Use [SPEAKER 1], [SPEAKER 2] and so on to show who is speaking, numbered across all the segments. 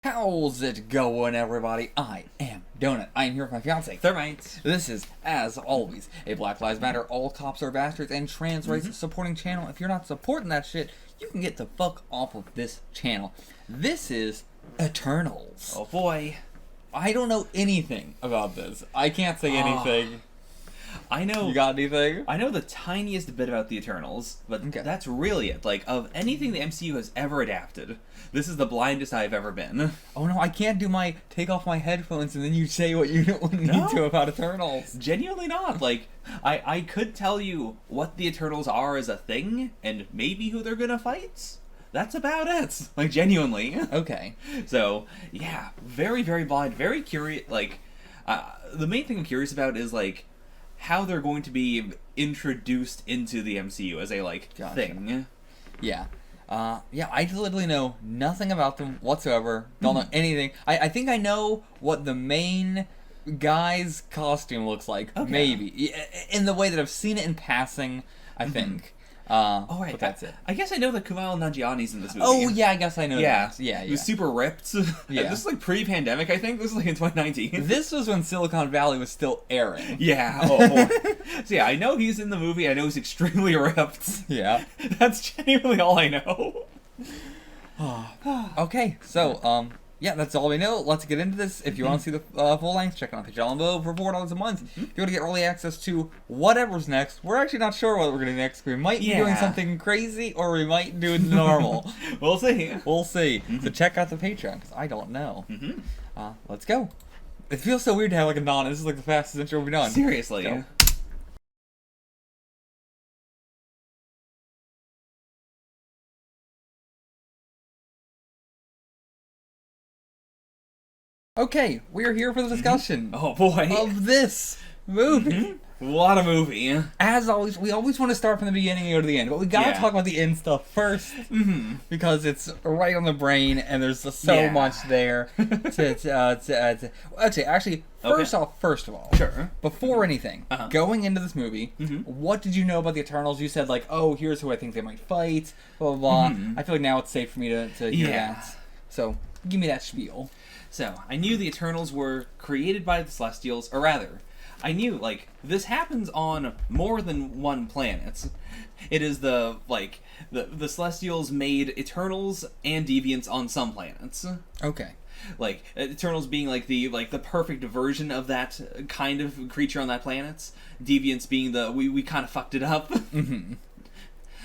[SPEAKER 1] How's it going, everybody? I am Donut. I am here with my fiance,
[SPEAKER 2] Thermite.
[SPEAKER 1] This is, as always, a Black Lives Matter, All Cops Are Bastards, and trans rights supporting channel. If you're not supporting that shit, you can get the fuck off of this channel. This is Eternals.
[SPEAKER 2] Oh boy.
[SPEAKER 1] I don't know anything about this. I can't say anything.
[SPEAKER 2] I know.
[SPEAKER 1] You got anything?
[SPEAKER 2] I know the tiniest bit about the Eternals, but
[SPEAKER 1] Okay.
[SPEAKER 2] that's really it. Like, of anything the MCU has ever adapted, this is the blindest I've ever been.
[SPEAKER 1] Oh no, I can't do my take off my headphones and then you say what you don't need to about Eternals.
[SPEAKER 2] Genuinely not. Like, I could tell you what the Eternals are as a thing, and maybe who they're gonna fight. That's about it. Like, genuinely.
[SPEAKER 1] Okay.
[SPEAKER 2] So, yeah, very, very blind, very curious. Like, the main thing I'm curious about is, like, how they're going to be introduced into the MCU as a, like,
[SPEAKER 1] Gotcha.
[SPEAKER 2] thing.
[SPEAKER 1] Yeah. Yeah, I literally know nothing about them whatsoever. Don't know anything. I think I know what the main guy's costume looks like.
[SPEAKER 2] Okay.
[SPEAKER 1] Maybe. In the way that I've seen it in passing, I think.
[SPEAKER 2] Oh, right.
[SPEAKER 1] But that's it.
[SPEAKER 2] I guess I know that Kumail Nanjiani's in this movie.
[SPEAKER 1] Oh, yeah, I guess I know
[SPEAKER 2] Yeah.
[SPEAKER 1] that. Yeah,
[SPEAKER 2] He was super ripped.
[SPEAKER 1] Yeah.
[SPEAKER 2] This is like pre-pandemic, I think. This is like in 2019.
[SPEAKER 1] This was when Silicon Valley was still airing.
[SPEAKER 2] Yeah. Oh, boy. So yeah, I know he's in the movie. I know he's extremely ripped.
[SPEAKER 1] Yeah.
[SPEAKER 2] That's genuinely all I know.
[SPEAKER 1] Okay, so, yeah, that's all we know. Let's get into this. If you want to see the full length, check out the channel below for $4 a month. If you want to get early access to whatever's next, we're actually not sure what we're going to do next. We might be doing something crazy, or we might do it normal.
[SPEAKER 2] We'll see.
[SPEAKER 1] We'll see. So check out the Patreon, because I don't know. Let's go. It feels so weird to have like a non. This is like the fastest intro we've done.
[SPEAKER 2] Seriously.
[SPEAKER 1] Go. Okay, we're here for the discussion
[SPEAKER 2] Oh boy.
[SPEAKER 1] of this movie.
[SPEAKER 2] What a movie.
[SPEAKER 1] As always, we always want to start from the beginning and go to the end, but we gotta talk about the end stuff first, because it's right on the brain, and there's just so much there. Actually, first of all,
[SPEAKER 2] Sure.
[SPEAKER 1] before anything, going into this movie, what did you know about the Eternals? You said like, oh, here's who I think they might fight, blah blah blah. I feel like now it's safe for me to hear that. So give me that spiel.
[SPEAKER 2] So, I knew the Eternals were created by the Celestials, or rather, I knew, like, this happens on more than one planet. It is the Celestials made Eternals and Deviants on some planets.
[SPEAKER 1] Okay.
[SPEAKER 2] Like, Eternals being, the perfect version of that kind of creature on that planet. Deviants being we kind of fucked it up. And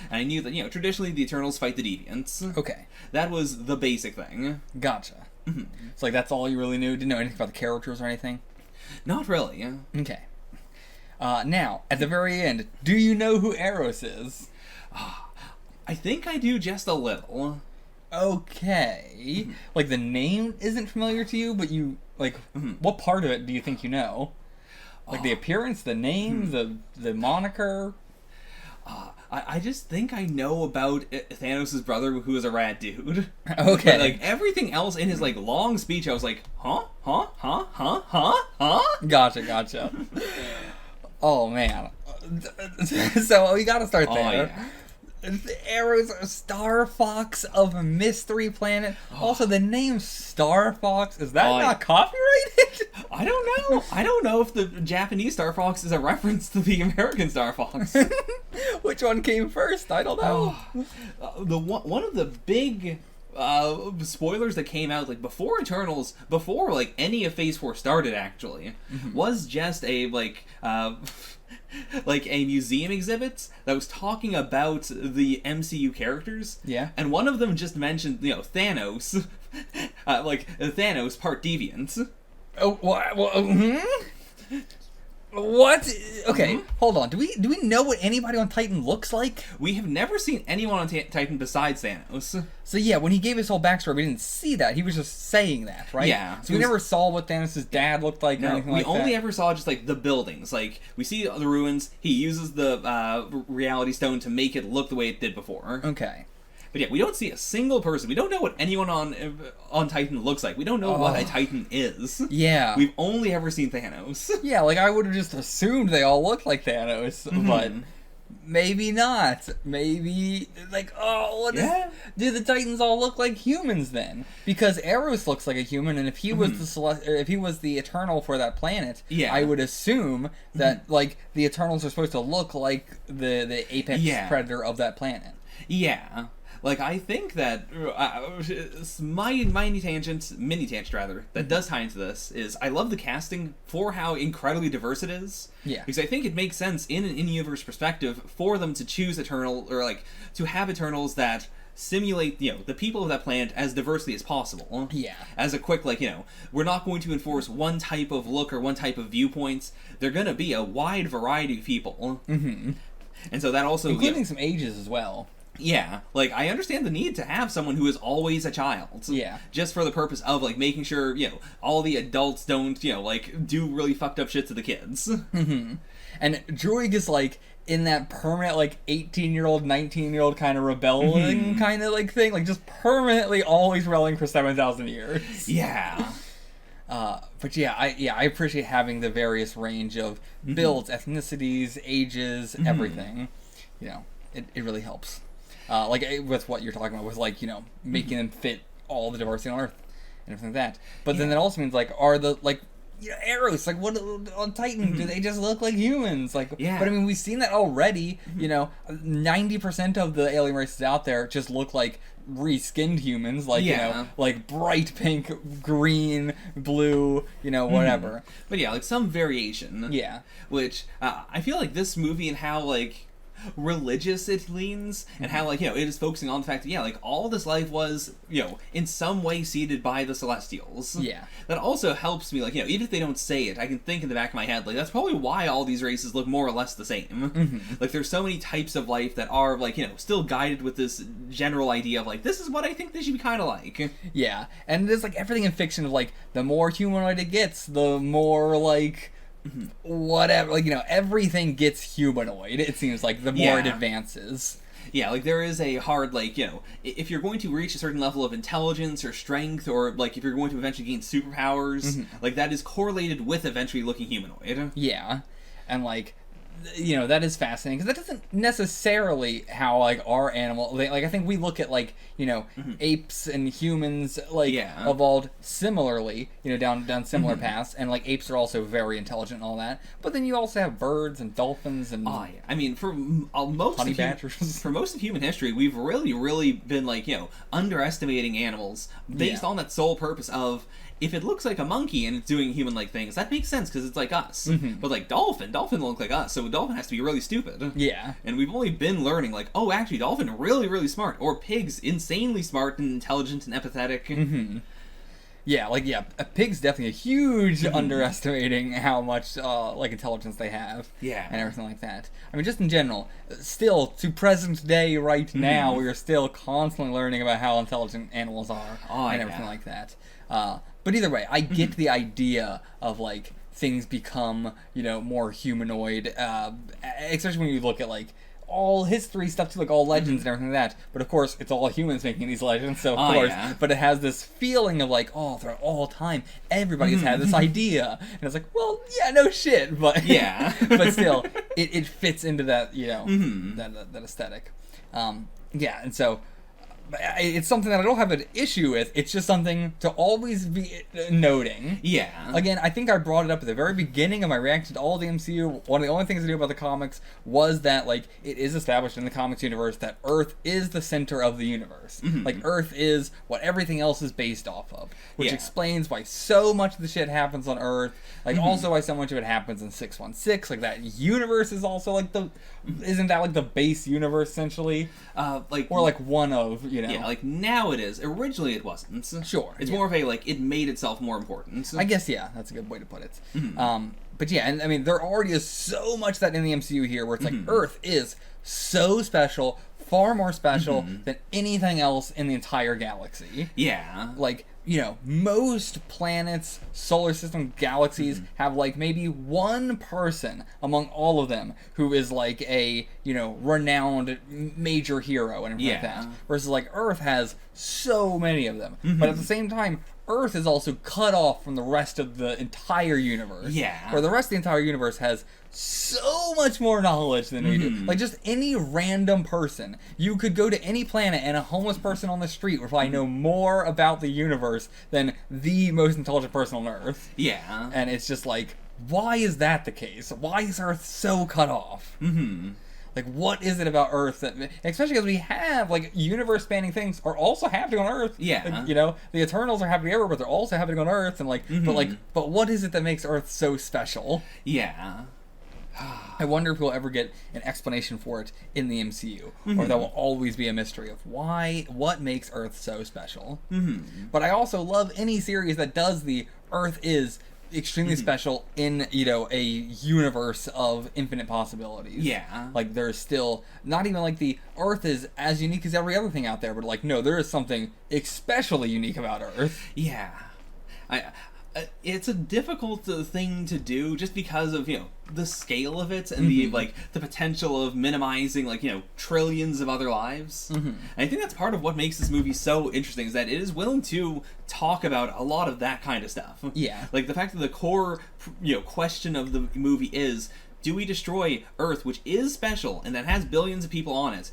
[SPEAKER 2] I knew that, traditionally the Eternals fight the Deviants.
[SPEAKER 1] Okay.
[SPEAKER 2] That was the basic thing.
[SPEAKER 1] Gotcha. So, like, that's all you really knew? Didn't know anything about the characters or anything?
[SPEAKER 2] Not really.
[SPEAKER 1] Okay. Now, at the very end, do you know who Eros is?
[SPEAKER 2] I think I do just a little.
[SPEAKER 1] Okay. Like, the name isn't familiar to you, but you, like, what part of it do you think you know? Like, the appearance, the name, the moniker?
[SPEAKER 2] I just think I know about Thanos' brother, who is a rad dude.
[SPEAKER 1] Okay.
[SPEAKER 2] But, like, everything else in his, like, long speech, I was like, huh?
[SPEAKER 1] Gotcha. Oh, man. So, we gotta start there. Eros, Star Fox of a Mystery Planet. Also, the name Star Fox, is that not copyrighted?
[SPEAKER 2] I don't know. I don't know if the Japanese Star Fox is a reference to the American Star Fox.
[SPEAKER 1] Which one came first? I don't know.
[SPEAKER 2] One of the big spoilers that came out, like, before Eternals, before, like, any of Phase 4 started, actually, was just a, like a museum exhibit that was talking about the MCU characters.
[SPEAKER 1] Yeah. And
[SPEAKER 2] And one of them just mentioned, Thanos. Thanos part Deviant.
[SPEAKER 1] Oh, what? Okay, hold on. Do we know what anybody on Titan looks like?
[SPEAKER 2] We have never seen anyone on Titan besides Thanos.
[SPEAKER 1] So yeah, when he gave his whole backstory, we didn't see that. He was just saying that, right?
[SPEAKER 2] Yeah.
[SPEAKER 1] So we never saw what Thanos' dad looked like or anything
[SPEAKER 2] we
[SPEAKER 1] like that.
[SPEAKER 2] only ever saw just, like, the buildings. Like, we see the ruins. He uses the reality stone to make it look the way it did before.
[SPEAKER 1] Okay.
[SPEAKER 2] But yeah, we don't see a single person. We don't know what anyone on Titan looks like. We don't know what a Titan is.
[SPEAKER 1] Yeah.
[SPEAKER 2] We've only ever seen Thanos.
[SPEAKER 1] Yeah, like, I would have just assumed they all looked like Thanos, but maybe not. Maybe, like, oh, what is... Do the Titans all look like humans then? Because Eros looks like a human, and if he was if he was the Eternal for that planet, I would assume that, like, the Eternals are supposed to look like the apex predator of that planet.
[SPEAKER 2] Yeah. Like, I think that my mini tangent that does tie into this is I love the casting for how incredibly diverse it is.
[SPEAKER 1] Yeah.
[SPEAKER 2] Because I think it makes sense in an in-universe perspective for them to choose Eternal, or, like, to have Eternals that simulate, you know, the people of that planet as diversely as possible.
[SPEAKER 1] Yeah.
[SPEAKER 2] As a quick, like, you know, we're not going to enforce one type of look or one type of viewpoints. They're going to be a wide variety of people.
[SPEAKER 1] Mm-hmm.
[SPEAKER 2] And so that also...
[SPEAKER 1] Including some ages as well.
[SPEAKER 2] Yeah, like, I understand the need to have someone who is always a child.
[SPEAKER 1] Yeah.
[SPEAKER 2] Just for the purpose of, like, making sure, you know, all the adults don't, you know, like, do really fucked up shit to the kids.
[SPEAKER 1] Mm-hmm. And Druig is, like, in that permanent, like, 18-year-old, 19-year-old kind of rebelling kind of, like, thing. Like, just permanently always rebelling for 7,000 years.
[SPEAKER 2] Yeah.
[SPEAKER 1] But yeah, I appreciate having the various range of builds, ethnicities, ages, everything. You know, it really helps. Like, with what you're talking about, with, like, you know, making them fit all the diversity on Earth and everything like that. But then that also means, like, are the, like, you know, Eros, like, what on Titan, do they just look like humans? Like, but I mean, we've seen that already. You know, 90% of the alien races out there just look like reskinned humans, like, you know, like bright pink, green, blue, you know, whatever.
[SPEAKER 2] But yeah, like, some variation.
[SPEAKER 1] Yeah.
[SPEAKER 2] Which, I feel like this movie and how, like, religious it leans, and how, like, you know, it is focusing on the fact that, yeah, like, all this life was, you know, in some way seeded by the Celestials.
[SPEAKER 1] Yeah.
[SPEAKER 2] That also helps me, like, you know, even if they don't say it, I can think in the back of my head, like, that's probably why all these races look more or less the same. Like, there's so many types of life that are, like, you know, still guided with this general idea of, like, this is what I think they should be kind of like.
[SPEAKER 1] Yeah. And there's, like, everything in fiction of, like, the more humanoid it gets, the more, like, whatever, like, you know, everything gets humanoid, it seems like, the more it advances.
[SPEAKER 2] Yeah, like, there is a hard, like, you know, if you're going to reach a certain level of intelligence or strength, or, like, if you're going to eventually gain superpowers, like, that is correlated with eventually looking humanoid.
[SPEAKER 1] Yeah. And, like, you know, that is fascinating, because that doesn't necessarily how, like, our animal, like, I think we look at, like, you know, apes and humans, like, evolved similarly, you know, down similar paths, and, like, apes are also very intelligent and all that, but then you also have birds and dolphins and
[SPEAKER 2] I mean, for most
[SPEAKER 1] honey badgers.
[SPEAKER 2] For most of human history, we've really been, like, you know, underestimating animals based on that sole purpose of, if it looks like a monkey and it's doing human-like things, that makes sense because it's like us. But, like, dolphin look like us, so a dolphin has to be really stupid.
[SPEAKER 1] Yeah.
[SPEAKER 2] And we've only been learning, like, oh, actually, dolphin really smart, or pigs insanely smart and intelligent and empathetic.
[SPEAKER 1] Yeah, like, yeah, a pig's definitely a huge underestimating how much, like, intelligence they have.
[SPEAKER 2] Yeah.
[SPEAKER 1] And everything like that. I mean, just in general, still, to present day right now, we are still constantly learning about how intelligent animals are and everything like that. But either way, I get the idea of, like, things become, you know, more humanoid, especially when you look at, like, all history stuff too, like all legends and everything like that. But of course, it's all humans making these legends, so of course. Yeah. But it has this feeling of, like, oh, throughout all time, everybody's had this idea, and it's like, well, yeah, no shit, but but still, it fits into that, you know, that aesthetic. Yeah, and so. It's something that I don't have an issue with. It's just something to always be noting.
[SPEAKER 2] Yeah.
[SPEAKER 1] Again, I think I brought it up at the very beginning of my reaction to all the MCU. One of the only things I knew about the comics was that, like, it is established in the comics universe that Earth is the center of the universe. Like, Earth is what everything else is based off of. Which explains why so much of the shit happens on Earth. Like, also why so much of it happens in 616. Like, that universe is also, like, isn't that, like, the base universe, essentially?
[SPEAKER 2] Like...
[SPEAKER 1] Or, like, one of... You know.
[SPEAKER 2] Yeah, like, now it is. Originally it wasn't.
[SPEAKER 1] Sure.
[SPEAKER 2] It's more of a, like, it made itself more important.
[SPEAKER 1] I guess, yeah, that's a good way to put it. But yeah, and I mean, there already is so much that in the MCU here where it's like, Earth is so special, far more special than anything else in the entire galaxy.
[SPEAKER 2] Yeah.
[SPEAKER 1] Like, you know, most planets, solar system, galaxies have, like, maybe one person among all of them who is, like, a, you know, renowned major hero and everything like that. Versus, like, Earth has so many of them. But at the same time, Earth is also cut off from the rest of the entire universe.
[SPEAKER 2] Yeah.
[SPEAKER 1] Where the rest of the entire universe has so much more knowledge than we do. Like, just any random person. You could go to any planet and a homeless person on the street would probably know more about the universe than the most intelligent person on Earth.
[SPEAKER 2] Yeah.
[SPEAKER 1] And it's just like, why is that the case? Why is Earth so cut off? Like, what is it about Earth that... Especially because we have, like, universe-spanning things are also happening on Earth.
[SPEAKER 2] Yeah.
[SPEAKER 1] Like, you know, the Eternals are happening everywhere, but they're also happening on Earth. And, like, but what is it that makes Earth so special?
[SPEAKER 2] Yeah.
[SPEAKER 1] I wonder if we'll ever get an explanation for it in the MCU. Or that will always be a mystery of what makes Earth so special. But I also love any series that does the Earth is extremely special in, you know, a universe of infinite possibilities.
[SPEAKER 2] Yeah.
[SPEAKER 1] Like, there's still not even like the Earth is as unique as every other thing out there, but like, no, there is something especially unique about Earth.
[SPEAKER 2] Yeah. It's a difficult thing to do just because of, you know, the scale of it and the, like, the potential of minimizing, like, you know, trillions of other lives. And I think that's part of what makes this movie so interesting, is that it is willing to talk about a lot of that kind of stuff.
[SPEAKER 1] Yeah.
[SPEAKER 2] Like, the fact that the core, you know, question of the movie is, do we destroy Earth, which is special and that has billions of people on it?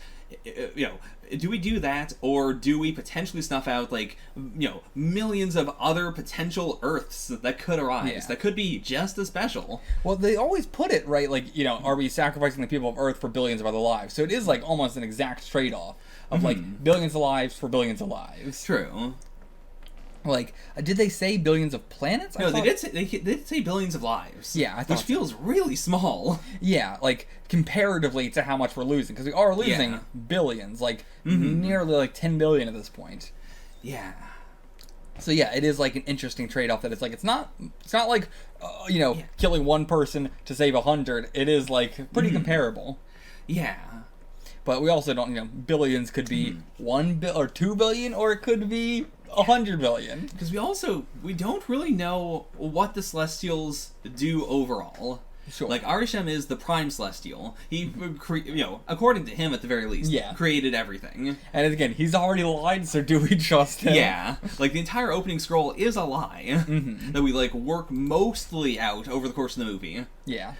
[SPEAKER 2] You know, do we do that, or do we potentially snuff out, like, you know, millions of other potential Earths that could arise, that could be just as special?
[SPEAKER 1] Well, they always put it, right, like, you know, are we sacrificing the people of Earth for billions of other lives? So it is, like, almost an exact trade-off of, like, billions of lives for billions of lives.
[SPEAKER 2] True.
[SPEAKER 1] Like, did they say billions of planets?
[SPEAKER 2] No, they did say billions of lives.
[SPEAKER 1] Yeah, I thought
[SPEAKER 2] which feels really small.
[SPEAKER 1] Yeah, like, comparatively to how much we're losing. Because we are losing billions, like, nearly, like, 10 billion at this point.
[SPEAKER 2] Yeah.
[SPEAKER 1] So, yeah, it is, like, an interesting trade-off that it's, like, it's not like, you know, killing one person to save 100. It is, like, pretty comparable.
[SPEAKER 2] Yeah.
[SPEAKER 1] But we also don't, you know, billions could be 2 billion, or it could be 100 billion.
[SPEAKER 2] Because we don't really know what the Celestials do overall.
[SPEAKER 1] Sure.
[SPEAKER 2] Like, Arishem is the Prime Celestial. He, you know, according to him at the very least, created everything.
[SPEAKER 1] And again, he's already lied, so do we trust him?
[SPEAKER 2] Yeah. Like, the entire opening scroll is a lie that we, like, work mostly out over the course of the movie.
[SPEAKER 1] Yeah.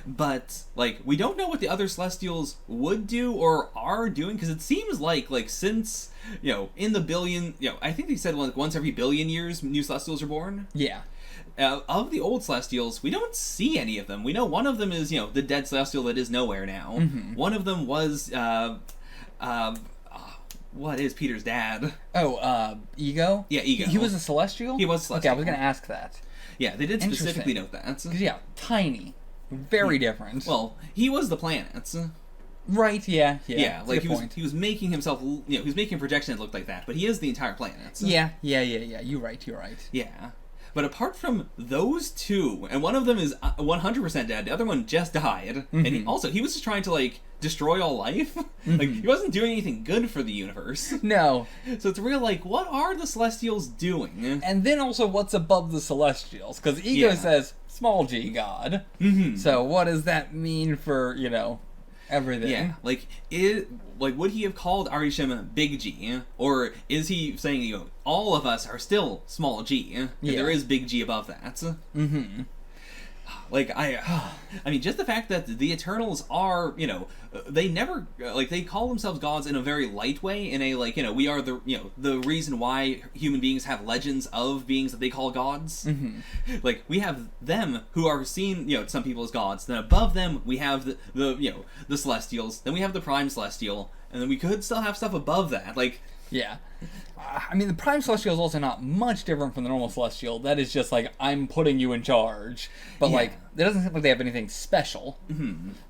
[SPEAKER 2] But, like, we don't know what the other Celestials would do or are doing, because it seems like, since, you know, in the billion, you know, I think they said, like, once every billion years, new Celestials are born.
[SPEAKER 1] Yeah.
[SPEAKER 2] Of the old Celestials, we don't see any of them. We know one of them is, you know, the dead Celestial that is nowhere now. One of them was, what is Peter's dad?
[SPEAKER 1] Oh, Ego?
[SPEAKER 2] Yeah, Ego.
[SPEAKER 1] He was a Celestial?
[SPEAKER 2] He was a Celestial.
[SPEAKER 1] Okay, I was going to ask that.
[SPEAKER 2] Yeah, they did specifically note that.
[SPEAKER 1] Because, yeah, tiny. Very different.
[SPEAKER 2] Well, he was the planets.
[SPEAKER 1] Right, yeah.
[SPEAKER 2] Yeah, like, he was making himself, you know, he was making projections that looked like that, but he is the entire planet.
[SPEAKER 1] Yeah. You're right.
[SPEAKER 2] Yeah. But apart from those two, and one of them is 100% dead, the other one just died, and he was just trying to, like, destroy all life. Like, he wasn't doing anything good for the universe.
[SPEAKER 1] No.
[SPEAKER 2] So it's real, like, what are the Celestials doing?
[SPEAKER 1] And then also, what's above the Celestials? Because Ego says, small g god. So what does that mean for, you know, everything?
[SPEAKER 2] Yeah, like, would he have called Arishem Big G? Or is he saying, you know, all of us are still small g, and there is Big G above that? Like, I mean, just the fact that the Eternals are, you know, they never, like, they call themselves gods in a very light way, in a, like, you know, we are the, you know, the reason why human beings have legends of beings that they call gods. Like, we have them who are seen, you know, some people as gods, then above them we have the you know, the Celestials, then we have the Prime Celestial, and then we could still have stuff above that, like...
[SPEAKER 1] Yeah. I mean, the Prime Celestial is also not much different from the normal Celestial. That is just like, I'm putting you in charge. But, like, it doesn't seem like they have anything special.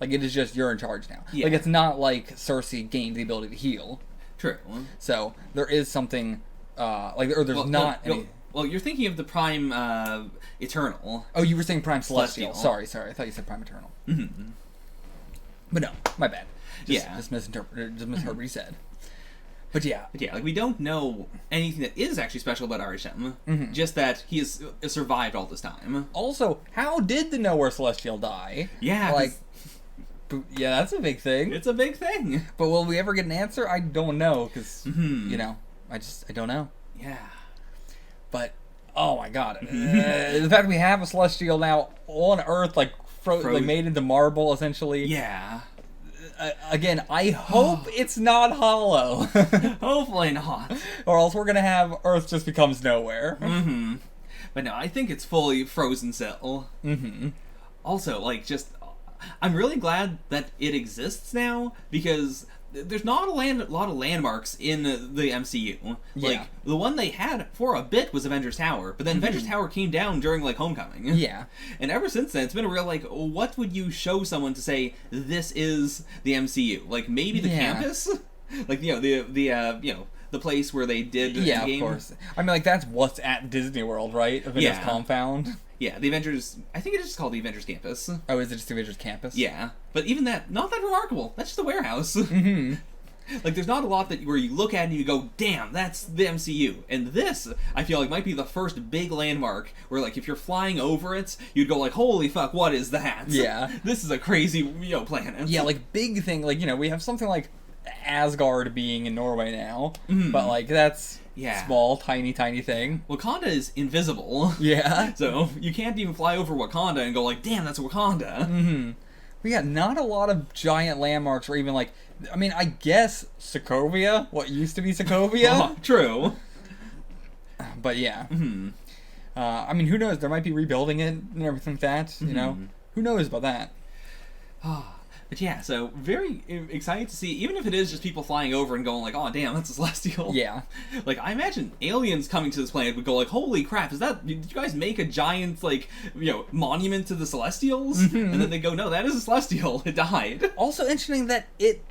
[SPEAKER 1] Like, it is just, you're in charge now. Like, it's not like Cersei gained the ability to heal.
[SPEAKER 2] True.
[SPEAKER 1] So, there is something, or there's any...
[SPEAKER 2] Well, you're thinking of the Prime, Eternal.
[SPEAKER 1] Oh, you were saying Prime Celestial. Sorry. I thought you said Prime Eternal. But no, my bad. Just misheard what you said. But yeah,
[SPEAKER 2] like, we don't know anything that is actually special about Arishem. Just that he has survived all this time.
[SPEAKER 1] Also, how did the Nowhere Celestial die?
[SPEAKER 2] Yeah,
[SPEAKER 1] like, yeah, that's a big thing.
[SPEAKER 2] It's a big thing.
[SPEAKER 1] But will we ever get an answer? I don't know, because you know, I don't know.
[SPEAKER 2] Yeah.
[SPEAKER 1] But oh my god, the fact we have a Celestial now on Earth, like like made into marble, essentially.
[SPEAKER 2] Yeah.
[SPEAKER 1] Again, I hope it's not hollow.
[SPEAKER 2] Hopefully not.
[SPEAKER 1] Or else we're gonna have Earth just becomes nowhere.
[SPEAKER 2] Mm-hmm. But no, I think it's fully frozen still.
[SPEAKER 1] Mm-hmm.
[SPEAKER 2] Also, like, I'm really glad that it exists now, because there's not a lot of landmarks in the MCU.
[SPEAKER 1] Yeah.
[SPEAKER 2] Like, the one they had for a bit was Avengers Tower, but then Avengers Tower came down during, like, Homecoming.
[SPEAKER 1] Yeah.
[SPEAKER 2] And ever since then, it's been a real, like, what would you show someone to say, this is the MCU? Like, maybe the campus? Like, the place where they did the game.
[SPEAKER 1] Of course. I mean, like, that's what's at Disney World, right? Avengers compound.
[SPEAKER 2] Yeah, the Avengers... I think it's just called the Avengers Campus.
[SPEAKER 1] Oh, is it just the Avengers Campus?
[SPEAKER 2] Yeah. But even that, not that remarkable. That's just a warehouse.
[SPEAKER 1] Mm-hmm.
[SPEAKER 2] Like, there's not a lot where you look at it and you go, damn, that's the MCU. And this, I feel like, might be the first big landmark where, like, if you're flying over it, you'd go, like, holy fuck, what is that?
[SPEAKER 1] Yeah.
[SPEAKER 2] This is a crazy, planet.
[SPEAKER 1] Yeah, like, big thing, like, we have something like Asgard being in Norway now, but, like, that's...
[SPEAKER 2] Yeah.
[SPEAKER 1] Small, tiny thing.
[SPEAKER 2] Wakanda is invisible.
[SPEAKER 1] Yeah.
[SPEAKER 2] So you can't even fly over Wakanda and go like, damn, that's Wakanda.
[SPEAKER 1] Mm-hmm. But yeah, not a lot of giant landmarks or even like, I mean, I guess Sokovia, what used to be Sokovia.
[SPEAKER 2] True.
[SPEAKER 1] But yeah.
[SPEAKER 2] Mm-hmm.
[SPEAKER 1] I mean, who knows? There might be rebuilding it and everything like that, you know? Who knows about that?
[SPEAKER 2] But yeah, so very excited to see, even if it is just people flying over and going like, oh damn, that's a Celestial.
[SPEAKER 1] Yeah.
[SPEAKER 2] Like, I imagine aliens coming to this planet would go like, holy crap, did you guys make a giant, like, monument to the Celestials? And then they go, no, that is a Celestial. It died.
[SPEAKER 1] Also interesting that it,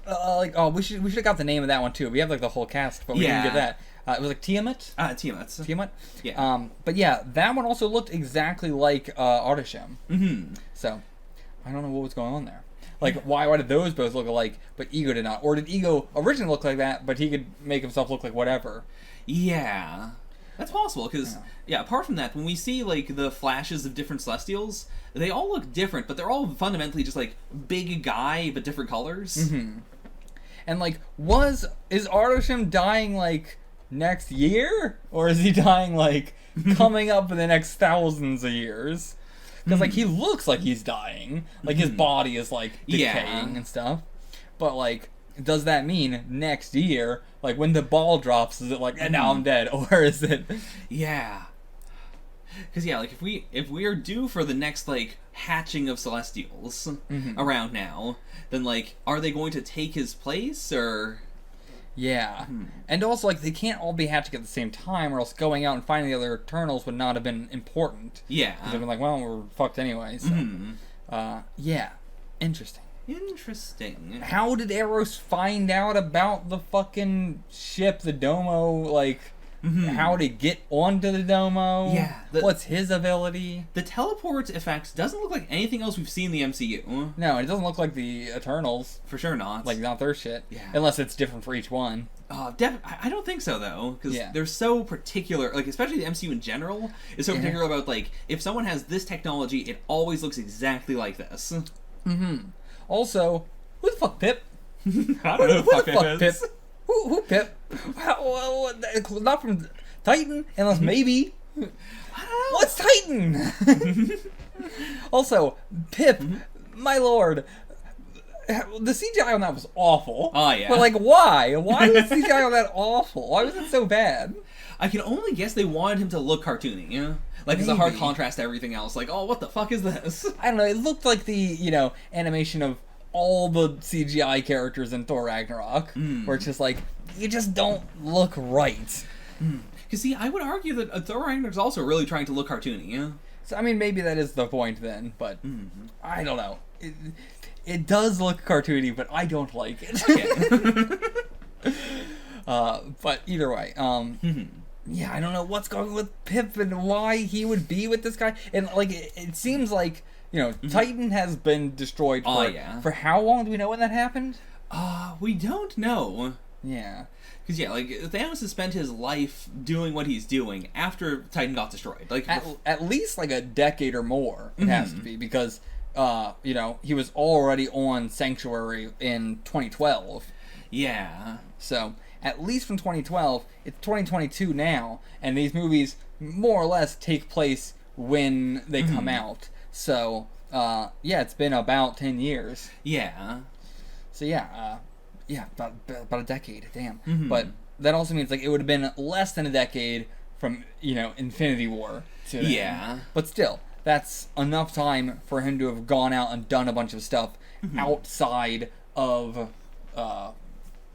[SPEAKER 1] we should have got the name of that one too. We have like the whole cast, but we didn't get that. It was like Tiamat?
[SPEAKER 2] Tiamat.
[SPEAKER 1] Yeah. But yeah, that one also looked exactly like Artisham.
[SPEAKER 2] Mm-hmm.
[SPEAKER 1] So, I don't know what was going on there. Like, why did those both look alike, but Ego did not? Or did Ego originally look like that, but he could make himself look like whatever?
[SPEAKER 2] Yeah. That's possible, because, apart from that, when we see, like, the flashes of different Celestials, they all look different, but they're all fundamentally just, like, big guy, but different colors.
[SPEAKER 1] Mm-hmm. And, like, is Artisham dying, like, next year? Or is he dying, like, coming up in the next thousands of years? Because, like, he looks like he's dying. Like, his body is, like, decaying and stuff. But, like, does that mean next year, like, when the ball drops, is it like, and now I'm dead? Or is it...
[SPEAKER 2] Yeah. Because, like, if we are due for the next, like, hatching of Celestials around now, then, like, are they going to take his place, or...
[SPEAKER 1] Yeah. And also, like, they can't all be hatching at the same time, or else going out and finding the other Eternals would not have been important.
[SPEAKER 2] Yeah.
[SPEAKER 1] Because they've been like, well, we're fucked anyway, so... yeah. Interesting. How did Eros find out about the fucking ship, the Domo, like... How to get onto the Domo?
[SPEAKER 2] Yeah.
[SPEAKER 1] What's his ability?
[SPEAKER 2] The teleport effect doesn't look like anything else we've seen in the MCU.
[SPEAKER 1] No, it doesn't look like the Eternals.
[SPEAKER 2] For sure not.
[SPEAKER 1] Like, not their shit.
[SPEAKER 2] Yeah.
[SPEAKER 1] Unless it's different for each one.
[SPEAKER 2] I don't think so, though. Because they're so particular. Like, especially the MCU in general is so particular about, like, if someone has this technology, it always looks exactly like this.
[SPEAKER 1] Also, who the fuck Pip?
[SPEAKER 2] I don't know who the fuck Pip is.
[SPEAKER 1] Who Pip? Not from Titan, unless maybe. What's Titan? Also, Pip, my lord, the CGI on that was awful.
[SPEAKER 2] Oh, yeah.
[SPEAKER 1] But, like, why? Why was the CGI on that awful? Why was it so bad?
[SPEAKER 2] I can only guess they wanted him to look cartoony, you know? Like, it's a hard contrast to everything else. Like, oh, what the fuck is this?
[SPEAKER 1] I don't know, it looked like the, animation of all the CGI characters in Thor Ragnarok, where it's just like, you just don't look right.
[SPEAKER 2] Because, see, I would argue that Thor Ragnarok is also really trying to look cartoony, yeah?
[SPEAKER 1] So, I mean, maybe that is the point then, but I don't know. It does look cartoony, but I don't like it.
[SPEAKER 2] Okay.
[SPEAKER 1] But either way, yeah, I don't know what's going on with Pip and why he would be with this guy. And, like, it seems like, Titan has been destroyed for how long? Do we know when that happened?
[SPEAKER 2] We don't know.
[SPEAKER 1] Yeah.
[SPEAKER 2] Because, like, Thanos has spent his life doing what he's doing after Titan got destroyed. Like,
[SPEAKER 1] at least, like, a decade or more, it has to be, because, he was already on Sanctuary in 2012.
[SPEAKER 2] Yeah.
[SPEAKER 1] So, at least from 2012. It's 2022 now, and these movies more or less take place when they come out. So, yeah, it's been about 10 years.
[SPEAKER 2] Yeah.
[SPEAKER 1] So, about a decade, damn. But that also means, like, it would have been less than a decade from, Infinity War to then.
[SPEAKER 2] Yeah.
[SPEAKER 1] But still, that's enough time for him to have gone out and done a bunch of stuff outside of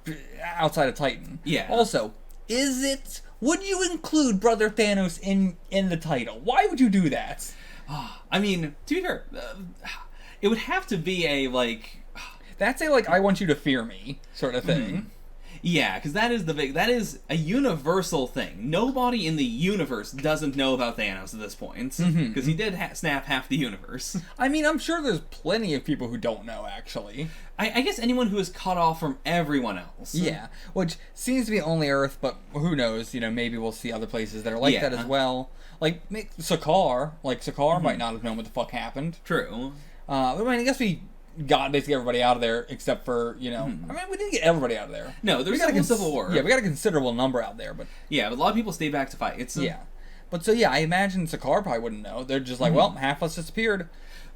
[SPEAKER 1] Titan.
[SPEAKER 2] Yeah.
[SPEAKER 1] Also, would you include Brother Thanos in the title? Why would you do that?
[SPEAKER 2] I mean, to be fair, it would have to be a, like...
[SPEAKER 1] That's a, like, I want you to fear me sort of thing.
[SPEAKER 2] Yeah, because that is a universal thing. Nobody in the universe doesn't know about Thanos at this point, because he did snap half the universe.
[SPEAKER 1] I mean, I'm sure there's plenty of people who don't know, actually.
[SPEAKER 2] I guess anyone who is cut off from everyone else.
[SPEAKER 1] Yeah, which seems to be only Earth, but who knows, maybe we'll see other places that are like that as well. Like, Sakaar, might not have known what the fuck happened.
[SPEAKER 2] True.
[SPEAKER 1] But I guess we got basically everybody out of there, except for, I mean, we didn't get everybody out of there.
[SPEAKER 2] No, there was a Civil War.
[SPEAKER 1] Yeah, we got a considerable number out there, but...
[SPEAKER 2] Yeah, but a lot of people stayed back to fight.
[SPEAKER 1] Yeah. But so, yeah, I imagine Sakaar probably wouldn't know. They're just like, well, half of us disappeared.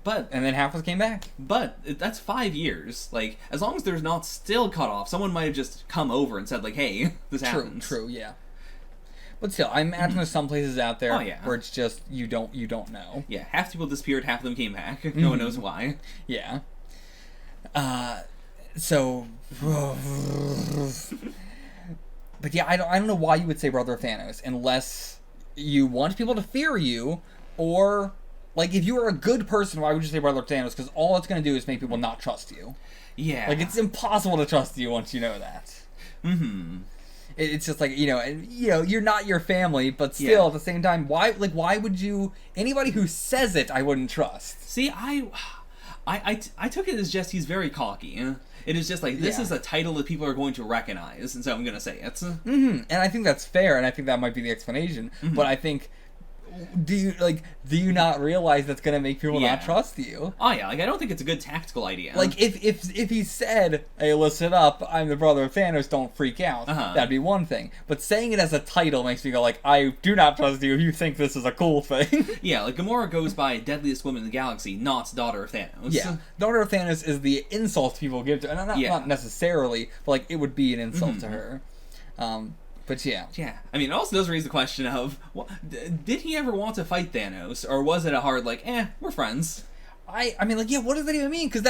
[SPEAKER 1] And then half of us came back.
[SPEAKER 2] But that's 5 years. Like, as long as there's not still cut off, someone might have just come over and said, like, hey, this happens.
[SPEAKER 1] True, yeah. But still, I imagine there's some places out there
[SPEAKER 2] where
[SPEAKER 1] it's just, you don't know.
[SPEAKER 2] Yeah, half the people disappeared, half of them came back. No one knows why.
[SPEAKER 1] Yeah. So... But yeah, I don't know why you would say Brother Thanos, unless you want people to fear you, or... Like, if you were a good person, why would you say Brother Thanos? Because all it's going to do is make people not trust you.
[SPEAKER 2] Yeah.
[SPEAKER 1] Like, it's impossible to trust you once you know that. It's just like, you're not your family, but still, at the same time, why would you... Anybody who says it, I wouldn't trust.
[SPEAKER 2] See, I took it as just he's very cocky. It is just like, this is a title that people are going to recognize, and so I'm going to say it.
[SPEAKER 1] And I think that's fair, and I think that might be the explanation. But I think... Do you not realize that's gonna make people not trust you?
[SPEAKER 2] Oh yeah, like I don't think it's a good tactical idea.
[SPEAKER 1] Like if he said, "Hey, listen up, I'm the brother of Thanos, don't freak out," that'd be one thing. But saying it as a title makes me go like, I do not trust you if you think this is a cool thing.
[SPEAKER 2] Yeah, like Gamora goes by deadliest woman in the galaxy, not daughter of Thanos.
[SPEAKER 1] Yeah, daughter of Thanos is the insult people give to, and not necessarily, but like it would be an insult to her. But yeah.
[SPEAKER 2] Yeah. I mean, it also does raise the question of, did he ever want to fight Thanos? Or was it a hard, like, we're friends?
[SPEAKER 1] I mean, like, yeah, what does that even mean? Because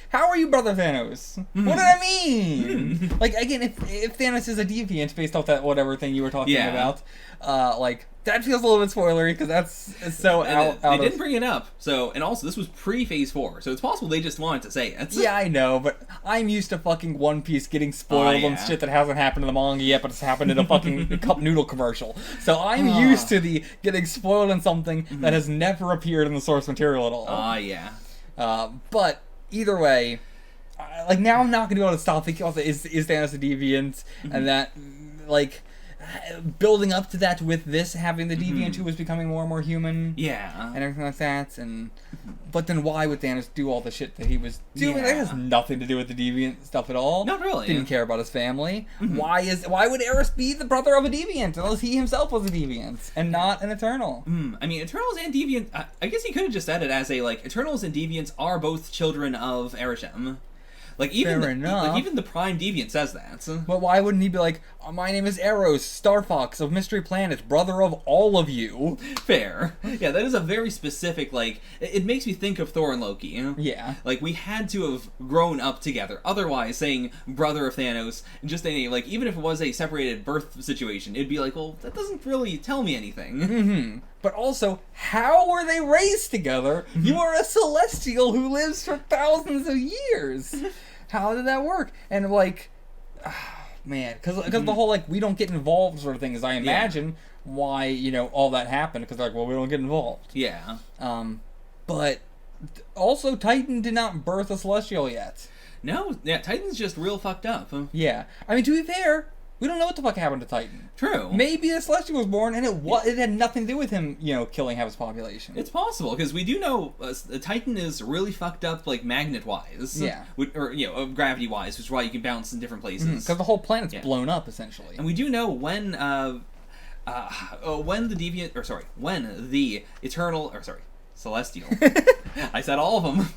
[SPEAKER 1] how are you Brother Thanos? What did I mean? Like, again, if Thanos is a deviant based off that whatever thing you were talking about, like, that feels a little bit spoilery, because that's so out
[SPEAKER 2] They didn't bring it up, and also, this was pre-Phase 4, so it's possible they just wanted to say it.
[SPEAKER 1] Yeah, I know, but I'm used to fucking One Piece getting spoiled on shit that hasn't happened in the manga yet, but it's happened in a fucking cup noodle commercial. So I'm used to the getting spoiled in something that has never appeared in the source material at all.
[SPEAKER 2] Yeah.
[SPEAKER 1] But, either way, like, now I'm not going to be able to stop thinking, also, is Thanos a deviant? And that, like... building up to that with this having the deviant who was becoming more and more human, and everything like that, and but then why would Thanos do all the shit that he was doing? That has nothing to do with the deviant stuff at all.
[SPEAKER 2] Not really.
[SPEAKER 1] Didn't care about his family. Why would Eris be the brother of a deviant unless he himself was a deviant and not an Eternal?
[SPEAKER 2] I mean, Eternals and deviant. I guess he could have just said it as a like Eternals and deviants are both children of Arishem. Like even the Prime Deviant says that.
[SPEAKER 1] But why wouldn't he be like, my name is Eros, Star Fox of Mystery Planet, brother of all of you?
[SPEAKER 2] Fair. Yeah, that is a very specific, like, it makes me think of Thor and Loki.
[SPEAKER 1] Yeah.
[SPEAKER 2] Like, we had to have grown up together. Otherwise, saying brother of Thanos, just any, like, even if it was a separated birth situation, it'd be like, well, that doesn't really tell me anything.
[SPEAKER 1] But also, how were they raised together? You are a Celestial who lives for thousands of years. How did that work? And like, man, because the whole like we don't get involved sort of thing is I imagine why all that happened, because like, well, we don't get involved.
[SPEAKER 2] Yeah.
[SPEAKER 1] But also Titan did not birth a Celestial yet.
[SPEAKER 2] No, yeah, Titan's just real fucked up.
[SPEAKER 1] Yeah, I mean, to be fair, We don't know what the fuck happened to Titan.
[SPEAKER 2] True.
[SPEAKER 1] Maybe the Celestial was born, and it had nothing to do with him, killing half his population.
[SPEAKER 2] It's possible, because we do know Titan is really fucked up, like, magnet-wise.
[SPEAKER 1] Yeah.
[SPEAKER 2] Or, gravity-wise, which is why you can bounce in different places.
[SPEAKER 1] Because the whole planet's blown up, essentially.
[SPEAKER 2] And we do know when the Celestial. I said all of them.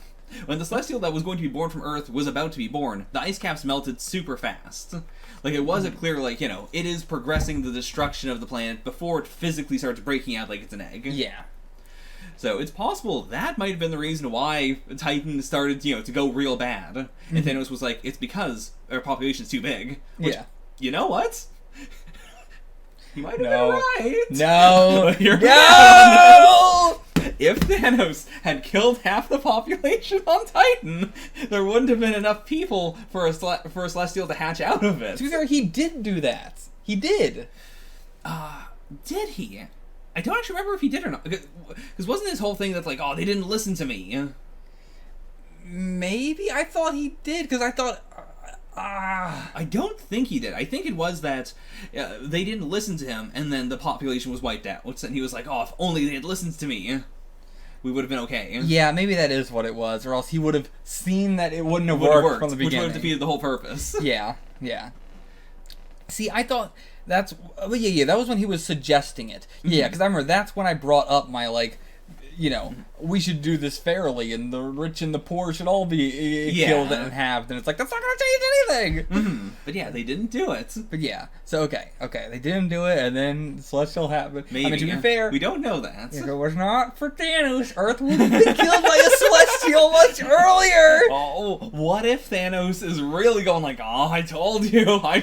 [SPEAKER 2] When the Celestial that was going to be born from Earth was about to be born, the ice caps melted super fast. Like, it wasn't clear, like, it is progressing the destruction of the planet before it physically starts breaking out like it's an egg.
[SPEAKER 1] Yeah.
[SPEAKER 2] So it's possible that might have been the reason why Titan started, to go real bad. And Thanos was like, it's because our population's too big. Which, you know what? You might have been right.
[SPEAKER 1] No.
[SPEAKER 2] No! If Thanos had killed half the population on Titan, there wouldn't have been enough people for a Celestial to hatch out of it.
[SPEAKER 1] To be fair, he did do that. He did.
[SPEAKER 2] Did he? I don't actually remember if he did or not. Because wasn't his whole thing that, like, they didn't listen to me?
[SPEAKER 1] Maybe? I thought he did, because I thought...
[SPEAKER 2] I don't think he did. I think it was that they didn't listen to him, and then the population was wiped out. And he was like, if only they had listened to me, we would have been okay.
[SPEAKER 1] Yeah, maybe that is what it was, or else he would have seen that it wouldn't have worked from the beginning.
[SPEAKER 2] Which would have defeated the whole purpose.
[SPEAKER 1] Yeah. See, I thought that was when he was suggesting it. Yeah, because I remember that's when I brought up my, like, we should do this fairly, and the rich and the poor should all be killed and halved, and it's like, that's not going to change anything!
[SPEAKER 2] But yeah, they didn't do it.
[SPEAKER 1] But yeah, so okay, they didn't do it, and then Celestial happened.
[SPEAKER 2] Maybe.
[SPEAKER 1] I mean, to be fair...
[SPEAKER 2] We don't know that.
[SPEAKER 1] If it was not for Thanos, Earth would have been killed by a Celestial much earlier!
[SPEAKER 2] Oh, what if Thanos is really going like, I told you!
[SPEAKER 1] God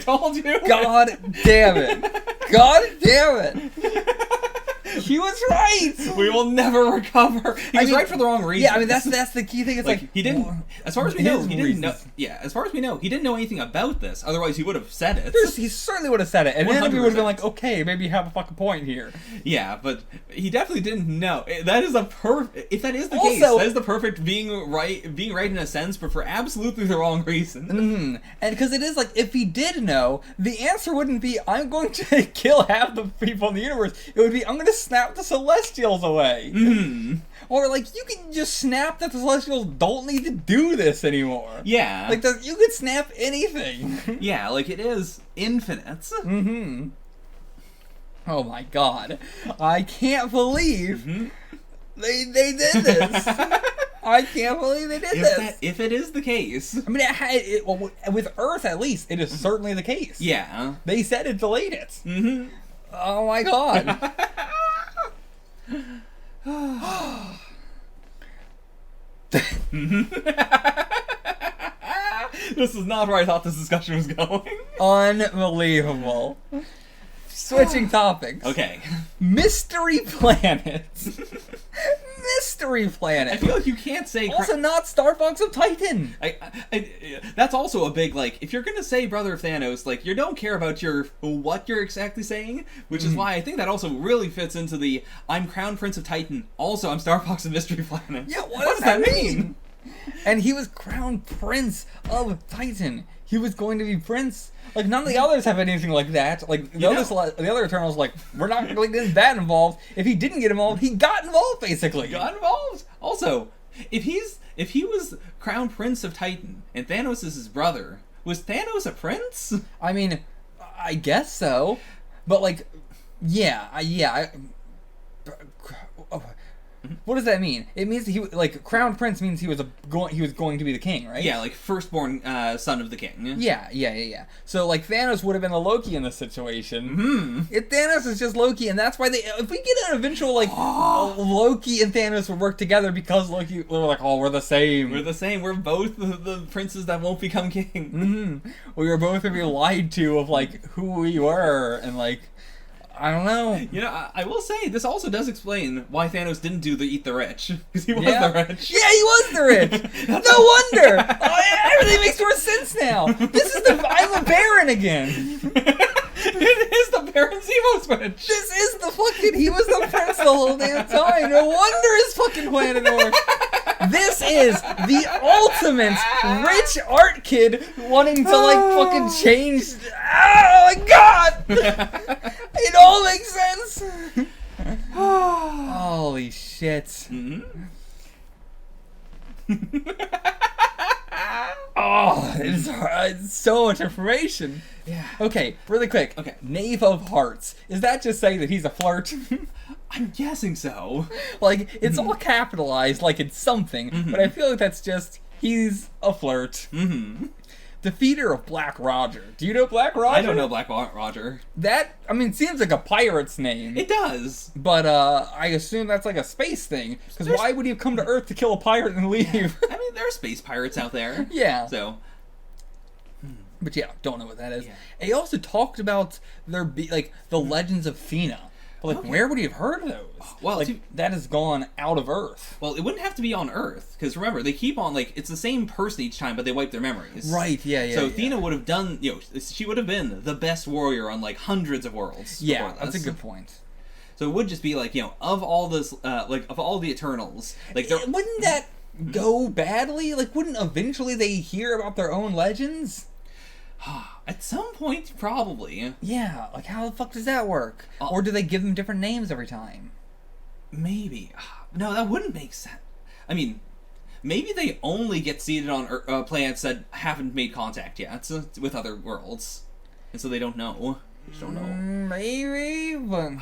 [SPEAKER 1] damn it! He was right!
[SPEAKER 2] We will never recover. He was right for the wrong reason.
[SPEAKER 1] Yeah, I mean, that's the key thing. It's like
[SPEAKER 2] he didn't, as far as we know, he didn't know. Yeah, as far as we know, he didn't know anything about this. Otherwise, he would have said it.
[SPEAKER 1] He certainly would have said it. And 100%. Then we would have been like, okay, maybe you have a fucking point here.
[SPEAKER 2] Yeah, but he definitely didn't know. That is if that is the case, that is the perfect being right in a sense, but for absolutely the wrong reason.
[SPEAKER 1] And because it is like, if he did know, the answer wouldn't be, I'm going to kill half the people in the universe. It would be, I'm going to snap the Celestials away. Or, like, you can just snap that the Celestials don't need to do this anymore.
[SPEAKER 2] Yeah.
[SPEAKER 1] Like, you could snap anything.
[SPEAKER 2] Yeah, like, it is infinite.
[SPEAKER 1] Oh my god. I can't believe they did this. I can't believe they did this.
[SPEAKER 2] If it is the case.
[SPEAKER 1] I mean, with Earth, at least, it is certainly the case.
[SPEAKER 2] Yeah.
[SPEAKER 1] They said it delayed it. Oh my god.
[SPEAKER 2] This is not where I thought this discussion was going.
[SPEAKER 1] Unbelievable. Switching topics.
[SPEAKER 2] Okay.
[SPEAKER 1] Mystery planets. Mystery planet.
[SPEAKER 2] I feel like you can't say...
[SPEAKER 1] Also not Star Fox of Titan.
[SPEAKER 2] That's also a big, like, if you're going to say Brother of Thanos, like, you don't care about what you're exactly saying, which is why I think that also really fits into the I'm Crown Prince of Titan, also I'm Star Fox of Mystery Planet.
[SPEAKER 1] Yeah, what does that mean? And he was Crown Prince of Titan. He was going to be Prince. Like, none of the others have anything like that. Like, the other Eternals, like, we're not really getting that involved. If he didn't get involved, he got involved, basically.
[SPEAKER 2] Got involved? Also, if he was Crown Prince of Titan, and Thanos is his brother, was Thanos a prince?
[SPEAKER 1] I mean, I guess so. But, like, what does that mean? It means he, like, Crown Prince means he was going to be the king, right?
[SPEAKER 2] Yeah, like firstborn son of the king.
[SPEAKER 1] Yeah. So, like, Thanos would have been a Loki in this situation. If Thanos is just Loki, and that's why if we get an eventual, like, Loki and Thanos would work together because Loki, we're like, we're the same.
[SPEAKER 2] We're the same. We're both the princes that won't become king.
[SPEAKER 1] We were both going to be lied to of, like, who we were, and, like, I don't know.
[SPEAKER 2] You know, I will say, this also does explain why Thanos didn't do the eat the rich. Because he was the rich.
[SPEAKER 1] Yeah, he was the rich. No wonder. Everything makes more sense now. This is I'm a Baron again.
[SPEAKER 2] It is the Baron Zemo switch.
[SPEAKER 1] This is he was the prince the whole damn time. No wonder his fucking planet worked. This is the ultimate rich art kid wanting to like fucking change. Oh my god! It all makes sense. Holy shit!
[SPEAKER 2] Mm-hmm.
[SPEAKER 1] Oh, it's so much information.
[SPEAKER 2] Yeah.
[SPEAKER 1] Okay, really quick.
[SPEAKER 2] Okay.
[SPEAKER 1] Knave of Hearts. Is that just saying that he's a flirt?
[SPEAKER 2] I'm guessing so.
[SPEAKER 1] Like, it's all capitalized like it's something, but I feel like that's just, he's a flirt.
[SPEAKER 2] Mm-hmm.
[SPEAKER 1] Defeater of Black Roger. Do you know Black Roger?
[SPEAKER 2] I don't know Black Roger.
[SPEAKER 1] That, I mean, seems like a pirate's name.
[SPEAKER 2] It does.
[SPEAKER 1] But, I assume that's like a space thing. Because why would he have come to Earth to kill a pirate and leave?
[SPEAKER 2] I mean, there are space pirates out there.
[SPEAKER 1] Yeah.
[SPEAKER 2] So.
[SPEAKER 1] But yeah, don't know what that is.
[SPEAKER 2] Yeah.
[SPEAKER 1] And he also talked about there be like the legends of Fina. But like,
[SPEAKER 2] Okay.
[SPEAKER 1] where would he have heard of those?
[SPEAKER 2] Well,
[SPEAKER 1] like, that has gone out of Earth.
[SPEAKER 2] Well, it wouldn't have to be on Earth, because remember, they keep on, like, it's the same person each time, but they wipe their memories.
[SPEAKER 1] Right, yeah.
[SPEAKER 2] So Athena would have done, she would have been the best warrior on, like, hundreds of worlds.
[SPEAKER 1] Yeah,
[SPEAKER 2] before
[SPEAKER 1] that's a
[SPEAKER 2] this.
[SPEAKER 1] good point.
[SPEAKER 2] So it would just be, like, of all this, of all the Eternals, like,
[SPEAKER 1] Wouldn't that go badly? Like, wouldn't eventually they hear about their own legends?
[SPEAKER 2] at some point, probably.
[SPEAKER 1] Yeah, like how the fuck does that work? Or do they give them different names every time?
[SPEAKER 2] Maybe. No, that wouldn't make sense. I mean, maybe they only get seeded on planets that haven't made contact yet with other worlds. And so they don't know. They just don't know.
[SPEAKER 1] Maybe, but...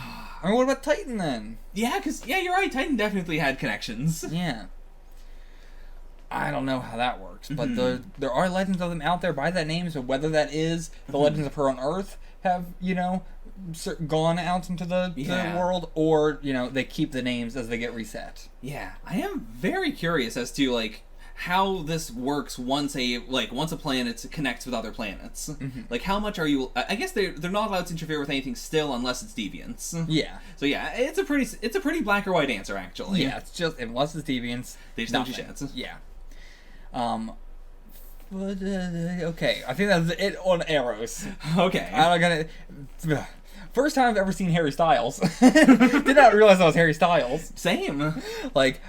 [SPEAKER 1] I mean, what about Titan then?
[SPEAKER 2] Yeah, because, you're right. Titan definitely had connections.
[SPEAKER 1] Yeah. I don't know how that works, but there are legends of them out there by that name, so whether that is the legends of her on Earth have, gone out into the world, or, they keep the names as they get reset.
[SPEAKER 2] Yeah, I am very curious as to, like, how this works once a planet connects with other planets. Like, how much are you... I guess they're not allowed to interfere with anything still unless it's deviants.
[SPEAKER 1] Yeah.
[SPEAKER 2] So yeah, it's a pretty black or white answer, actually.
[SPEAKER 1] Yeah, it's just, unless it's deviants,
[SPEAKER 2] they just don't do shit.
[SPEAKER 1] Yeah. Okay, I think that's it on arrows.
[SPEAKER 2] Okay.
[SPEAKER 1] I'm gonna... First time I've ever seen Harry Styles. Did not realize that was Harry Styles.
[SPEAKER 2] Same.
[SPEAKER 1] Like,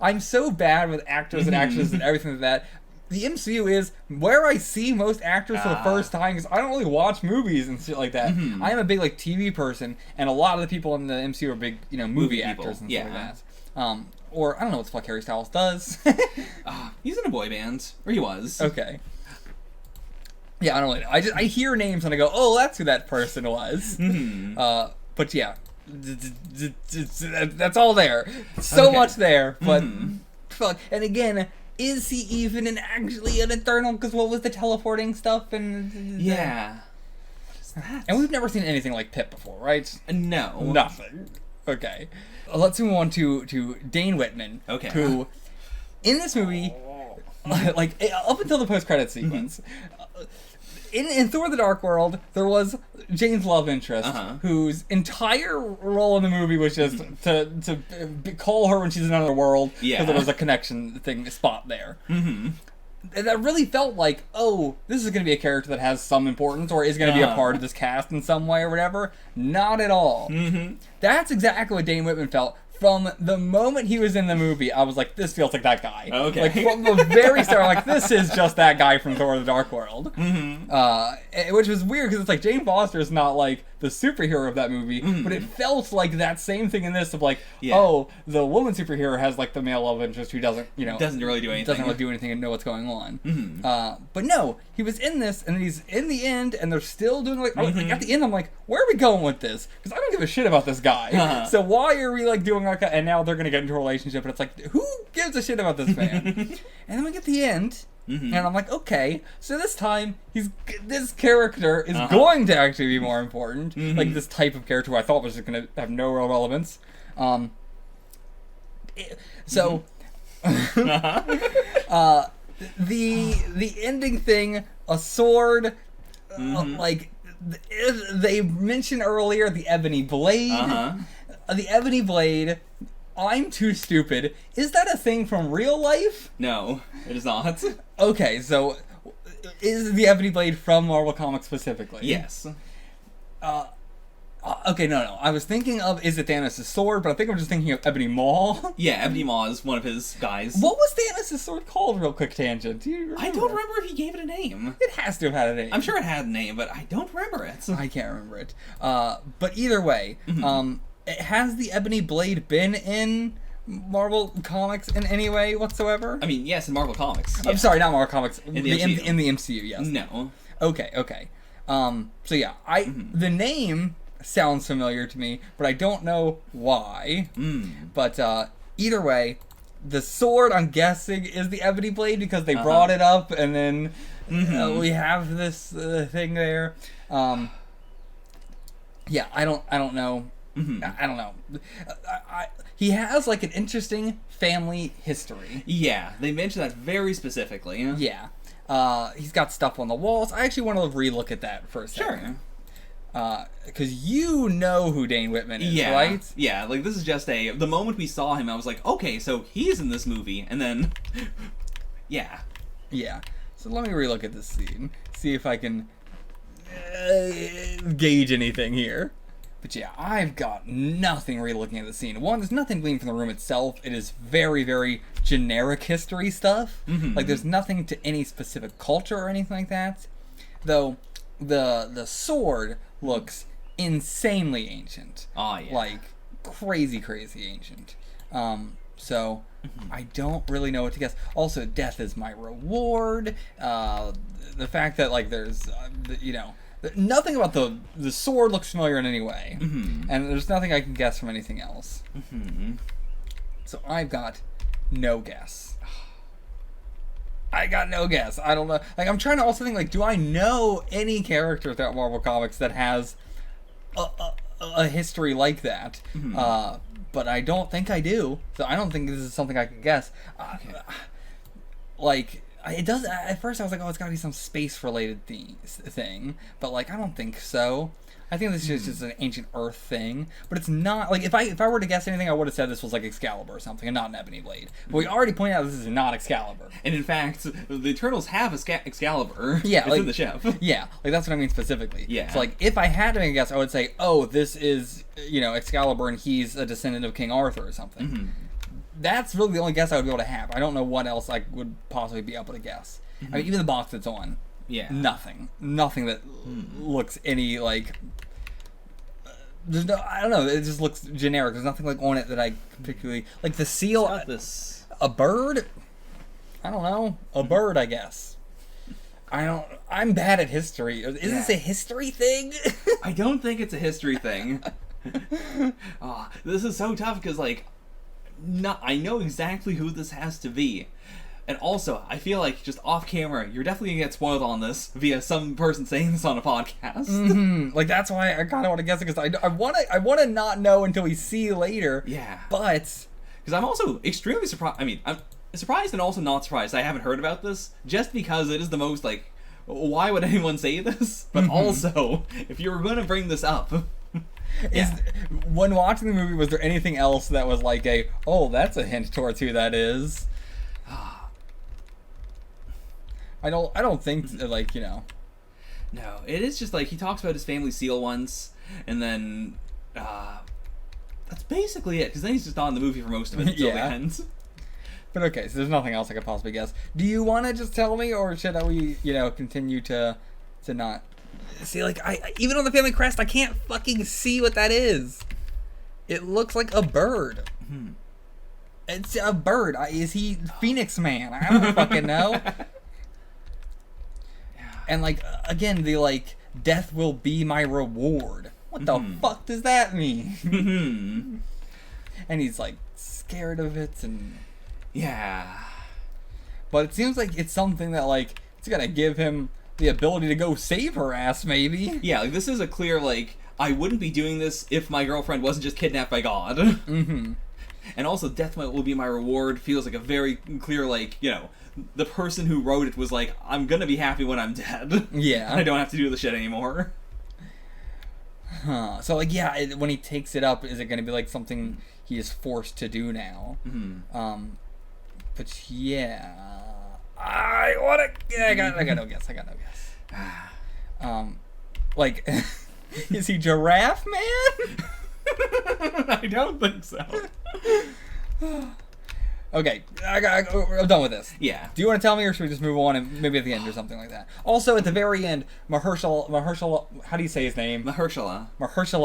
[SPEAKER 1] I'm so bad with actors and actresses and everything like that. The MCU is where I see most actors for the first time, because I don't really watch movies and shit like that. I am a big, TV person, and a lot of the people in the MCU are big, movie actors and stuff like that. Or, I don't know what the fuck Harry Styles does.
[SPEAKER 2] He's in a boy band. Or he was.
[SPEAKER 1] Okay. Yeah, I don't really know. I hear names and I go, oh, that's who that person was. But yeah. That's all there. So much there, but fuck. And again, is he even actually an Eternal? Because what was the teleporting stuff and...
[SPEAKER 2] Yeah.
[SPEAKER 1] And we've never seen anything like Pip before, right?
[SPEAKER 2] No.
[SPEAKER 1] Nothing. Okay. Let's move on to Dane Whitman.
[SPEAKER 2] Okay.
[SPEAKER 1] Who, in this movie, up until the post-credits sequence, in Thor: The Dark World, there was Jane's love interest, whose entire role in the movie was just to call her when she's in another world, because there was a connection spot there. And that really felt like, oh, this is going to be a character that has some importance, or is going to be a part of this cast in some way or whatever. Not at all. That's exactly what Dane Whitman felt. From the moment he was in the movie, I was like, this feels like that guy.
[SPEAKER 2] Okay.
[SPEAKER 1] Like, from the very start, I'm like, this is just that guy from Thor: The Dark World. Which was weird, because it's like, Jane Foster is not, like, the superhero of that movie, but it felt like that same thing in this of, like, oh, the woman superhero has, like, the male love interest who doesn't,
[SPEAKER 2] doesn't really do anything.
[SPEAKER 1] Doesn't really do anything and know what's going on. But no, he was in this, and he's in the end, and they're still doing, like, at the end, I'm like, where are we going with this? Because I don't give a shit about this guy. So why are we, like, doing like a, and now they're gonna get into a relationship, and it's like, who gives a shit about this man? And then we get to the end, and I'm like, okay, so this time, this character is going to actually be more important. Like, this type of character who I thought was just gonna have no real relevance. So, the ending thing, a sword, like, they mentioned earlier the ebony blade. The ebony blade, I'm too stupid. Is that a thing from real life?
[SPEAKER 2] No, it is not.
[SPEAKER 1] Okay, so is the ebony blade from Marvel Comics specifically?
[SPEAKER 2] Yes.
[SPEAKER 1] Okay, no. I was thinking of Is It Thanos' Sword, but I think I'm just thinking of Ebony Maw.
[SPEAKER 2] Yeah, Ebony Maw is one of his guys.
[SPEAKER 1] What was Thanos' sword called, real quick tangent? Do you remember?
[SPEAKER 2] I don't remember if he gave it a name.
[SPEAKER 1] It has to have had a name.
[SPEAKER 2] I'm sure it had a name, but I don't remember it.
[SPEAKER 1] I can't remember it. But either way, has the Ebony Blade been in Marvel Comics in any way whatsoever?
[SPEAKER 2] I mean, yes, in Marvel Comics. Yeah.
[SPEAKER 1] I'm sorry, not Marvel Comics.
[SPEAKER 2] In the MCU.
[SPEAKER 1] In the MCU, yes.
[SPEAKER 2] No.
[SPEAKER 1] Okay. So yeah, the name sounds familiar to me, but I don't know why. But either way, the sword, I'm guessing, is the Ebony Blade because they brought it up, and then we have this thing there. Yeah, I don't know. I don't know. He has like an interesting family history.
[SPEAKER 2] Yeah, they mentioned that very specifically.
[SPEAKER 1] Yeah. He's got stuff on the walls. I actually want to relook at that for a second.
[SPEAKER 2] Sure.
[SPEAKER 1] Because you know who Dane Whitman is, right?
[SPEAKER 2] Yeah, like this is just the moment we saw him, I was like, okay, so he's in this movie, and then, yeah.
[SPEAKER 1] Yeah. So let me relook at this scene, see if I can gauge anything here. But yeah, I've got nothing relooking at the scene. One, there's nothing gleaned from the room itself. It is very, very generic history stuff. Like, there's nothing to any specific culture or anything like that. Though, the sword looks insanely ancient.
[SPEAKER 2] Oh, yeah.
[SPEAKER 1] Like, crazy ancient. So, I don't really know what to guess. Also, death is my reward. The fact that, like, there's, nothing about the sword looks familiar in any way. And there's nothing I can guess from anything else. So I've got no guess. I got no guess. I don't know. Like, I'm trying to also think, like, do I know any character throughout Marvel Comics that has a history like that? But I don't think I do. So I don't think this is something I can guess. Like... It does. At first, I was like, "Oh, it's got to be some space-related thing," but like, I don't think so. I think this is just an ancient Earth thing, but it's not. Like, if I were to guess anything, I would have said this was like Excalibur or something, and not an Ebony Blade. But we already pointed out this is not Excalibur.
[SPEAKER 2] And in fact, the Eternals have Excalibur.
[SPEAKER 1] Yeah,
[SPEAKER 2] it's
[SPEAKER 1] like,
[SPEAKER 2] in the ship.
[SPEAKER 1] Yeah, like that's what I mean specifically.
[SPEAKER 2] Yeah.
[SPEAKER 1] So like, if I had to make a guess, I would say, "Oh, this is Excalibur, and he's a descendant of King Arthur or something." That's really the only guess I would be able to have. I don't know what else I would possibly be able to guess. I mean, even the box it's on.
[SPEAKER 2] Yeah.
[SPEAKER 1] Nothing that looks any like. There's no. I don't know. It just looks generic. There's nothing like on it that I particularly like. The seal.
[SPEAKER 2] It's got this.
[SPEAKER 1] A bird. I don't know. A bird, I guess. I'm bad at history. Is this a history thing?
[SPEAKER 2] I don't think it's a history thing. This is so tough because like. I know exactly who this has to be. And also, I feel like just off camera, you're definitely gonna get spoiled on this via some person saying this on a podcast.
[SPEAKER 1] Like, that's why I kind of want to guess it, because I want to not know until we see later.
[SPEAKER 2] Yeah.
[SPEAKER 1] But...
[SPEAKER 2] Because I'm also extremely surprised. I mean, I'm surprised and also not surprised I haven't heard about this, just because it is the most, like, why would anyone say this? But also, if you were going to bring this up...
[SPEAKER 1] When watching the movie, was there anything else that was like that's a hint towards who that is? I don't think like
[SPEAKER 2] No, it is just like he talks about his family seal once, and then that's basically it. Because then he's just on the movie for most of it until the end.
[SPEAKER 1] But okay, so there's nothing else I could possibly guess. Do you want to just tell me, or should we continue to not? See, like, I even on the family crest, I can't fucking see what that is. It looks like a bird. It's a bird. Is he Phoenix Man? I don't fucking know. And, like, again, the, like, death will be my reward. What the fuck does that mean? And he's, like, scared of it, and...
[SPEAKER 2] Yeah.
[SPEAKER 1] But it seems like it's something that, like, it's gonna give him... the ability to go save her ass, maybe.
[SPEAKER 2] Yeah, like, this is a clear, like, I wouldn't be doing this if my girlfriend wasn't just kidnapped by God. And also, death will be my reward feels like a very clear, like, the person who wrote it was like, I'm gonna be happy when I'm dead.
[SPEAKER 1] Yeah.
[SPEAKER 2] I don't have to do the shit anymore.
[SPEAKER 1] So, like, yeah, when he takes it up, is it gonna be, like, something he is forced to do now? But, yeah... I got no guess. Like, Is he Giraffe Man?
[SPEAKER 2] I don't think so.
[SPEAKER 1] Okay, I'm done with this.
[SPEAKER 2] Yeah.
[SPEAKER 1] Do you want to tell me, or should we just move on and maybe at the end or something like that? Also, at the very end, Mahershala, how do you say his name? Mahershala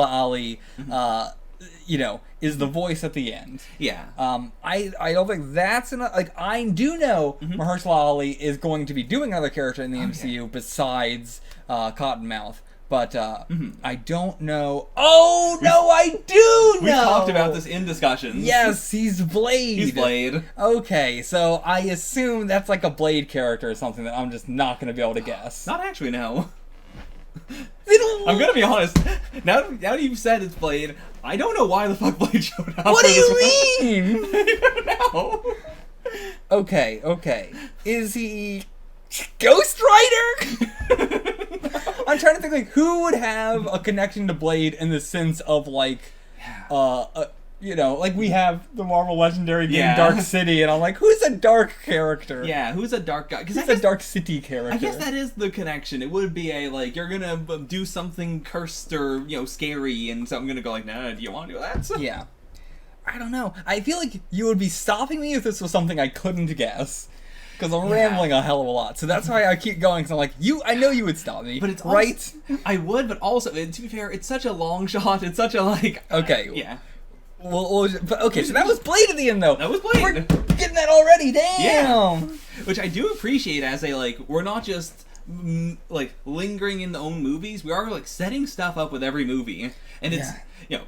[SPEAKER 1] Ali, is the voice at the end.
[SPEAKER 2] Yeah.
[SPEAKER 1] I don't think that's enough. Like, I do know Mahershala Ali is going to be doing another character in the MCU besides Cottonmouth. But I don't know. Oh, no, I do know!
[SPEAKER 2] We talked about this in discussions.
[SPEAKER 1] Yes, he's Blade.
[SPEAKER 2] He's Blade. Okay,
[SPEAKER 1] so I assume that's like a Blade character or something that I'm just not going to be able to guess.
[SPEAKER 2] Not actually, no. I'm going to be honest. Now that you've said it's Blade, I don't know why the fuck Blade showed up.
[SPEAKER 1] What do you mean?
[SPEAKER 2] I don't know.
[SPEAKER 1] Okay. Is he Ghost Rider? I'm trying to think, like, who would have a connection to Blade in the sense of, like, like we have the Marvel Legendary game Dark City, and I'm like, who's a dark character?
[SPEAKER 2] Yeah, who's a dark guy?
[SPEAKER 1] Who's a Dark City character?
[SPEAKER 2] I guess that is the connection. It would be a, like, you're gonna do something cursed or, scary, and so I'm gonna go like, no, do you want to do that?
[SPEAKER 1] Yeah. I don't know. I feel like you would be stopping me if this was something I couldn't guess. Because I'm rambling a hell of a lot. So that's why I keep going, because I'm like, I know you would stop me.
[SPEAKER 2] But it's
[SPEAKER 1] right?
[SPEAKER 2] Also, I would, but also, to be fair, it's such a long shot. It's such a, like...
[SPEAKER 1] Okay.
[SPEAKER 2] Yeah.
[SPEAKER 1] Well, so that was Blade at the end, though.
[SPEAKER 2] That was Blade.
[SPEAKER 1] We're getting that already. Damn.
[SPEAKER 2] Yeah. Which I do appreciate as a, like, we're not just, like, lingering in the own movies. We are, like, setting stuff up with every movie. And it's...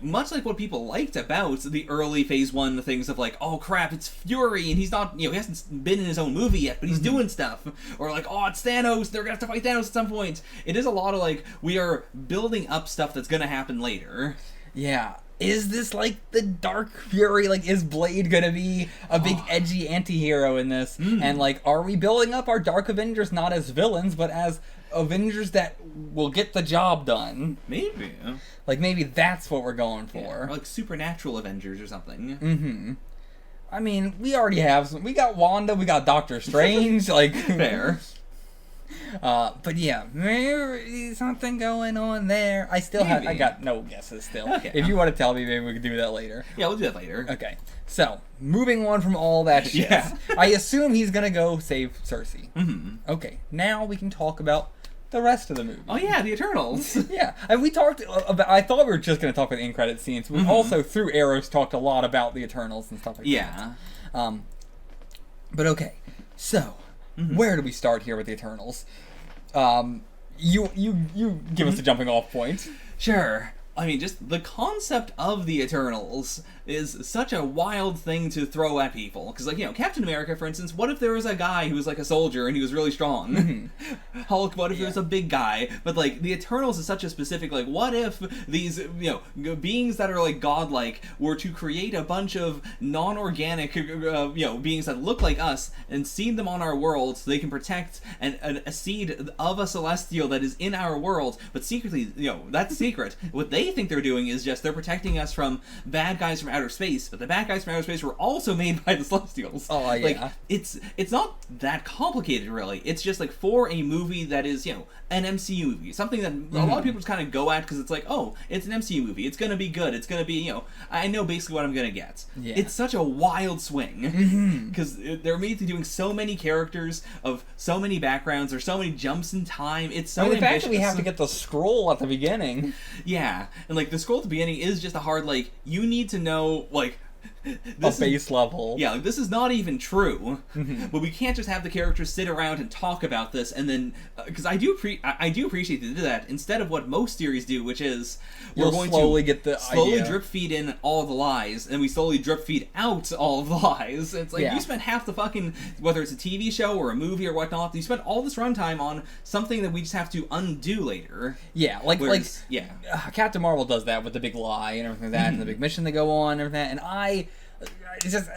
[SPEAKER 2] much like what people liked about the early Phase 1 things of like, oh crap, it's Fury, and he's not, he hasn't been in his own movie yet, but he's doing stuff. Or like, oh, it's Thanos, they're gonna have to fight Thanos at some point. It is a lot of like, we are building up stuff that's gonna happen later.
[SPEAKER 1] Yeah. Is this like the Dark Fury? Like, is Blade gonna be a big edgy anti-hero in this? And like, are we building up our Dark Avengers not as villains, but as Avengers that will get the job done?
[SPEAKER 2] Maybe.
[SPEAKER 1] Like, maybe that's what we're going for.
[SPEAKER 2] Yeah, or like supernatural Avengers or something.
[SPEAKER 1] Mm-hmm. I mean, we already have some. We got Wanda, we got Doctor Strange, like...
[SPEAKER 2] Fair.
[SPEAKER 1] But yeah, maybe something going on there. I got no guesses still.
[SPEAKER 2] Okay.
[SPEAKER 1] If you want to tell me, maybe we can do that later.
[SPEAKER 2] Yeah, we'll do that later.
[SPEAKER 1] Okay. So, moving on from all that shit. I assume he's gonna go save Cersei. Okay, now we can talk about the rest of the movie.
[SPEAKER 2] Oh yeah, the Eternals.
[SPEAKER 1] Yeah, and we talked about, I thought we were just going to talk about the end credit scenes. We also, through arrows, talked a lot about the Eternals and stuff like that. But okay, so, where do we start here with the Eternals? You give us a jumping off point.
[SPEAKER 2] Sure. I mean, just the concept of the Eternals is such a wild thing to throw at people. Because, like, Captain America, for instance, what if there was a guy who was, like, a soldier and he was really strong? Hulk, what if there was a big guy? But, like, the Eternals is such a specific, like, what if these, beings that are, like, godlike were to create a bunch of non-organic, beings that look like us and seed them on our world so they can protect a seed of a celestial that is in our world, but secretly, that's secret. What they think they're doing is just they're protecting us from bad guys from outer space, but the bad guys from outer space were also made by the Celestials.
[SPEAKER 1] Oh, yeah.
[SPEAKER 2] Like, it's not that complicated, really. It's just, like, for a movie that is, an MCU movie. Something that a lot of people just kind of go at because it's like, oh, it's an MCU movie. It's going to be good. It's going to be, I know basically what I'm going to get.
[SPEAKER 1] Yeah.
[SPEAKER 2] It's such a wild swing. Because they're immediately doing so many characters of so many backgrounds. There's so many jumps in time. It's so ambitious.
[SPEAKER 1] The fact that we have to get the scroll at the begining.
[SPEAKER 2] Yeah. And, like, the scroll at the beginning is just a hard, like, you need to know, like...
[SPEAKER 1] a base level.
[SPEAKER 2] Yeah, like, this is not even true. But we can't just have the characters sit around and talk about this and then... Because I do appreciate they did that instead of what most series do, which is... We're going
[SPEAKER 1] slowly
[SPEAKER 2] to
[SPEAKER 1] get the
[SPEAKER 2] slowly
[SPEAKER 1] idea.
[SPEAKER 2] drip feed in all the lies, and we slowly drip feed out all of the lies. It's like,
[SPEAKER 1] Yeah.
[SPEAKER 2] you spent half the fucking... Whether it's a TV show or a movie or whatnot, you spent all this runtime on something that we just have to undo later.
[SPEAKER 1] Yeah,
[SPEAKER 2] Whereas,
[SPEAKER 1] Captain Marvel does that with the big lie and everything like that, and the big mission they go on and everything that, and it's just,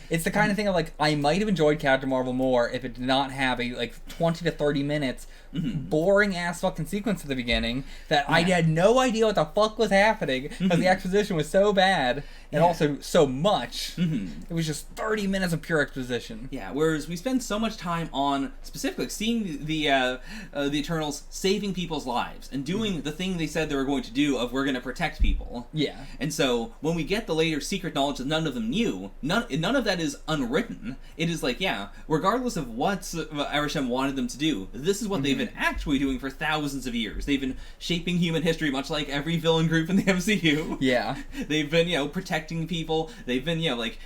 [SPEAKER 1] it's the kind of thing of, like, I might have enjoyed Captain Marvel more if it did not have a, like, 20 to 30 minutes boring-ass fucking sequence at the beginning that I had no idea what the fuck was happening because the exposition was so bad. and also so much. It was just 30 minutes of pure exposition.
[SPEAKER 2] Yeah, whereas we spend so much time on specifically seeing the Eternals saving people's lives and doing the thing they said they were going to do of we're going to protect people.
[SPEAKER 1] Yeah.
[SPEAKER 2] And so when we get the later secret knowledge that none of them knew, none of that is unwritten. It is like, yeah, regardless of what Arishem wanted them to do, this is what they've been actually doing for thousands of years. They've been shaping human history, much like every villain group in the MCU.
[SPEAKER 1] Yeah.
[SPEAKER 2] They've been, protecting people. They've been,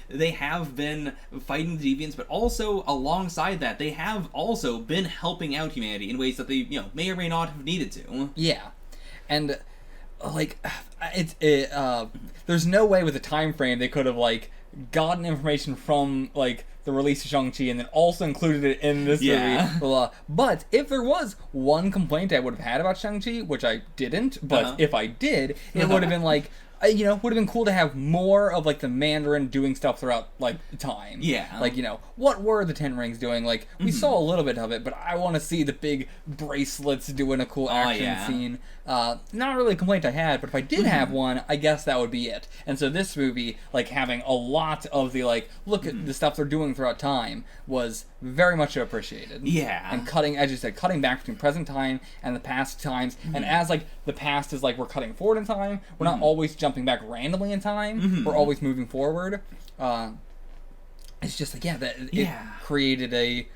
[SPEAKER 2] they have been fighting the deviants, but also alongside that, they have also been helping out humanity in ways that they, may or may not have needed to.
[SPEAKER 1] Yeah. And, there's no way with a time frame they could have, gotten information from, the release of Shang-Chi and then also included it in this movie. But if there was one complaint I would have had about Shang-Chi, which I didn't, but if I did, it would have been would have been cool to have more of the Mandarin doing stuff throughout time.
[SPEAKER 2] Yeah.
[SPEAKER 1] What were the Ten Rings doing? We saw a little bit of it, but I want to see the big bracelets doing a cool action scene. Not really a complaint I had, but if I did have one, I guess that would be it. And so this movie, having a lot of the look at the stuff they're doing throughout time was very much appreciated.
[SPEAKER 2] Yeah.
[SPEAKER 1] And cutting, as you said, cutting back between present time and the past times. And as the past is we're cutting forward in time, we're not always jumping back randomly in time. We're always moving forward. It's just it created a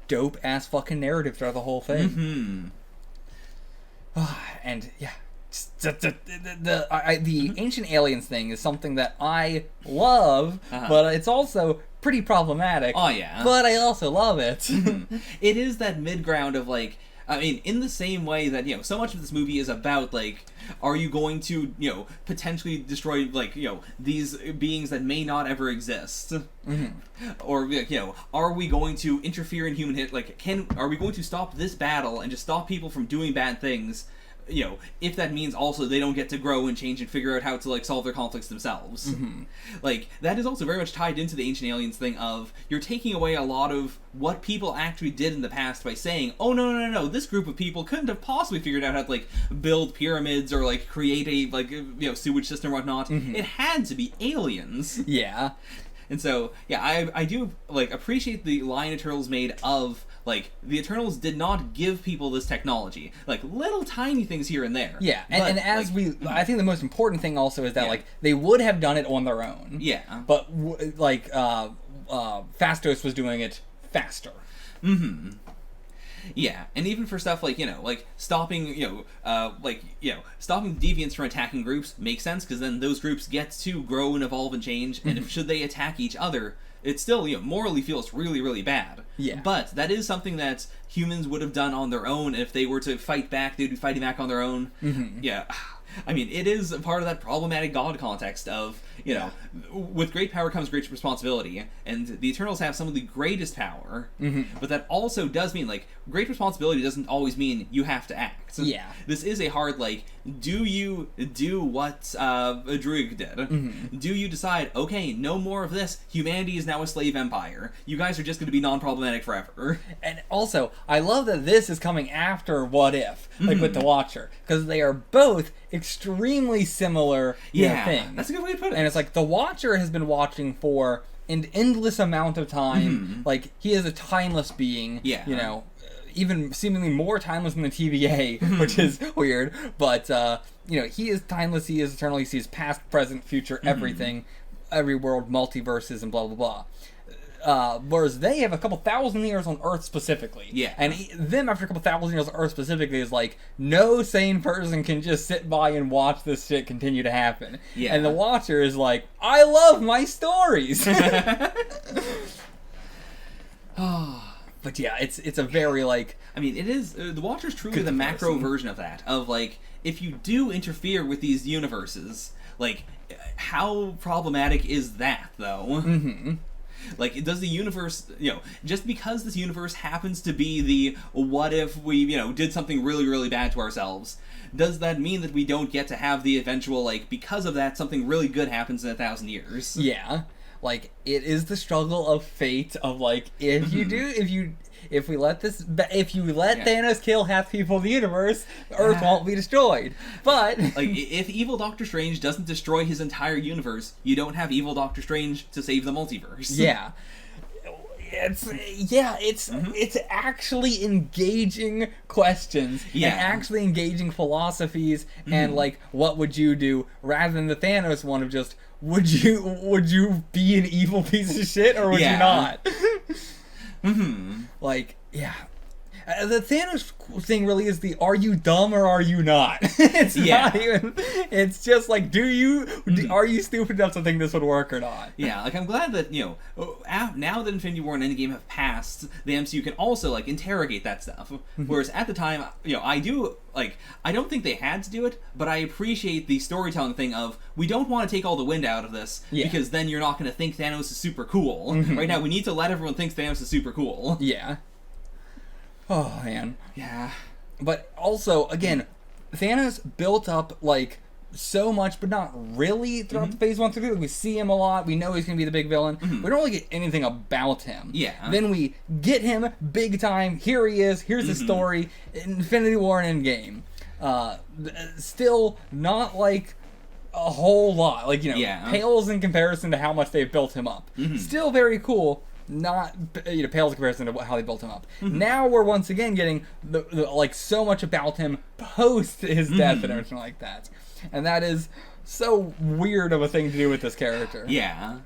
[SPEAKER 1] dope ass fucking narrative throughout the whole thing. And yeah, the ancient aliens thing is something that I love, but it's also pretty problematic.
[SPEAKER 2] Oh yeah,
[SPEAKER 1] but I also love it.
[SPEAKER 2] It is that mid ground of in the same way that, so much of this movie is about, are you going to, potentially destroy, these beings that may not ever exist? Or, are we going to interfere in human are we going to stop this battle and just stop people from doing bad things? If that means also they don't get to grow and change and figure out how to, solve their conflicts themselves. That is also very much tied into the Ancient Aliens thing of, you're taking away a lot of what people actually did in the past by saying, oh, no, this group of people couldn't have possibly figured out how to, build pyramids or, create a, sewage system or whatnot. It had to be aliens.
[SPEAKER 1] Yeah.
[SPEAKER 2] And so, yeah, I do, appreciate the line Eternals made of, the Eternals did not give people this technology. Little tiny things here and there.
[SPEAKER 1] Yeah, and as I think the most important thing also is that, they would have done it on their own.
[SPEAKER 2] Yeah.
[SPEAKER 1] But, Phastos was doing it faster.
[SPEAKER 2] Yeah, and even for stuff stopping, stopping deviants from attacking groups makes sense, because then those groups get to grow and evolve and change, and should they attack each other, it still, morally feels really, really bad.
[SPEAKER 1] Yeah.
[SPEAKER 2] But that is something that humans would have done on their own. If they were to fight back, they would be fighting back on their own. Yeah. I mean, it is a part of that problematic God context of, with great power comes great responsibility, and the Eternals have some of the greatest power, but that also does mean, great responsibility doesn't always mean you have to act.
[SPEAKER 1] Yeah.
[SPEAKER 2] This is a hard, do you do what Druig did? Do you decide, okay, no more of this, humanity is now a slave empire, you guys are just going to be non-problematic forever?
[SPEAKER 1] And also, I love that this is coming after What If, with The Watcher, because they are both extremely similar things.
[SPEAKER 2] That's a good way to put it.
[SPEAKER 1] And it's The Watcher has been watching for an endless amount of time. He is a timeless being.
[SPEAKER 2] Yeah.
[SPEAKER 1] Even seemingly more timeless than the TVA, which is weird. But, he is timeless, he is eternal, he sees past, present, future, everything, every world, multiverses, and blah, blah, blah. Whereas they have a couple thousand years on Earth specifically.
[SPEAKER 2] Yeah.
[SPEAKER 1] And them, after a couple thousand years on Earth specifically, is no sane person can just sit by and watch this shit continue to happen.
[SPEAKER 2] Yeah.
[SPEAKER 1] And the Watcher is I love my stories! But yeah, it's a very, I
[SPEAKER 2] mean, it is, the Watcher's truly the macro version of that. Of, if you do interfere with these universes, how problematic is that, though? Does the universe, just because this universe happens to be the what if we, did something really, really bad to ourselves, does that mean that we don't get to have the eventual, because of that, something really good happens in 1,000 years?
[SPEAKER 1] Yeah. like, it is the struggle of fate of, like, if you let Thanos kill half the people in the universe, Earth won't be destroyed. But
[SPEAKER 2] like, if evil Doctor Strange doesn't destroy his entire universe, you don't have evil Doctor Strange to save the multiverse.
[SPEAKER 1] Yeah. It's actually engaging questions and actually engaging philosophies and like, what would you do, rather than the Thanos one of just, would you be an evil piece of shit or would you not? Like, yeah. The Thanos thing really is the are you dumb or are you not? It's not even. It's just like, are you stupid enough to think this would work or not? Yeah,
[SPEAKER 2] like I'm glad that, you know, now that Infinity War and Endgame have passed, the MCU can also like interrogate that stuff. Whereas at the time, you know, I don't think they had to do it, but I appreciate the storytelling thing of, we don't want to take all the wind out of this because then you're not going to think Thanos is super cool. Right now, we need to let everyone think Thanos is super cool.
[SPEAKER 1] Yeah. Oh, man.
[SPEAKER 2] Yeah.
[SPEAKER 1] But also, again, Thanos built up, like, so much, but not really throughout Phase 1 through 2. We see him a lot. We know he's going to be the big villain. We don't really get anything about him.
[SPEAKER 2] Yeah.
[SPEAKER 1] Then we get him big time. Here he is. Here's his story. Infinity War and Endgame. Still not, like, a whole lot. Like, you know, pales in comparison to how much they've built him up. Still very cool. Not, you know, pales in comparison to how they built him up. Now we're once again getting the like so much about him post his death and everything like that, and that is so weird of a thing to do with this character.
[SPEAKER 2] Yeah,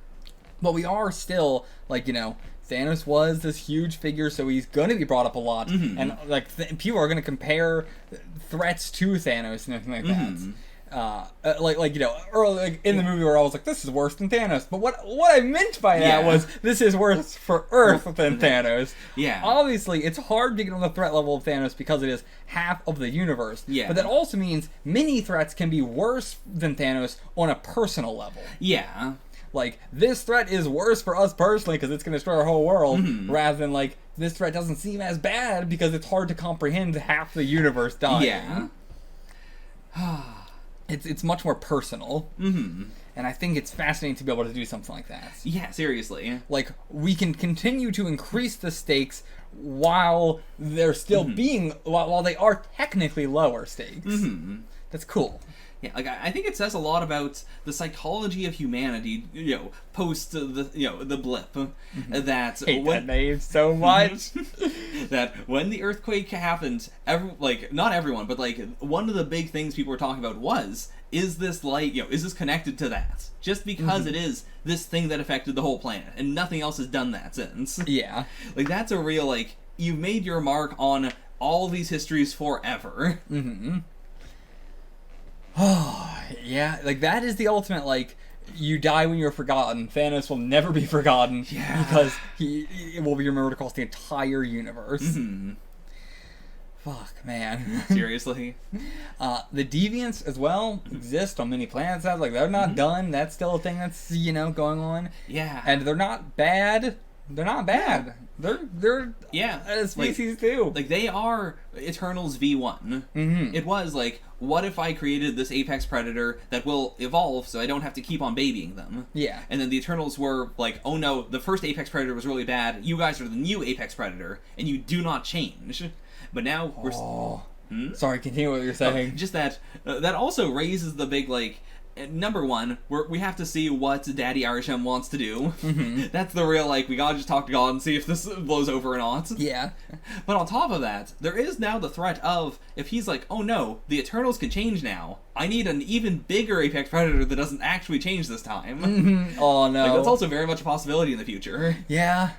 [SPEAKER 1] but we are still, like, you know, Thanos was this huge figure, so he's going to be brought up a lot, and like people are going to compare threats to Thanos and everything like that. Like you know, early, like, in the movie where I was like, this is worse than Thanos. But what I meant by that was, this is worse for Earth than Thanos.
[SPEAKER 2] Yeah.
[SPEAKER 1] Obviously, it's hard to get on the threat level of Thanos because it is half of the universe.
[SPEAKER 2] Yeah.
[SPEAKER 1] But that also means many threats can be worse than Thanos on a personal level.
[SPEAKER 2] Yeah.
[SPEAKER 1] Like, this threat is worse for us personally because it's going to destroy our whole world, rather than, like, this threat doesn't seem as bad because it's hard to comprehend half the universe dying.
[SPEAKER 2] Yeah.
[SPEAKER 1] It's much more personal. And I think it's fascinating to be able to do something like that.
[SPEAKER 2] Yeah, seriously.
[SPEAKER 1] Like, we can continue to increase the stakes while they're still being, while they are technically lower stakes. That's cool.
[SPEAKER 2] Yeah, like, I think it says a lot about the psychology of humanity, you know, post the, you know, the blip. That
[SPEAKER 1] hate that name so much.
[SPEAKER 2] That when the earthquake happened, not everyone, but like one of the big things people were talking about was, is this like, you know, is this connected to that? Just because it is this thing that affected the whole planet, and nothing else has done that since.
[SPEAKER 1] Yeah.
[SPEAKER 2] Like, that's a real, like, you've made your mark on all these histories forever.
[SPEAKER 1] Oh, yeah, like, that is the ultimate, like, you die when you're forgotten. Thanos will never be forgotten because he will be remembered across the entire universe. Fuck, man.
[SPEAKER 2] Seriously.
[SPEAKER 1] The Deviants, as well, exist on many planets. Like, they're not done. That's still a thing that's, you know, going on.
[SPEAKER 2] Yeah.
[SPEAKER 1] And they're not bad. They're not bad. They're a species, too.
[SPEAKER 2] Like, they are Eternals V1. It was like, what if I created this apex predator that will evolve so I don't have to keep on babying them?
[SPEAKER 1] Yeah.
[SPEAKER 2] And then the Eternals were like, oh no, the first apex predator was really bad. You guys are the new apex predator, and you do not change. But now we're...
[SPEAKER 1] Sorry, continue what you're saying.
[SPEAKER 2] Just that also raises the big, like, number one, we have to see what Daddy Arishem wants to do. That's the real, like, we gotta just talk to God and see if this blows over or not.
[SPEAKER 1] Yeah.
[SPEAKER 2] But on top of that, there is now the threat of, if he's like, oh no, the Eternals can change now, I need an even bigger apex predator that doesn't actually change this time.
[SPEAKER 1] Oh no.
[SPEAKER 2] Like, that's also very much a possibility in the future.
[SPEAKER 1] Yeah.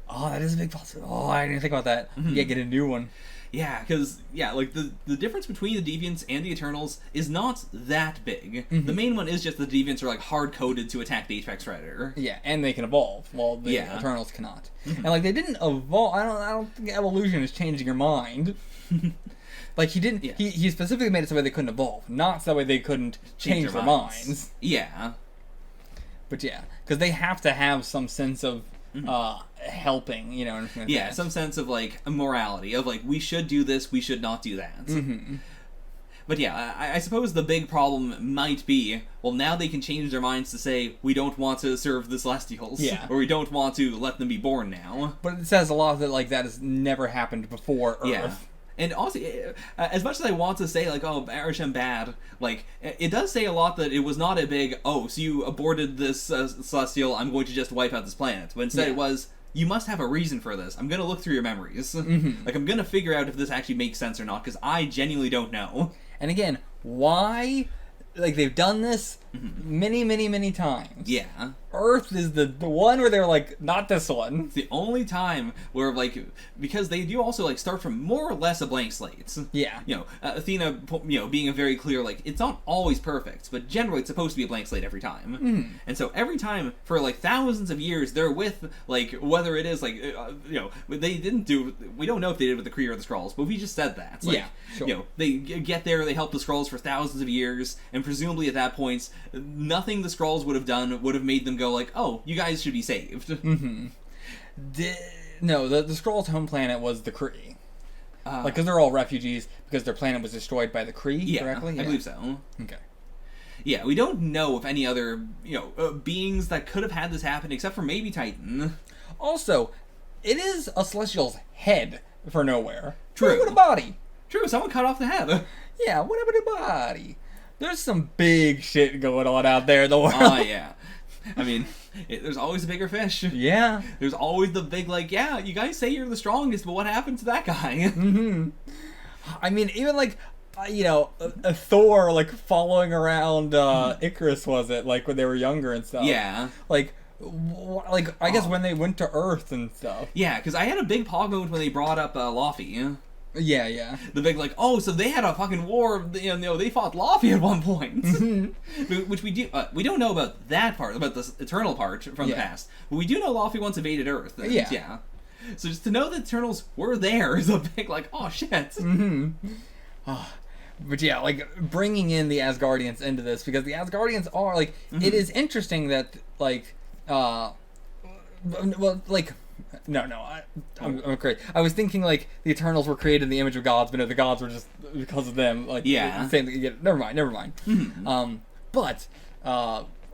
[SPEAKER 1] Oh, that is a big possibility. Oh, I didn't even think about that. Yeah, get a new one.
[SPEAKER 2] Yeah, because, like, the difference between the Deviants and the Eternals is not that big. The main one is just the Deviants are, like, hard-coded to attack the Apex Predator.
[SPEAKER 1] Yeah, and they can evolve, while the Eternals cannot. And, like, they didn't evolve. I don't think evolution is changing your mind. Like, he didn't... Yeah. He specifically made it so that they couldn't evolve, not so that they couldn't change their minds.
[SPEAKER 2] Yeah.
[SPEAKER 1] But, yeah, because they have to have some sense of... helping, you know.
[SPEAKER 2] Some sense of, like, morality, of, like, we should do this, we should not do that. But yeah, I suppose the big problem might be, well, now they can change their minds to say, we don't want to serve the Celestials.
[SPEAKER 1] Yeah.
[SPEAKER 2] Or we don't want to let them be born now.
[SPEAKER 1] But it says a lot that, like, that has never happened before Earth.
[SPEAKER 2] Yeah. And also, as much as I want to say, like, oh, Arishem bad, like, it does say a lot that it was not a big, oh, so you aborted this Celestial, I'm going to just wipe out this planet. But instead it was, you must have a reason for this. I'm going to look through your memories. Like, I'm going to figure out if this actually makes sense or not, because I genuinely don't know.
[SPEAKER 1] And again, why? Like, they've done this many, many, many times.
[SPEAKER 2] Yeah.
[SPEAKER 1] Earth is the one where they're like, not this one.
[SPEAKER 2] It's the only time where, like, because they do also, like, start from more or less a blank slate.
[SPEAKER 1] Yeah.
[SPEAKER 2] You know, Athena, you know, being a very clear, like, it's not always perfect, but generally it's supposed to be a blank slate every time. And so every time, for, like, thousands of years, they're with, like, whether it is, like, you know, they didn't do, we don't know if they did with the Kree or the Skrulls, but we just said that. Like,
[SPEAKER 1] yeah, sure.
[SPEAKER 2] You know, they get there, they help the Skrulls for thousands of years, and presumably at that point, nothing the Skrulls would have done would have made them go like, oh, you guys should be saved.
[SPEAKER 1] No, the Skrulls' home planet was the Kree. Like, because they're all refugees because their planet was destroyed by the Kree, correctly?
[SPEAKER 2] I believe so.
[SPEAKER 1] Okay.
[SPEAKER 2] Yeah, we don't know if any other, you know, beings that could have had this happen, except for maybe Titan.
[SPEAKER 1] Also, it is a Celestial's head for nowhere.
[SPEAKER 2] True.
[SPEAKER 1] What about a body?
[SPEAKER 2] True, someone cut off the head.
[SPEAKER 1] Yeah, what about a body? There's some big shit going on out there in the world.
[SPEAKER 2] Oh, yeah. I mean, there's always a bigger fish.
[SPEAKER 1] Yeah.
[SPEAKER 2] There's always the big, like, yeah, you guys say you're the strongest, but what happened to that guy?
[SPEAKER 1] I mean, even, like, you know, a Thor, like, following around Icarus, was it? Like, when they were younger and stuff.
[SPEAKER 2] Yeah.
[SPEAKER 1] Like, I guess when they went to Earth and stuff.
[SPEAKER 2] Yeah, because I had a big pog moment when they brought up Laufey.
[SPEAKER 1] Yeah, yeah.
[SPEAKER 2] The big, like, oh, so they had a fucking war, you know, they fought Laufey at one point. Which we don't know about that part, about the Eternal part from the past. But we do know Laufey once invaded Earth. And, yeah. So just to know that Eternals were there is a big, like, oh, shit.
[SPEAKER 1] But yeah, like, bringing in the Asgardians into this, because the Asgardians are, like, it is interesting that, like, well, like... No, I'm crazy. I was thinking, like, the Eternals were created in the image of gods, but no, the gods were just because of them. Like, same thing. Yeah, never mind. But,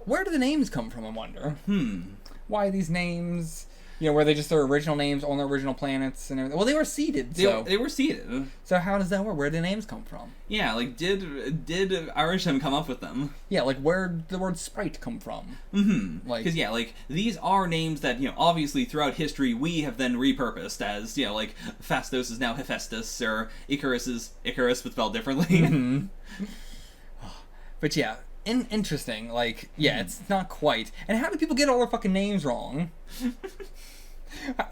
[SPEAKER 1] where do the names come from, I wonder? Why these names? You know, were they just their original names on their original planets and everything? Well, they were seeded, so...
[SPEAKER 2] They were seeded.
[SPEAKER 1] So how does that work? Where do the names come from?
[SPEAKER 2] Yeah, like, did Arishem come up with them?
[SPEAKER 1] Yeah, like, where did the word sprite come from? Like...
[SPEAKER 2] Because, yeah, like, these are names that, you know, obviously throughout history we have then repurposed as, you know, like, Phastos is now Hephaestus, or Icarus is Icarus, but spelled differently.
[SPEAKER 1] But yeah... Interesting, like, yeah, it's not quite. And how do people get all their fucking names wrong?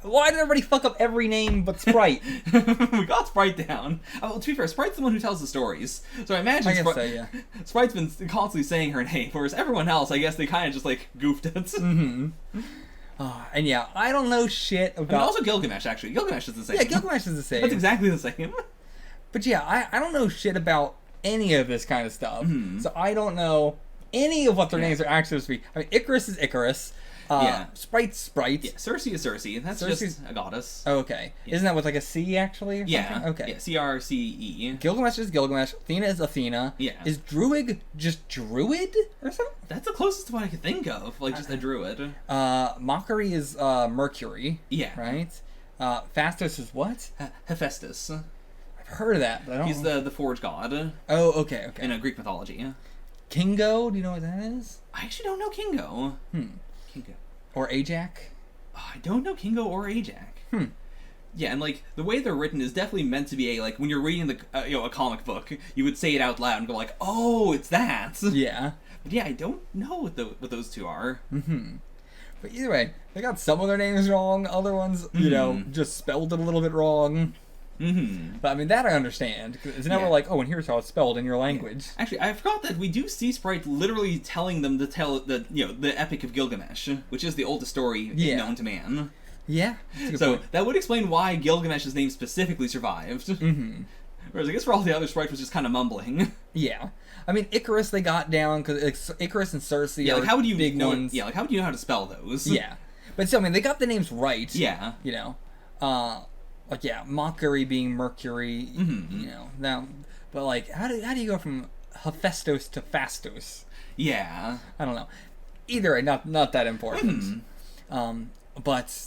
[SPEAKER 1] Why did everybody fuck up every name but Sprite?
[SPEAKER 2] We got Sprite down. Well, to be fair, Sprite's the one who tells the stories. So I imagine Sprite's been constantly saying her name, whereas everyone else, I guess they kind of just, like, goofed it.
[SPEAKER 1] And yeah, I don't know shit about...
[SPEAKER 2] I mean, also Gilgamesh, actually. Gilgamesh is the same.
[SPEAKER 1] Yeah, Gilgamesh is the same.
[SPEAKER 2] That's exactly the same.
[SPEAKER 1] But yeah, I don't know shit about any of this kind of stuff. So I don't know any of what their names are actually supposed to be. I mean, Icarus is Icarus. Sprite's Sprite.
[SPEAKER 2] Yeah, Circe is Circe. That's just a goddess.
[SPEAKER 1] Oh, okay. Yeah. Isn't that with like a C actually? Or something? Okay.
[SPEAKER 2] Yeah, C-R-C-E.
[SPEAKER 1] Gilgamesh is Gilgamesh. Athena is Athena.
[SPEAKER 2] Yeah.
[SPEAKER 1] Is Druid just Druid or something?
[SPEAKER 2] That's the closest one I could think of. Like just a druid.
[SPEAKER 1] Mockery is Mercury.
[SPEAKER 2] Yeah.
[SPEAKER 1] Right? Phastos is what?
[SPEAKER 2] Hephaestus.
[SPEAKER 1] I've heard of that, but I don't
[SPEAKER 2] He's the forge god.
[SPEAKER 1] Oh, okay.
[SPEAKER 2] In a Greek mythology.
[SPEAKER 1] Kingo, do you know what that is?
[SPEAKER 2] I actually don't know Kingo. Kingo.
[SPEAKER 1] Or Ajak?
[SPEAKER 2] Oh, I don't know Kingo or Ajak. Yeah, and like the way they're written is definitely meant to be a like when you're reading the a comic book, you would say it out loud and go like, "Oh, it's that."
[SPEAKER 1] Yeah.
[SPEAKER 2] But yeah, I don't know what those two are.
[SPEAKER 1] But either way, they got some of their names wrong. Other ones, you know, just spelled it a little bit wrong. But I mean that I understand. It's never like, oh, and here's how it's spelled in your language.
[SPEAKER 2] Actually, I forgot that we do see Sprite literally telling them to tell the the Epic of Gilgamesh, which is the oldest story known to man.
[SPEAKER 1] Yeah.
[SPEAKER 2] So that would explain why Gilgamesh's name specifically survived. Whereas I guess for all the other Sprite was just kind of mumbling.
[SPEAKER 1] Yeah. I mean, Icarus they got down because Icarus and Circe are
[SPEAKER 2] like how would you
[SPEAKER 1] big
[SPEAKER 2] know?
[SPEAKER 1] ones.
[SPEAKER 2] Yeah, like how would you know how to spell those?
[SPEAKER 1] Yeah. But still, I mean, they got the names right.
[SPEAKER 2] Yeah.
[SPEAKER 1] You know. Like, yeah, Mockery being Mercury, you know. Now, But like, how do you go from Hephaestus to Fastos?
[SPEAKER 2] Yeah.
[SPEAKER 1] I don't know. Either way, not that important. But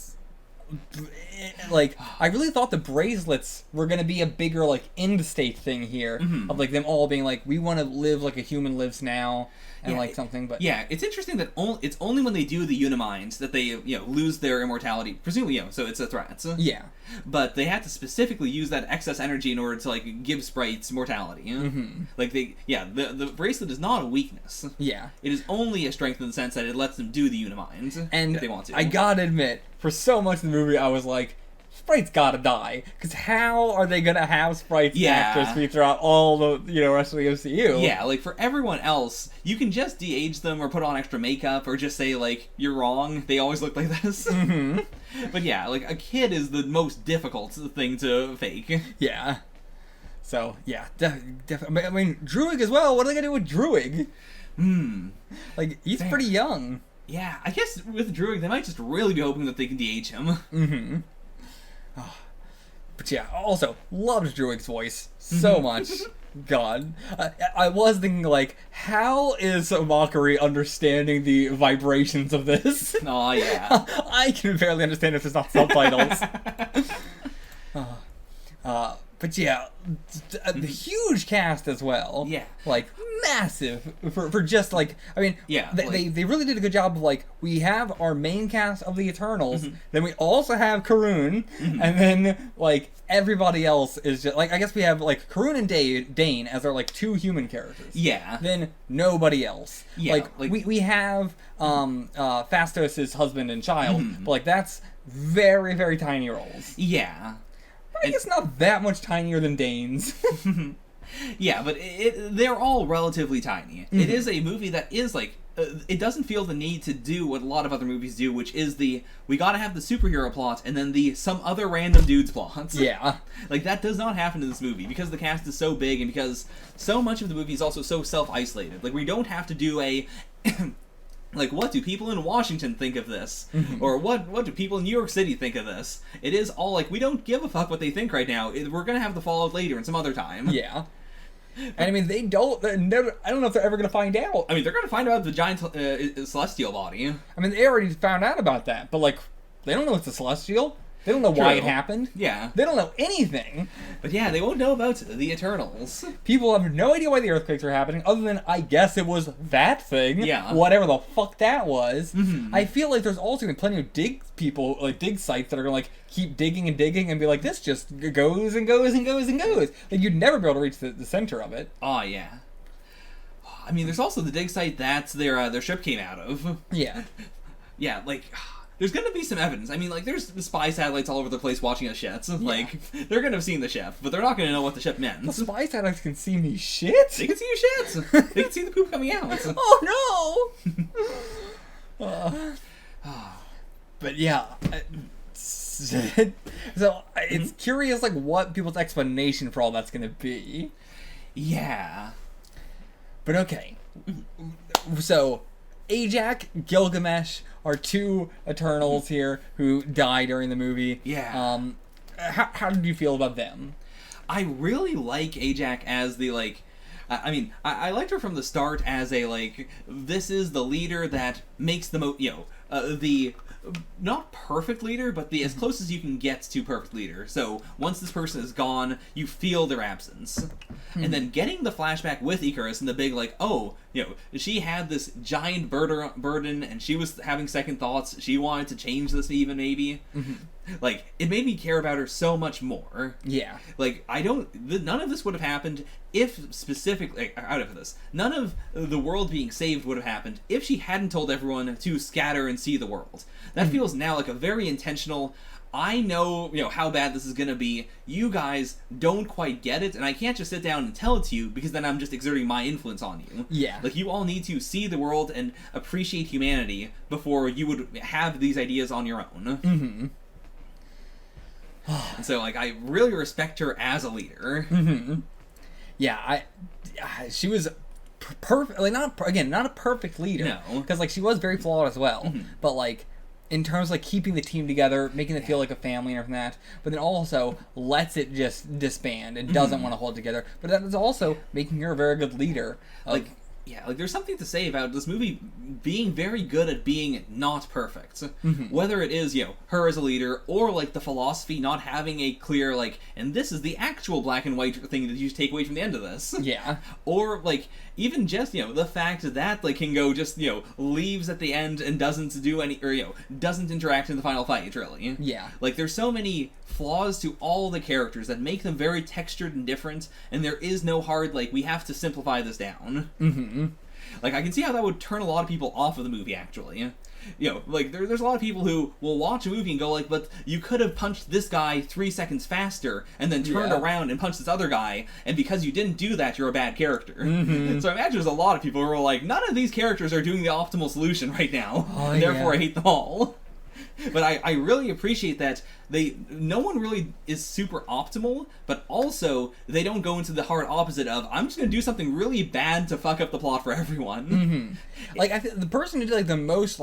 [SPEAKER 1] like, I really thought the bracelets were gonna be a bigger like end state thing here of like them all being like, we want to live like a human lives now. And like something, but
[SPEAKER 2] yeah, it's interesting that it's only when they do the Unimind that they lose their immortality, presumably so it's a threat.
[SPEAKER 1] Yeah,
[SPEAKER 2] but they have to specifically use that excess energy in order to like give sprites mortality. Like the bracelet is not a weakness.
[SPEAKER 1] Yeah,
[SPEAKER 2] it is only a strength in the sense that it lets them do the Unimind
[SPEAKER 1] and
[SPEAKER 2] if they want to.
[SPEAKER 1] I gotta admit, for so much of the movie, I was like, Sprite's gotta die, because how are they gonna have Sprite's actors be throughout all the rest of the MCU?
[SPEAKER 2] Yeah, like for everyone else, you can just de-age them or put on extra makeup or just say like, you're wrong, they always look like this. But yeah, like a kid is the most difficult thing to fake.
[SPEAKER 1] Yeah. So yeah, definitely. I mean, Druig as well. What are they gonna do with Druig? Like he's pretty young.
[SPEAKER 2] Yeah, I guess with Druig they might just really be hoping that they can de-age him.
[SPEAKER 1] But yeah, also loved Druig's voice so much. God, I was thinking like, how is Mockery understanding the vibrations of this?
[SPEAKER 2] Oh yeah,
[SPEAKER 1] I can barely understand if there's not subtitles. But yeah, the huge cast as well.
[SPEAKER 2] Yeah,
[SPEAKER 1] like massive for just like, I mean,
[SPEAKER 2] yeah,
[SPEAKER 1] they really did a good job of like, we have our main cast of the Eternals, then we also have Karun, and then like everybody else is just like, I guess we have like Karun and Dane as our like two human characters.
[SPEAKER 2] Yeah.
[SPEAKER 1] Then nobody else.
[SPEAKER 2] Yeah.
[SPEAKER 1] Like we have Fastos' husband and child, but like that's very, very tiny roles.
[SPEAKER 2] Yeah.
[SPEAKER 1] I guess not that much tinier than Dane's.
[SPEAKER 2] Yeah, but they're all relatively tiny. It is a movie that is like, it doesn't feel the need to do what a lot of other movies do, which is we gotta have the superhero plot and then the some other random dude's plot.
[SPEAKER 1] Yeah.
[SPEAKER 2] Like that does not happen in this movie because the cast is so big and because so much of the movie is also so self-isolated. Like we don't have to do a like, what do people in Washington think of this? Or what do people in New York City think of this? It is all like, we don't give a fuck what they think right now. We're gonna have the fallout later and some other time.
[SPEAKER 1] Yeah. And I mean, I don't know if they're ever gonna find out.
[SPEAKER 2] I mean, they're gonna find out the giant celestial body.
[SPEAKER 1] I mean, they already found out about that, but like, they don't know it's a celestial. They don't know why it happened.
[SPEAKER 2] Yeah.
[SPEAKER 1] They don't know anything.
[SPEAKER 2] But yeah, they won't know about the Eternals.
[SPEAKER 1] People have no idea why the earthquakes are happening, other than, I guess it was that thing.
[SPEAKER 2] Yeah.
[SPEAKER 1] Whatever the fuck that was. I feel like there's also been plenty of dig sites that are gonna like keep digging and digging and be like, this just goes and goes and goes and goes. Like, you'd never be able to reach the center of it.
[SPEAKER 2] Oh, yeah. I mean, there's also the dig site that's their ship came out of.
[SPEAKER 1] Yeah.
[SPEAKER 2] Yeah, like... There's gonna be some evidence. I mean, like, there's spy satellites all over the place watching us shits. Like, they're gonna have seen the ship, but they're not gonna know what the ship meant.
[SPEAKER 1] The spy satellites can see me shit?
[SPEAKER 2] They can see your shits! They can see the poop coming out.
[SPEAKER 1] Oh, no! But yeah... so, it's curious, like, what people's explanation for all that's gonna be.
[SPEAKER 2] Yeah.
[SPEAKER 1] But okay. So, Ajak, Gilgamesh are two Eternals here who die during the movie.
[SPEAKER 2] Yeah.
[SPEAKER 1] How did you feel about them?
[SPEAKER 2] I really like Ajak as the, like... I mean, I liked her from the start as a, like, this is the leader that makes the most, the... Not perfect leader, but the as close as you can get to perfect leader. So once this person is gone, you feel their absence. And then getting the flashback with Icarus and the big like, oh, she had this giant burden and she was having second thoughts. She wanted to change this even maybe. Like, it made me care about her so much more.
[SPEAKER 1] Yeah.
[SPEAKER 2] Like, none of this would have happened if specifically, out of this, none of the world being saved would have happened if she hadn't told everyone to scatter and see the world. That feels now like a very intentional, I know, how bad this is gonna be. You guys don't quite get it, and I can't just sit down and tell it to you because then I'm just exerting my influence on you.
[SPEAKER 1] Yeah.
[SPEAKER 2] Like, you all need to see the world and appreciate humanity before you would have these ideas on your own. And so, like, I really respect her as a leader.
[SPEAKER 1] Yeah, she was perfect. Like, not a perfect leader.
[SPEAKER 2] No.
[SPEAKER 1] Because, like, she was very flawed as well. But, like, in terms of like keeping the team together, making it feel like a family and everything like that, but then also lets it just disband and doesn't want to hold it together. But that is also making her a very good leader.
[SPEAKER 2] Like there's something to say about this movie being very good at being not perfect. Whether it is, her as a leader, or like the philosophy not having a clear and this is the actual black and white thing that you take away from the end of this.
[SPEAKER 1] Yeah.
[SPEAKER 2] Or even just, the fact that Kingo just, leaves at the end and doesn't do any, or, doesn't interact in the final fight, really.
[SPEAKER 1] Yeah.
[SPEAKER 2] There's so many flaws to all the characters that make them very textured and different, and there is no hard, we have to simplify this down. I can see how that would turn a lot of people off of the movie, actually. There's a lot of people who will watch a movie and go but you could have punched this guy 3 seconds faster and then turned around and punched this other guy, and because you didn't do that, you're a bad character. So I imagine there's a lot of people who are none of these characters are doing the optimal solution right now, and therefore I hate them all. But I really appreciate that no one really is super optimal, but also they don't go into the hard opposite of, I'm just going to do something really bad to fuck up the plot for everyone.
[SPEAKER 1] I think the person who did the most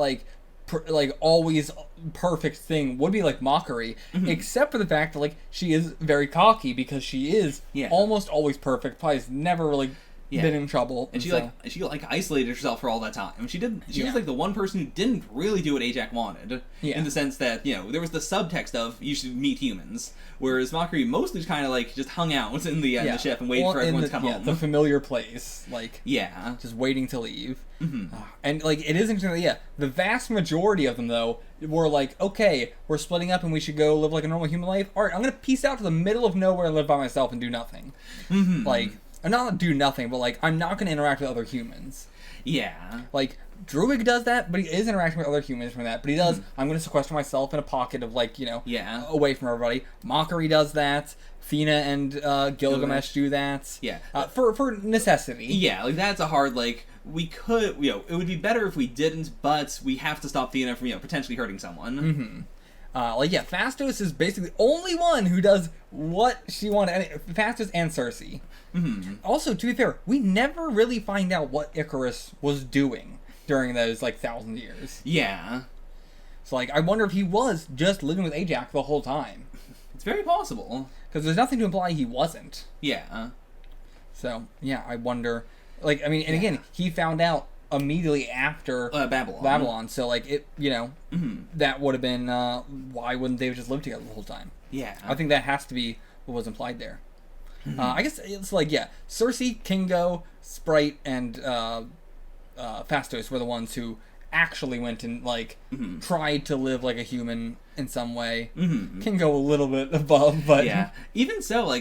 [SPEAKER 1] always perfect thing would be Mockery, except for the fact that she is very cocky, because she is almost always perfect, probably has never really been in trouble,
[SPEAKER 2] and she isolated herself for all that time. She was the one person who didn't really do what Ajax wanted, in the sense that there was the subtext of you should meet humans, whereas Mockery mostly just kind of just hung out in the ship and waited for everyone to come home.
[SPEAKER 1] The familiar place, just waiting to leave. And it is interesting that the vast majority of them though were okay, we're splitting up and we should go live a normal human life. All right, I'm gonna peace out to the middle of nowhere and live by myself and do nothing. I'm not do nothing, but I'm not going to interact with other humans.
[SPEAKER 2] Yeah.
[SPEAKER 1] Druig does that, but he is interacting with other humans from that. But he does, I'm going to sequester myself in a pocket of away from everybody. Mockery does that. Thena and Gilgamesh do that.
[SPEAKER 2] Yeah.
[SPEAKER 1] For necessity.
[SPEAKER 2] Yeah, that's a hard, we could, it would be better if we didn't, but we have to stop Thena from, potentially hurting someone.
[SPEAKER 1] Phastos is basically the only one who does what she wanted. Phastos and Cersei. Also, to be fair, we never really find out what Icarus was doing during those 1,000 years.
[SPEAKER 2] Yeah.
[SPEAKER 1] So I wonder if he was just living with Ajax the whole time.
[SPEAKER 2] It's very possible.
[SPEAKER 1] Because there's nothing to imply he wasn't.
[SPEAKER 2] Yeah.
[SPEAKER 1] So I wonder. Again, he found out immediately after Babylon. So that would have been why wouldn't they have just lived together the whole time?
[SPEAKER 2] Yeah.
[SPEAKER 1] I think that has to be what was implied there. I guess it's Cersei, Kingo, Sprite, and Phastos were the ones who actually went and tried to live like a human in some way. Kingo a little bit above, but
[SPEAKER 2] even so,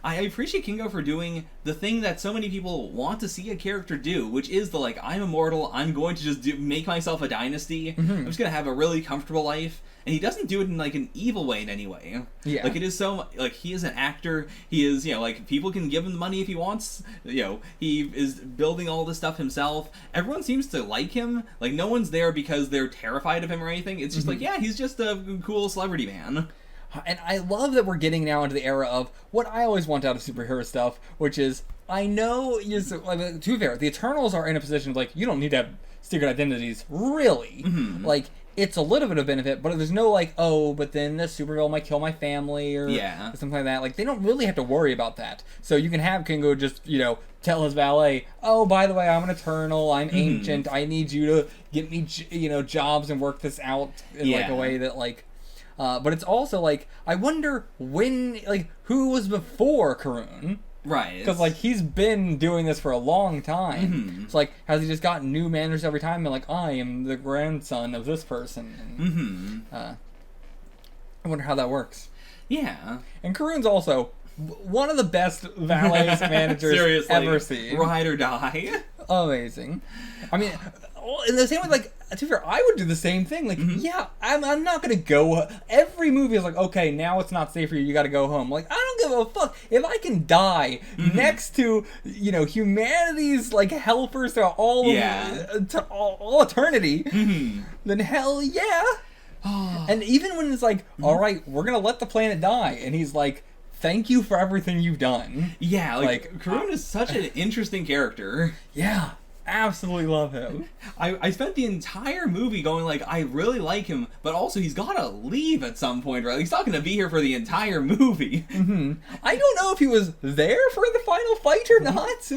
[SPEAKER 2] I appreciate Kingo for doing the thing that so many people want to see a character do, which is I'm immortal, I'm going to just make myself a dynasty, I'm just gonna have a really comfortable life. And he doesn't do it in an evil way in any way. Yeah. It is so he is an actor. He is people can give him the money if he wants. He is building all this stuff himself. Everyone seems to like him. No one's there because they're terrified of him or anything. It's just he's just a cool celebrity man.
[SPEAKER 1] And I love that we're getting now into the era of what I always want out of superhero stuff, which is I know to be fair, the Eternals are in a position of you don't need to have secret identities, really. It's a little bit of benefit, but there's no but then the supervillain might kill my family or something like that. They don't really have to worry about that. So you can have Kingo just, tell his valet, oh, by the way, I'm an Eternal, I'm ancient, I need you to get me, jobs and work this out in a way that but it's also I wonder when, who was before Karun?
[SPEAKER 2] Right.
[SPEAKER 1] Because, he's been doing this for a long time. It's has he just gotten new manners every time? And, I am the grandson of this person. And, I wonder how that works.
[SPEAKER 2] Yeah. And
[SPEAKER 1] Karun's also one of the best valets managers ever seen.
[SPEAKER 2] Ride or die.
[SPEAKER 1] Amazing. I mean, in the same way, to be fair, I would do the same thing. I'm not gonna go. Every movie is okay, now it's not safe for you. You got to go home. I don't give a fuck if I can die next to humanity's helpers throughout all eternity. Then hell yeah. And even when it's all right, we're gonna let the planet die, and he's thank you for everything you've done.
[SPEAKER 2] Yeah, Karun is such an interesting character.
[SPEAKER 1] Yeah. absolutely love him.
[SPEAKER 2] I spent the entire movie going like, I really like him, but also he's gotta leave at some point, right? He's not gonna be here for the entire movie.
[SPEAKER 1] I don't know if he was there for the final fight or not.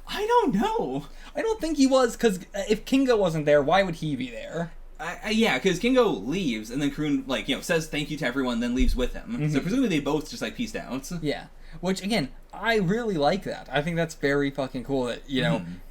[SPEAKER 2] I don't know.
[SPEAKER 1] I don't think he was, because if Kingo wasn't there, why would he be there?
[SPEAKER 2] Yeah, because Kingo leaves, and then Karun, like, says thank you to everyone, then leaves with him. So presumably they both just, like, peaced out.
[SPEAKER 1] Yeah. Which, again, I really like that. I think that's very fucking cool that,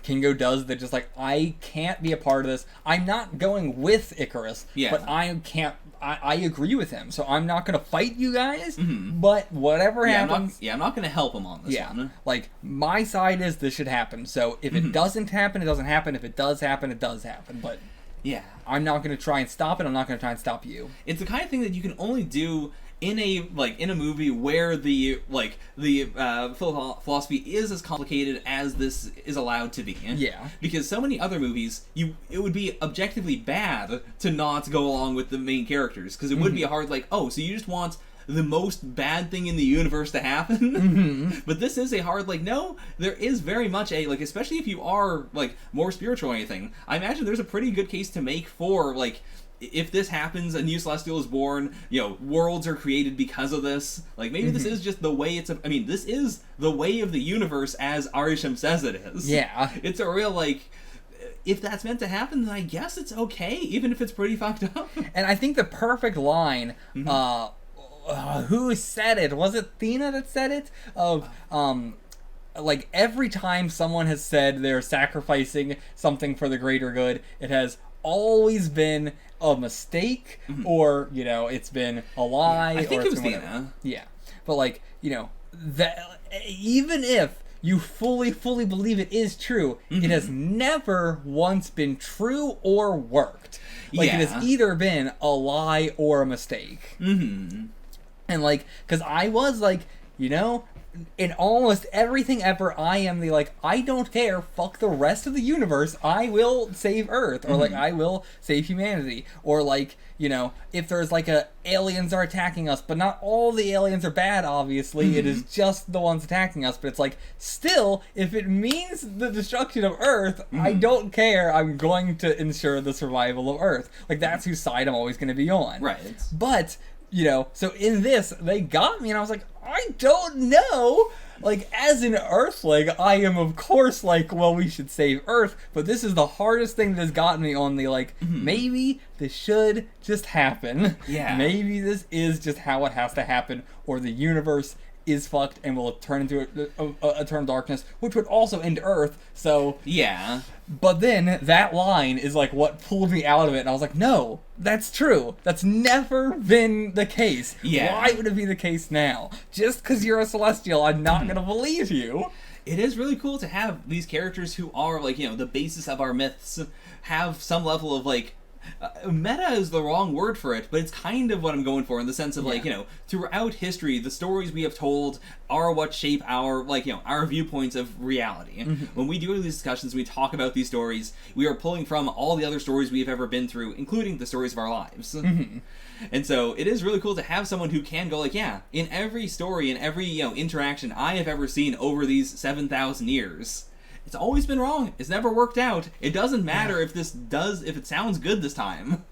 [SPEAKER 1] Kingo does that, just like, I can't be a part of this. I'm not going with Icarus, but I agree with him, so I'm not going to fight you guys, but whatever happens...
[SPEAKER 2] I'm not going to help him on this one.
[SPEAKER 1] Like, my side is this should happen, so if it doesn't happen, it doesn't happen. If it does happen, it does happen, but...
[SPEAKER 2] Yeah.
[SPEAKER 1] I'm not going to try and stop it, I'm not going to try and stop you.
[SPEAKER 2] It's the kind of thing that you can only do in a movie where the philosophy is as complicated as this is allowed to be.
[SPEAKER 1] Yeah.
[SPEAKER 2] Because so many other movies, it would be objectively bad to not go along with the main characters, because it would be a hard, like, oh, so you just want the most bad thing in the universe to happen? But this is a hard, like, no, there is very much a, like, especially if you are, like, more spiritual or anything, I imagine there's a pretty good case to make for, like, if this happens, a new Celestial is born, worlds are created because of this. Like, maybe this is just the way this is the way of the universe as Arishem says it is.
[SPEAKER 1] Yeah.
[SPEAKER 2] It's a real, like, if that's meant to happen, then I guess it's okay, even if it's pretty fucked up.
[SPEAKER 1] And I think the perfect line, who said it? Was it Thena that said it? Like, every time someone has said they're sacrificing something for the greater good, it has always been a mistake, or, it's been a lie.
[SPEAKER 2] I think
[SPEAKER 1] or
[SPEAKER 2] it was
[SPEAKER 1] Thena.
[SPEAKER 2] Thena.
[SPEAKER 1] Yeah. But, like, that, even if you fully believe it is true, it has never once been true or worked. Like, it has either been a lie or a mistake. And, like, because I was, like, in almost everything ever, I am the, like, I don't care, fuck the rest of the universe, I will save Earth, or, like, I will save humanity, or, like, if there's, like, aliens are attacking us, but not all the aliens are bad, obviously, it is just the ones attacking us, but it's, like, still, if it means the destruction of Earth, I don't care, I'm going to ensure the survival of Earth. Like, that's whose side I'm always going to be on.
[SPEAKER 2] Right.
[SPEAKER 1] But... so in this, they got me, and I was like, I don't know. Like, as an Earthling, I am, of course, like, well, we should save Earth, but this is the hardest thing that has gotten me on the, like, maybe this should just happen.
[SPEAKER 2] Yeah.
[SPEAKER 1] Maybe this is just how it has to happen, or the universe is fucked and will turn into eternal darkness, which would also end Earth, so...
[SPEAKER 2] Yeah.
[SPEAKER 1] But then, that line is, like, what pulled me out of it, and I was like, no, that's true. That's never been the case.
[SPEAKER 2] Yeah.
[SPEAKER 1] Why would it be the case now? Just because you're a Celestial, I'm not gonna believe you.
[SPEAKER 2] It is really cool to have these characters who are, like, the basis of our myths have some level of, like, meta is the wrong word for it, but it's kind of what I'm going for in the sense of, like, throughout history, the stories we have told are what shape our, like, our viewpoints of reality. When we do these discussions, we talk about these stories, we are pulling from all the other stories we have ever been through, including the stories of our lives. And so it is really cool to have someone who can go, like, yeah, in every story, in every, interaction I have ever seen over these 7,000 years, it's always been wrong. It's never worked out. It doesn't matter if it sounds good this time.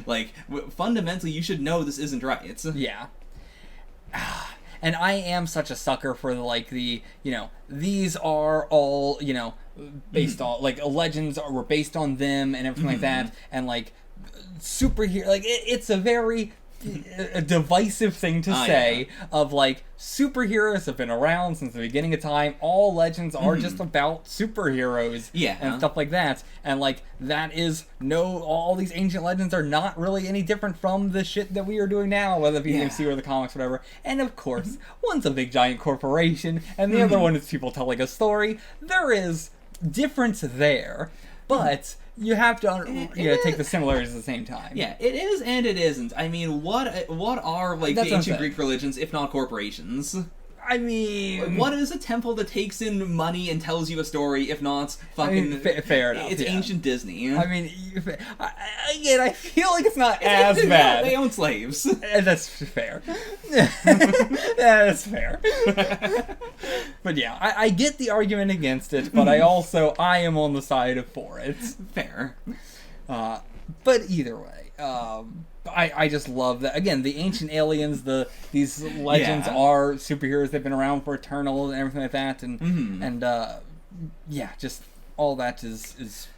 [SPEAKER 2] Like, fundamentally, you should know this isn't right.
[SPEAKER 1] Yeah. And I am such a sucker for, like, these are all, based on, like, legends were based on them and everything like that. And, like, superhero, like, it's a very... a divisive thing to say of, like, superheroes have been around since the beginning of time, all legends are just about superheroes and stuff like that, and, like, that is all these ancient legends are not really any different from the shit that we are doing now, whether it be the MCU or the comics, whatever. And of course, one's a big giant corporation and the other one is people telling a story. There is difference there, but you have to take the similarities at the same time.
[SPEAKER 2] Yeah, it is and it isn't. I mean, what are, like, the ancient Greek religions, if not corporations?
[SPEAKER 1] I mean...
[SPEAKER 2] What is a temple that takes in money and tells you a story, if not fucking...
[SPEAKER 1] fair enough,
[SPEAKER 2] It's ancient Disney.
[SPEAKER 1] I mean, again, I feel like it's not as bad.
[SPEAKER 2] They own slaves.
[SPEAKER 1] That's fair. That's fair. But yeah, I get the argument against it, but I am on the side of for it.
[SPEAKER 2] Fair.
[SPEAKER 1] But either way, I just love that. Again, the ancient aliens, these legends are superheroes. They've been around for eternal and everything like that, and just all that is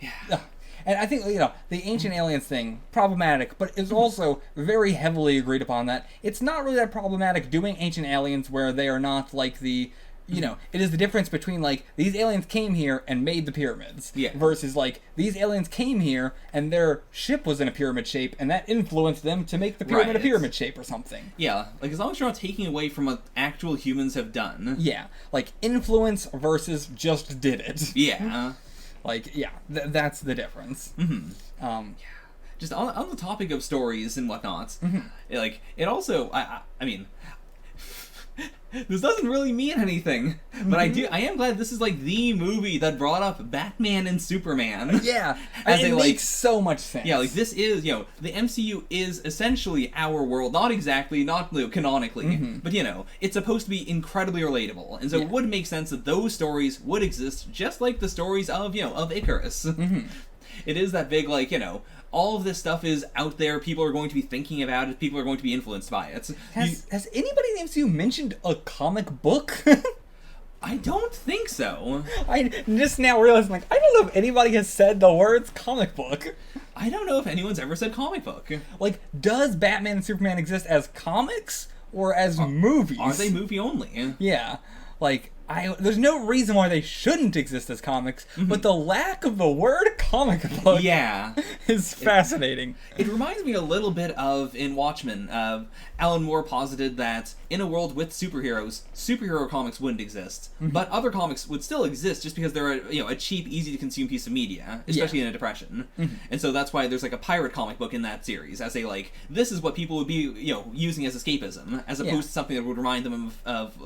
[SPEAKER 2] yeah.
[SPEAKER 1] And I think, the ancient aliens thing, problematic, but it's also very heavily agreed upon that it's not really that problematic doing ancient aliens where they are not like the, it is the difference between, like, these aliens came here and made the pyramids, versus, like, these aliens came here and their ship was in a pyramid shape and that influenced them to make the pyramid a pyramid shape or something.
[SPEAKER 2] Yeah, like, as long as you're not taking away from what actual humans have done.
[SPEAKER 1] Yeah, like, influence versus just did it.
[SPEAKER 2] Yeah.
[SPEAKER 1] Like, that's the difference.
[SPEAKER 2] Just on the topic of stories and whatnot, like, it also, I mean, this doesn't really mean anything, but I am glad this is, like, the movie that brought up Batman and Superman.
[SPEAKER 1] Yeah, it makes so much sense.
[SPEAKER 2] Yeah, like, this is, the MCU is essentially our world, not exactly, not canonically, but, it's supposed to be incredibly relatable, and so it would make sense that those stories would exist just like the stories of, of Icarus. It is that big, like, all of this stuff is out there. People are going to be thinking about it. People are going to be influenced by it.
[SPEAKER 1] Has anybody in the MCU mentioned a comic book?
[SPEAKER 2] I don't think so.
[SPEAKER 1] I just now realized, like, I don't know if anybody has said the words comic book.
[SPEAKER 2] I don't know if anyone's ever said comic book.
[SPEAKER 1] Like, does Batman and Superman exist as comics or as movies?
[SPEAKER 2] Are they movie only?
[SPEAKER 1] Yeah. Like, there's no reason why they shouldn't exist as comics, but the lack of the word comic book is fascinating.
[SPEAKER 2] It reminds me a little bit of, in Watchmen, Alan Moore posited that in a world with superheroes, superhero comics wouldn't exist, but other comics would still exist just because they're a cheap, easy-to-consume piece of media, especially in a depression. And so that's why there's like a pirate comic book in that series, as a, like, this is what people would be, using as escapism, as opposed to something that would remind them of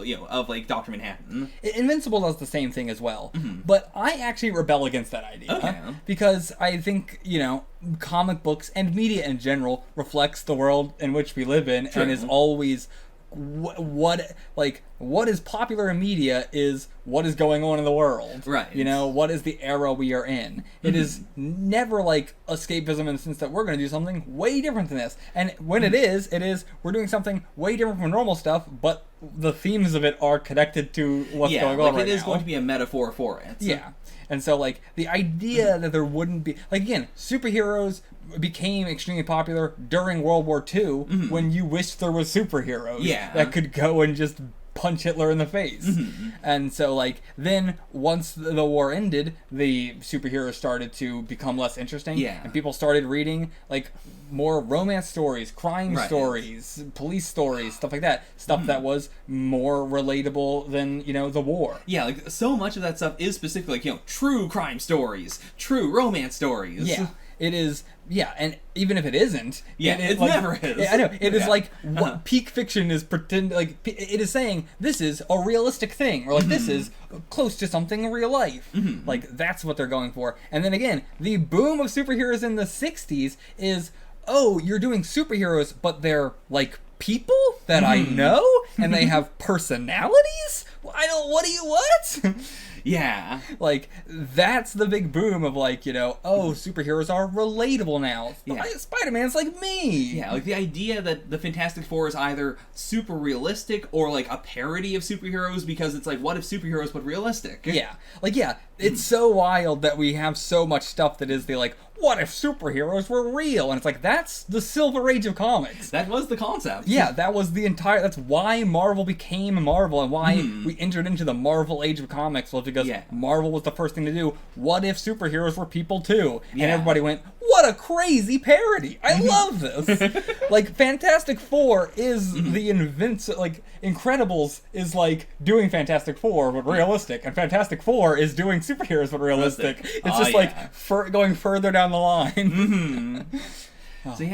[SPEAKER 2] like, Dr. Manhattan.
[SPEAKER 1] Invincible does the same thing as well, but I actually rebel against that idea, because I think, comic books and media in general reflects the world in which we live in, and is always what is popular in media is what is going on in the world.
[SPEAKER 2] Right.
[SPEAKER 1] What is the era we are in. It is never like escapism in the sense that we're going to do something way different than this. And when it is we're doing something way different from normal stuff, but the themes of it are connected to what's going on right now.
[SPEAKER 2] It is going to be a metaphor for it.
[SPEAKER 1] Yeah. And so, like, the idea that there wouldn't be... Like, again, superheroes became extremely popular during World War II when you wished there was superheroes that could go and just punch Hitler in the face. And so, like, then once the war ended, the superheroes started to become less interesting. And people started reading, like, more romance stories, crime stories, police stories, stuff like that. Stuff that was more relatable than, the war.
[SPEAKER 2] Yeah, like, so much of that stuff is specifically, like, true crime stories, true romance stories.
[SPEAKER 1] Yeah. It is, and even if it isn't...
[SPEAKER 2] it like, never is.
[SPEAKER 1] I know, it is like, what peak fiction is it is saying, this is a realistic thing, or like, this is close to something in real life. Like, that's what they're going for. And then again, the boom of superheroes in the 60s is, oh, you're doing superheroes, but they're, like, people that I know, and they have personalities? What?
[SPEAKER 2] Yeah.
[SPEAKER 1] Like, that's the big boom of, like, oh, superheroes are relatable now. Spider-Man's like me.
[SPEAKER 2] Yeah, like, the idea that the Fantastic Four is either super realistic or, like, a parody of superheroes, because it's like, what if superheroes but realistic?
[SPEAKER 1] Yeah. Like, it's so wild that we have so much stuff that is the, like, what if superheroes were real? And it's like, that's the Silver Age of comics.
[SPEAKER 2] That was the concept.
[SPEAKER 1] Yeah, that's why Marvel became Marvel, and why we entered into the Marvel Age of comics, was because Marvel was the first thing to do, what if superheroes were people too? And everybody went, what a crazy parody! I love this! Like, Fantastic Four is the Incredibles is, like, doing Fantastic Four, but realistic, and Fantastic Four is doing superheroes, but realistic. It's just, like, going further down the line.
[SPEAKER 2] So,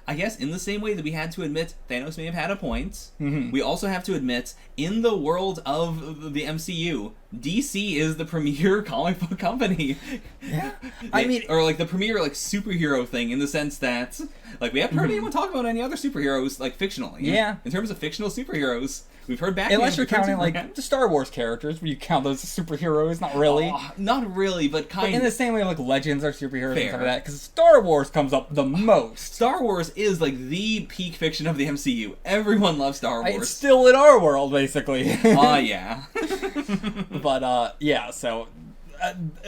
[SPEAKER 2] I guess in the same way that we had to admit Thanos may have had a point,
[SPEAKER 1] Mm-hmm.
[SPEAKER 2] we also have to admit, in the world of the MCU, DC is the premier comic book company.
[SPEAKER 1] Yeah. I mean,
[SPEAKER 2] or like the premier like superhero thing, in the sense that like we haven't heard anyone talk about any other superheroes like fictionally.
[SPEAKER 1] Yeah.
[SPEAKER 2] In terms of fictional superheroes, we've heard Batman.
[SPEAKER 1] unless you're counting
[SPEAKER 2] Superman.
[SPEAKER 1] like the Star Wars characters, where you count those as superheroes, not really.
[SPEAKER 2] Not really, but kind
[SPEAKER 1] But
[SPEAKER 2] of.
[SPEAKER 1] in the same way, like Legends are superheroes and
[SPEAKER 2] Fair.
[SPEAKER 1] stuff like that, because Star Wars comes up the most.
[SPEAKER 2] Star Wars is like the peak fiction of the MCU. Everyone loves Star Wars.
[SPEAKER 1] It's still in our world, basically.
[SPEAKER 2] Yeah.
[SPEAKER 1] But yeah, so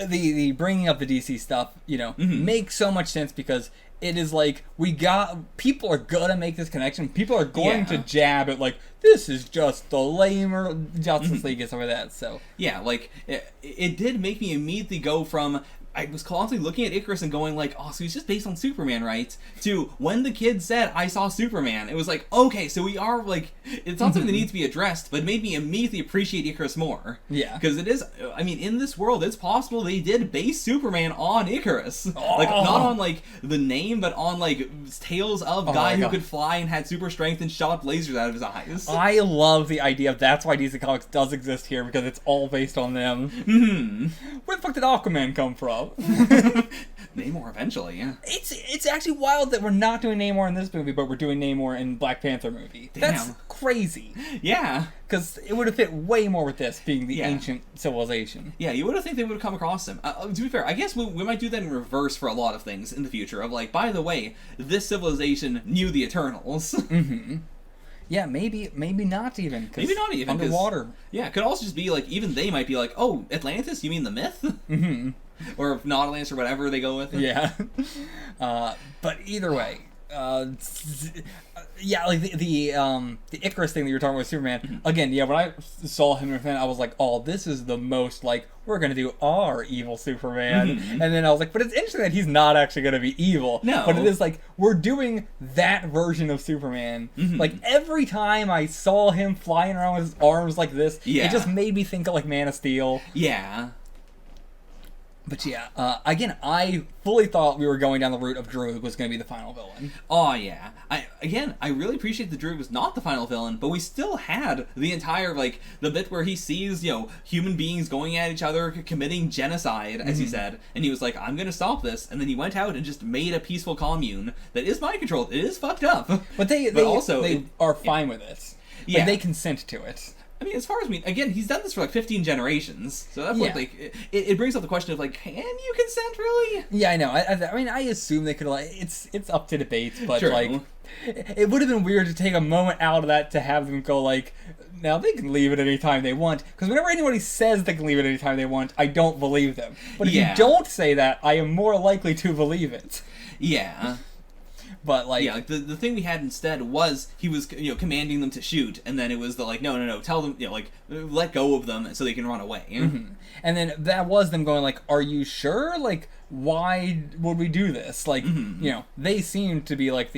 [SPEAKER 1] the bringing up the DC stuff, makes so much sense, because it is like people are gonna make this connection. People are going to jab at like, this is just the lamer Justice League and stuff like that. So
[SPEAKER 2] Yeah, like it did make me immediately go from, I was constantly looking at Icarus and going like, oh, so he's just based on Superman, right? To when the kid said, I saw Superman, it was like, okay, so we are like, it's not something that needs to be addressed, but it made me immediately appreciate Icarus more.
[SPEAKER 1] Yeah.
[SPEAKER 2] Because it is, I mean, in this world, it's possible they did base Superman on Icarus. Like, not on like the name, but on like tales of guy who could fly and had super strength and shot lasers out of his eyes.
[SPEAKER 1] I love the idea of that's why DC Comics does exist here, because it's all based on them. Where the fuck did Aquaman come from?
[SPEAKER 2] Namor eventually, yeah.
[SPEAKER 1] It's actually wild that we're not doing Namor in this movie, but we're doing Namor in Black Panther movie.
[SPEAKER 2] Damn.
[SPEAKER 1] That's crazy.
[SPEAKER 2] Yeah.
[SPEAKER 1] Because it would have fit way more with this being the ancient civilization.
[SPEAKER 2] Yeah, you would have think they would have come across him. To be fair, I guess we might do that in reverse for a lot of things in the future. Of like, by the way, this civilization knew the Eternals.
[SPEAKER 1] Yeah, maybe not even.
[SPEAKER 2] Maybe not even.
[SPEAKER 1] Underwater.
[SPEAKER 2] Yeah, it could also just be like, even they might be like, oh, Atlantis? You mean the myth? Or if not Atlantis or whatever they go with.
[SPEAKER 1] Yeah. But either way, yeah, like the Icarus thing that you were talking about with Superman. Again, yeah, when I saw him in Superman, I was like, oh, this is the most like, we're gonna do our evil Superman. And then I was like, but it's interesting that he's not actually gonna be evil.
[SPEAKER 2] No.
[SPEAKER 1] But it is like, we're doing that version of Superman. Like every time I saw him flying around with his arms like this, it just made me think of like Man of Steel.
[SPEAKER 2] Yeah.
[SPEAKER 1] But yeah, again, I fully thought we were going down the route of Druig was going to be the final villain.
[SPEAKER 2] Oh, yeah. I really appreciate that Druig was not the final villain, but we still had the entire, like, the bit where he sees, human beings going at each other, committing genocide, as he said, and he was like, I'm going to stop this, and then he went out and just made a peaceful commune that is mind-controlled. It is fucked up.
[SPEAKER 1] But they are fine with it.
[SPEAKER 2] Yeah.
[SPEAKER 1] Like, they consent to it.
[SPEAKER 2] I mean, as far as again, he's done this for like 15 generations, so that's like it brings up the question of like, can you consent really?
[SPEAKER 1] Yeah, I know. I mean, I assume they could like it's up to debate, but
[SPEAKER 2] True.
[SPEAKER 1] like it would have been weird to take a moment out of that to have them go like, now they can leave it any time they want, because whenever anybody says they can leave it any time they want, I don't believe them. But if you don't say that, I am more likely to believe it.
[SPEAKER 2] Yeah.
[SPEAKER 1] But like,
[SPEAKER 2] yeah, like the thing we had instead was he was commanding them to shoot, and then it was the like, no, tell them, like, let go of them so they can run away.
[SPEAKER 1] And then that was them going like, are you sure? Like, why would we do this? Like, they seem to be like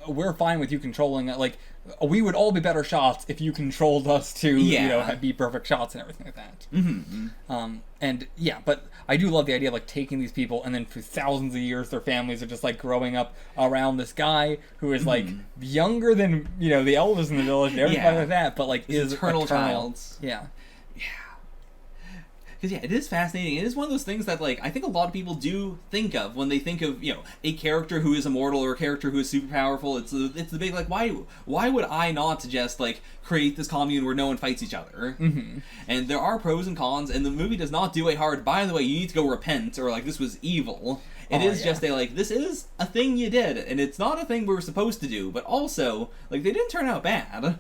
[SPEAKER 1] we're fine with you controlling it. Like, we would all be better shots if you controlled us to be perfect shots and everything like that. And yeah, but I do love the idea of like taking these people, and then for thousands of years their families are just like growing up around this guy who is like younger than the elders in the village and everybody like that, but like is
[SPEAKER 2] eternal child.
[SPEAKER 1] Yeah.
[SPEAKER 2] Because it is fascinating. It is one of those things that like I think a lot of people do think of when they think of a character who is immortal or a character who is super powerful. It's the big like, why would I not just like create this commune where no one fights each other? And there are pros and cons, and the movie does not do a hard, by the way, you need to go repent, or like this was evil. It is just a like, this is a thing you did, and it's not a thing we were supposed to do, but also like they didn't turn out bad.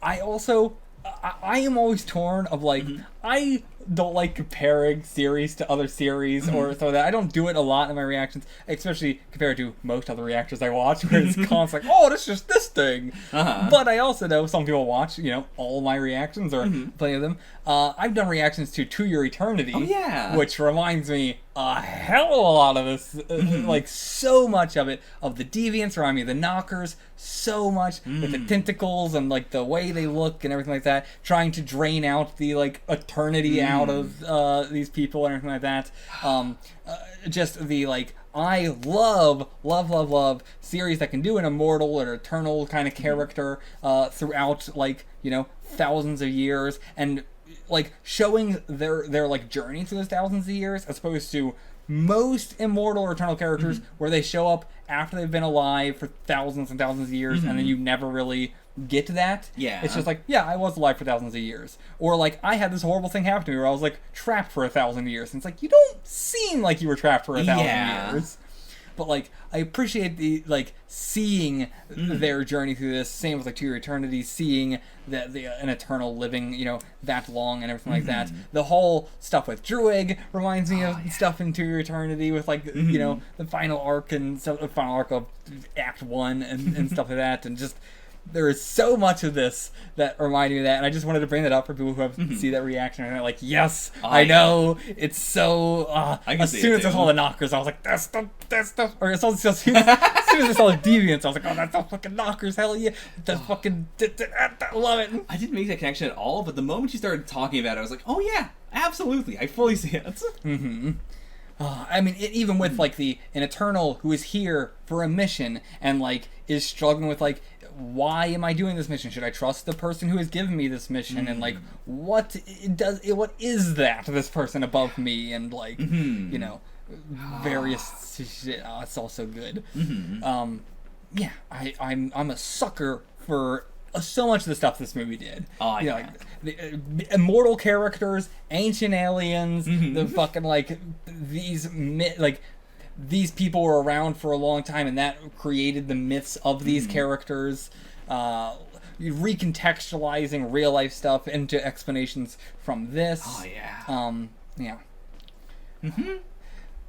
[SPEAKER 1] I am always torn of like, I don't like comparing series to other series or so that I don't do it a lot in my reactions, especially compared to most other reactors I watch, where it's constantly like, oh, that's just this thing. But I also know some people watch, all my reactions or plenty of them. I've done reactions to Your Eternity, which reminds me a hell of a lot of this, like so much of it, of the deviants remind me of the knockers, so much with the tentacles and like the way they look and everything like that, trying to drain out the like eternity out of these people and everything like that. Just the, like, I love series that can do an immortal or eternal kind of character throughout, like, you know, thousands of years, and, like, showing their like, journey through those thousands of years, as opposed to most immortal or eternal characters where they show up after they've been alive for thousands and thousands of years, and then you never really get to that.
[SPEAKER 2] Yeah.
[SPEAKER 1] It's just like, yeah, I was alive for thousands of years. Or, like, I had this horrible thing happen to me where I was, like, trapped for 1,000 years. And it's like, you don't seem like you were trapped for 1,000 years. But, like, I appreciate the, like, seeing their journey through this. Same with, like, To Your Eternity, seeing that an eternal living, you know, that long and everything like that. The whole stuff with Druig reminds me of stuff in To Your Eternity with, like, you know, the final arc and stuff, the final arc of Act 1 and stuff like that. And just, there is so much of this that reminded me of that, and I just wanted to bring that up for people who have see that reaction and they're like, yes, I know, it's so, as soon as I saw the knockers, I was like, that's the, or as soon as I saw the deviants, I was like, oh, that's the fucking knockers, hell yeah, that's fucking, I love it.
[SPEAKER 2] I didn't make that connection at all, but the moment you started talking about it, I was like, oh yeah, absolutely, I fully see it.
[SPEAKER 1] I mean, even with, like, an Eternal who is here for a mission and, like, is struggling with, like, why am I doing this mission? Should I trust the person who has given me this mission? And, like, what is that, this person above me? And, like, you know, various shit. Oh, it's all so good. Yeah, I'm a sucker for so much of the stuff this movie did. You know, like, the immortal characters, ancient aliens, the fucking, like, these people were around for a long time, and that created the myths of these characters. Recontextualizing real life stuff into explanations from this.
[SPEAKER 2] Oh yeah.
[SPEAKER 1] Yeah.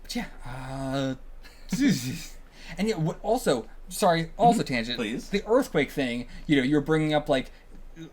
[SPEAKER 1] But yeah. And yeah, also tangent.
[SPEAKER 2] Please.
[SPEAKER 1] The earthquake thing. You know, you're bringing up, like,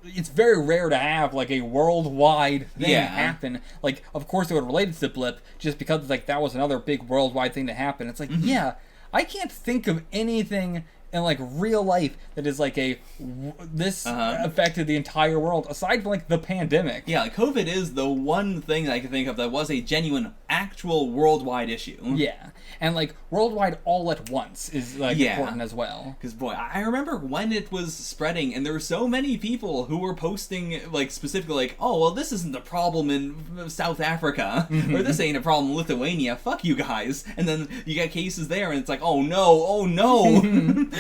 [SPEAKER 1] it's very rare to have, like, a worldwide thing happen. Like, of course it would relate to the blip, just because, like, that was another big worldwide thing to happen. It's like, yeah, I can't think of anything in, like, real life that is, like, this affected the entire world, aside from, like, the pandemic.
[SPEAKER 2] Yeah, like, COVID is the one thing that I can think of that was a genuine, actual worldwide issue.
[SPEAKER 1] Yeah. And, like, worldwide all at once is, like, important as well.
[SPEAKER 2] Because, boy, I remember when it was spreading, and there were so many people who were posting, like, specifically, like, oh, well, this isn't a problem in South Africa, or this ain't a problem in Lithuania, fuck you guys. And then you get cases there, and it's like, oh no,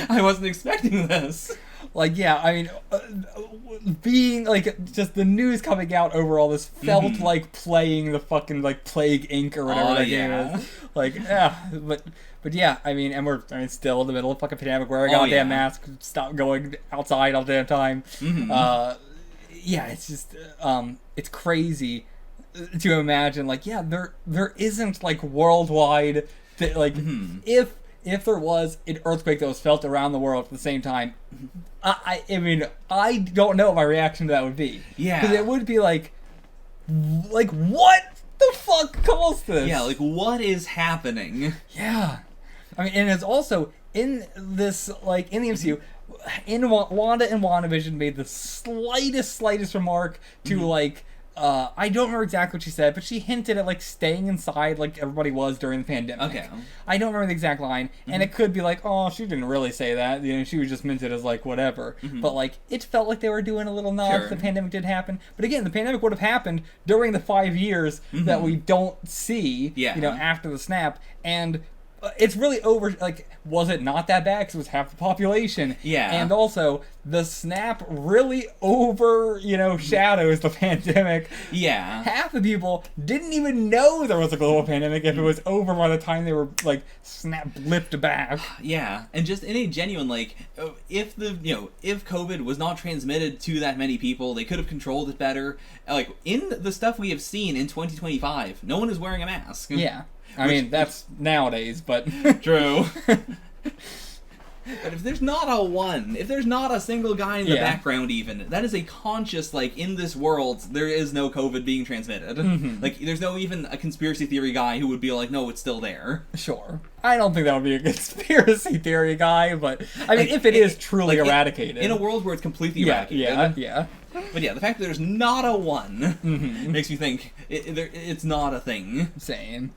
[SPEAKER 2] I wasn't expecting this.
[SPEAKER 1] Like, yeah, I mean, being, like, just the news coming out over all this felt like playing the fucking, like, Plague Inc. or whatever that game is. Like, yeah, but yeah, I mean, and we're still in the middle of fucking pandemic, wearing a damn mask, stop going outside all the damn time. Yeah, it's just, it's crazy to imagine, like, yeah, there isn't, like, worldwide, like, if there was an earthquake that was felt around the world at the same time, I mean, I don't know what my reaction to that would be.
[SPEAKER 2] Yeah.
[SPEAKER 1] Because it would be like, what the fuck caused this?
[SPEAKER 2] Yeah, like, what is happening?
[SPEAKER 1] Yeah. I mean, and it's also, in this, like, in the MCU, Wanda and WandaVision made the slightest remark to, like, I don't remember exactly what she said, but she hinted at, like, staying inside like everybody was during the pandemic.
[SPEAKER 2] Okay.
[SPEAKER 1] I don't remember the exact line, and it could be like, oh, she didn't really say that. You know, she was just meant it as, like, whatever. But, like, it felt like they were doing a little nod that the pandemic did happen. But again, the pandemic would have happened during the 5 years that we don't see, you know, after the snap. And it's really over, like, was it not that bad because it was half the population?
[SPEAKER 2] Yeah.
[SPEAKER 1] And also, the snap really shadows the pandemic.
[SPEAKER 2] Yeah.
[SPEAKER 1] Half the people didn't even know there was a global pandemic if it was over by the time they were, like, blipped back.
[SPEAKER 2] Yeah. And just in a genuine, like, if COVID was not transmitted to that many people, they could have controlled it better. Like, in the stuff we have seen in 2025, no one is wearing a mask.
[SPEAKER 1] Yeah. I mean, that's nowadays, but...
[SPEAKER 2] True. But if there's not a single guy in the background even, that is a conscious, like, in this world, there is no COVID being transmitted. Like, there's no even a conspiracy theory guy who would be like, no, it's still there.
[SPEAKER 1] Sure. I don't think that would be a conspiracy theory guy, but, I mean, if it is truly eradicated.
[SPEAKER 2] In a world where it's completely eradicated.
[SPEAKER 1] Yeah.
[SPEAKER 2] But yeah, the fact that there's not a one makes me think it's not a thing.
[SPEAKER 1] Same.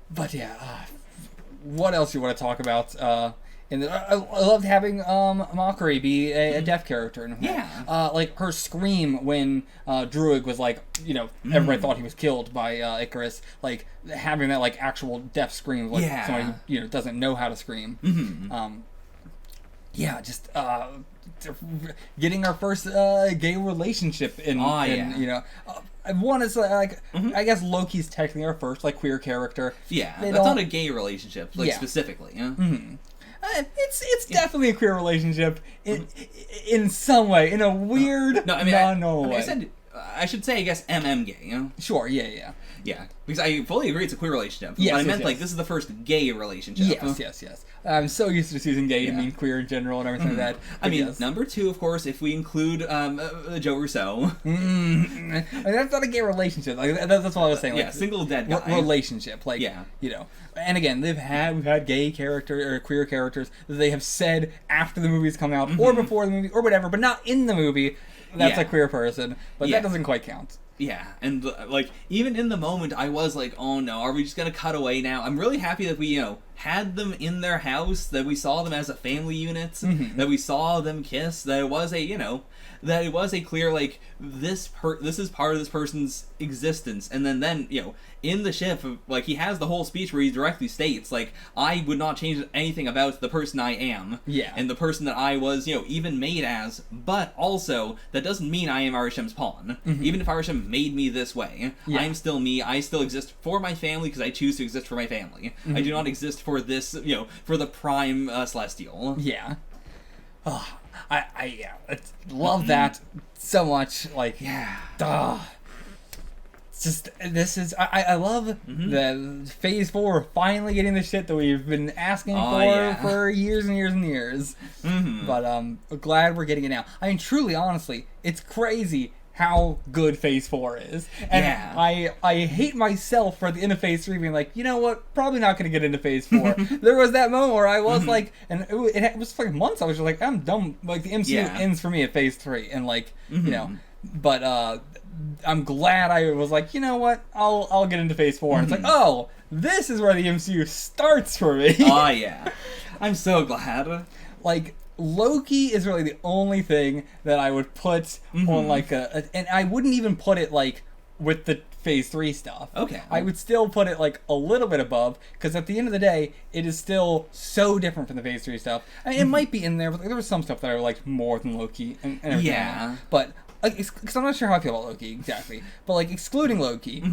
[SPEAKER 1] But yeah, what else you want to talk about? I loved having Mockery be a deaf character.
[SPEAKER 2] Yeah.
[SPEAKER 1] Like her scream when Druig was like, everybody thought he was killed by Icarus. Like having that like actual deaf scream, like somebody who doesn't know how to scream. Just getting our first gay relationship in one is like I guess Loki's technically our first like queer character.
[SPEAKER 2] Yeah, that's not a gay relationship specifically. Yeah.
[SPEAKER 1] It's definitely a queer relationship in some way, in a weird, non-normal way.
[SPEAKER 2] I should say, I guess, gay.
[SPEAKER 1] Sure, yeah.
[SPEAKER 2] Yeah, because I fully agree it's a queer relationship. Yes, but I meant like this is the first gay relationship.
[SPEAKER 1] Yes. I'm so used to just using gay to mean queer in general and everything like that.
[SPEAKER 2] I mean, number 2, of course, if we include Joe Rousseau.
[SPEAKER 1] I mean, that's not a gay relationship. Like that's what I was saying. Like,
[SPEAKER 2] single dead guy
[SPEAKER 1] relationship. Like And again, we've had gay character or queer characters that they have said after the movie's come out or before the movie or whatever, but not in the movie. That's a queer person, but that doesn't quite count.
[SPEAKER 2] Yeah, and like even in the moment, I was like, "Oh no, are we just gonna cut away now?" I'm really happy that we, had them in their house, that we saw them as a family unit, that we saw them kiss, that it was a clear like this is part of this person's existence, and then in the ship, like he has the whole speech where he directly states like, I would not change anything about the person I am, and the person that I was even made as, but also that doesn't mean I am Arishem's pawn. Even if Arishem made me this way, I'm still me. I still exist for my family because I choose to exist for my family. I do not exist for this for the prime celestial.
[SPEAKER 1] I love that so much. Like, it's just, this is, I love the Phase 4 finally getting the shit that we've been asking for years and years and years. But I'm glad we're getting it now. I mean, truly, honestly, it's crazy how good Phase 4 is. And I hate myself for the end of Phase 3 being like, you know what, probably not going to get into Phase 4. There was that moment where I was like, and it was like months, I was just like, I'm done. Like, the MCU ends for me at Phase 3. And like, but I'm glad I was like, you know what, I'll get into Phase 4. And it's like, oh, this is where the MCU starts for me.
[SPEAKER 2] I'm so glad.
[SPEAKER 1] Like, Loki is really the only thing that I would put on like and I wouldn't even put it like with the Phase 3 stuff. I would still put it like a little bit above, because at the end of the day, it is still so different from the Phase 3 stuff. I mean, it might be in there, but there was some stuff that I liked more than Loki and everything. But because I'm not sure how I feel about Loki exactly, but like excluding Loki,